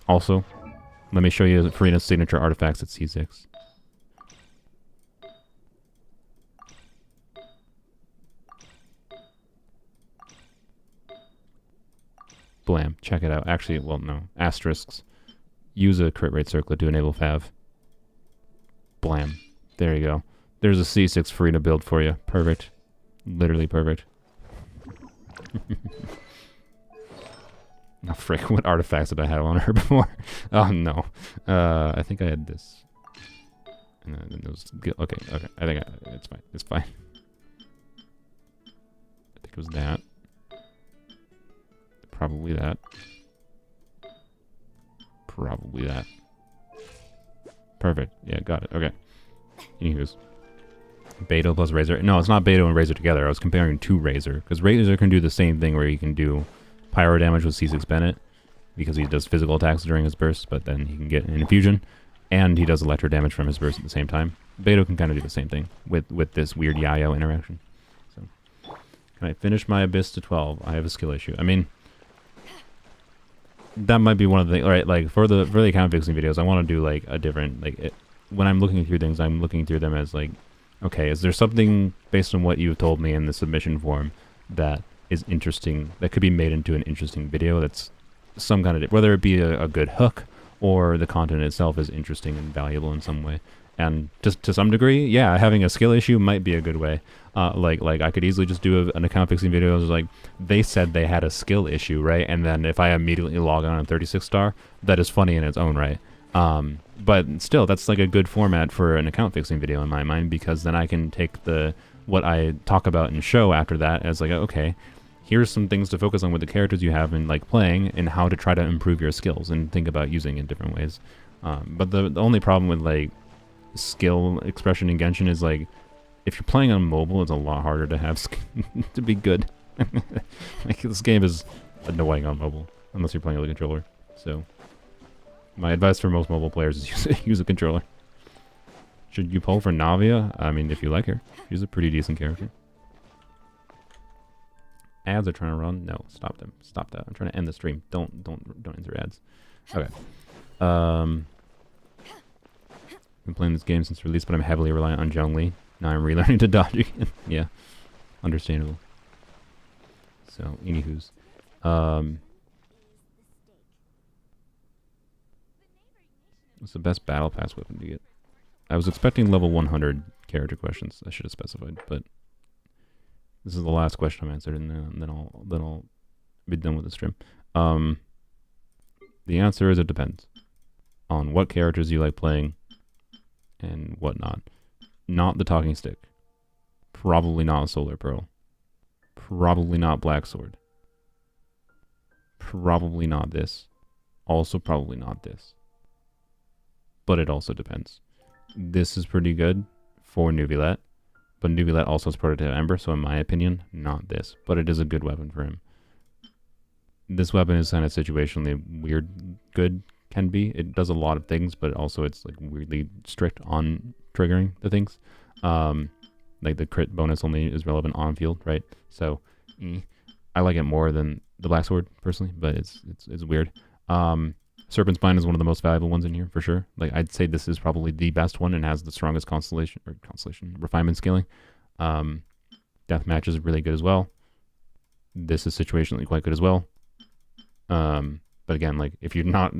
Also, let me show you Farina's signature artifacts at C6. Blam. Check it out. Actually, well, no. Asterisks. Use a crit rate circlet to enable Fav. Blam. There you go. There's a C6 Farina build for you. Perfect. Literally perfect. Oh, frick. What artifacts did I have on her before? Oh, no. I think I had this. And then it was... Okay. I think it's fine. It's fine. I think it was that. Probably that. Probably that. Perfect. Yeah, got it. Okay. Anyways. Beto plus Razor. No, it's not Beto and Razor together. I was comparing to Razor. Because Razor can do the same thing where he can do pyro damage with C6 Bennett. Because he does physical attacks during his burst, but then he can get an infusion. And he does electro damage from his burst at the same time. Beto can kind of do the same thing with this weird Yayo interaction. So, Can I finish my Abyss to 12? I have a skill issue. I mean, that might be one of the, right, like, for the account fixing videos, I want to do, like, a different, like, when I'm looking through things, I'm looking through them as, like, okay, is there something, based on what you've told me in the submission form, that is interesting, that could be made into an interesting video that's some kind of, whether it be a good hook, or the content itself is interesting and valuable in some way. And just to some degree, yeah, having a skill issue might be a good way. Like I could easily just do an account fixing video. Like, they said they had a skill issue, right? And then if I immediately log on 36 star, that is funny in its own right. But still, that's like a good format for an account fixing video in my mind, because then I can take what I talk about and show after that as like, okay, here's some things to focus on with the characters you have in like playing, and how to try to improve your skills and think about using it in different ways. But the only problem with like skill expression in Genshin is like, if you're playing on mobile, it's a lot harder to have to be good. Like, this game is annoying on mobile unless you're playing with a controller. So my advice for most mobile players is use a controller. Should you pull for Navia? I mean, if you like her, she's a pretty decent character. Ads are trying to run. No, stop them. Stop that. I'm trying to end the stream. Don't enter ads. Okay. Been playing this game since release, but I'm heavily reliant on Zhongli. Now I'm relearning to dodge again. Yeah, understandable. So, anywho's, what's the best battle pass weapon to get? I was expecting level 100 character questions. I should have specified, but this is the last question I've answered, and then I'll be done with the stream. The answer is it depends on what characters you like playing and whatnot. Not the talking stick. Probably not Solar Pearl. Probably not Black Sword. Probably not this. Also probably not this. But it also depends. This is pretty good for Nuvilet, but Nuvilet also has Prototype Ember, so in my opinion, not this. But it is a good weapon for him. This weapon is kind of situationally weird good, can be. It does a lot of things, but also it's like weirdly strict on triggering the things. Like the crit bonus only is relevant on field, right? So I like it more than the Black Sword personally, but it's weird. Serpent Spine is one of the most valuable ones in here for sure. Like, I'd say this is probably the best one and has the strongest constellation refinement scaling. Deathmatch is really good as well. This is situationally quite good as well. But again, like, if you're not,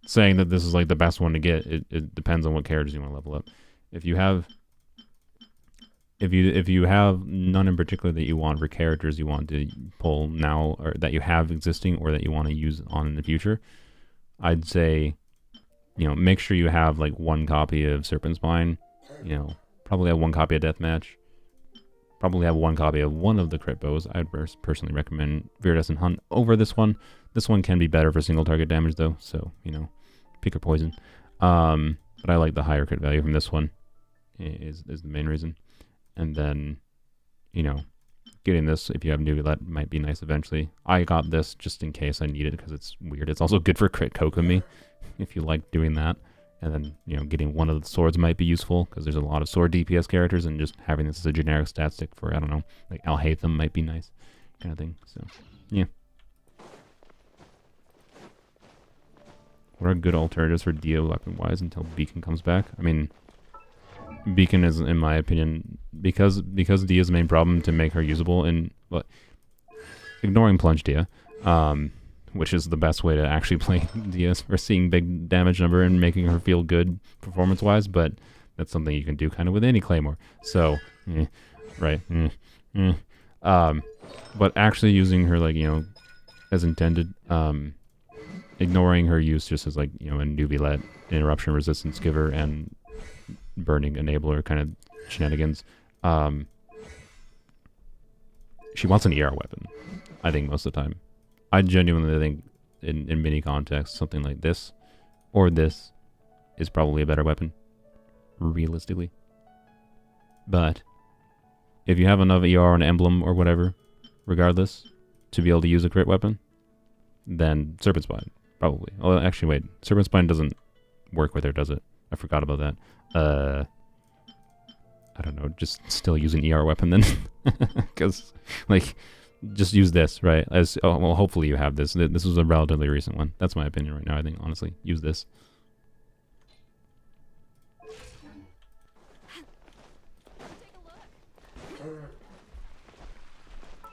saying that this is like the best one to get, it depends on what characters you want to level up. If you have none in particular that you want for characters you want to pull now, or that you have existing, or that you want to use on in the future, I'd say, make sure you have like one copy of Serpent Spine, probably have one copy of Deathmatch, probably have one copy of one of the crit bows. I'd personally recommend Viridescent Hunt over this one. This one can be better for single target damage though, so, pick your poison. But I like the higher crit value from this one is the main reason. And then, getting this, if you have Nuvilet, might be nice eventually. I got this just in case I need it because it's weird. It's also good for crit Kokomi, if you like doing that. And then, getting one of the swords might be useful because there's a lot of sword DPS characters, and just having this as a generic stat stick for, I don't know, like Alhaitham might be nice, kind of thing. So, yeah. What are good alternatives for Dio weapon-wise until Beacon comes back? I mean, Beacon is, in my opinion, because Dia's main problem to make her usable, and ignoring Plunge Dia, which is the best way to actually play Dia for seeing big damage number and making her feel good performance-wise, but that's something you can do kind of with any Claymore. So, right. But actually using her, like, as intended, ignoring her use just as, like, a Nuvilet interruption resistance giver and burning enabler kind of shenanigans. She wants an ER weapon, I think, most of the time. I genuinely think in many contexts something like this or this is probably a better weapon, realistically. But if you have enough ER and emblem or whatever, regardless, to be able to use a crit weapon, then Serpent Spine, probably. Oh, actually, wait. Serpent Spine doesn't work with her, does it? I forgot about that. I don't know, just still use an ER weapon then. Because, like, just use this, right? As well, hopefully you have this. This was a relatively recent one. That's my opinion right now. I think, honestly, use this.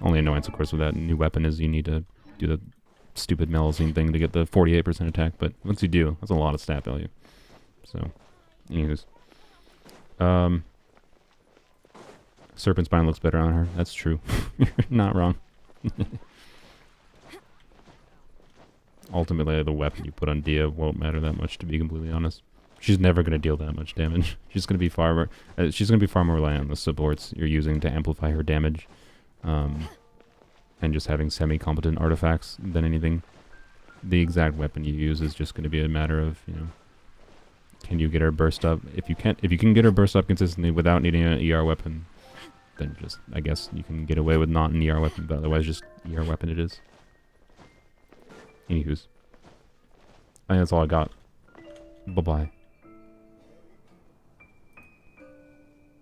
Only annoyance, of course, with that new weapon is you need to do the stupid Melusine thing to get the 48% attack. But once you do, that's a lot of stat value. So, anyways. Serpent Spine looks better on her. That's true. You're not wrong. Ultimately, the weapon you put on Dia won't matter that much, to be completely honest. She's never going to deal that much damage. She's going to be far more. She's going to be far more reliant on the supports you're using to amplify her damage, and just having semi-competent artifacts than anything. The exact weapon you use is just going to be a matter of, you know, can you get her burst up? If you can get her burst up consistently without needing an ER weapon, then just, I guess you can get away with not an ER weapon, but otherwise just ER weapon it is. Anywho's. I think that's all I got. Bye-bye.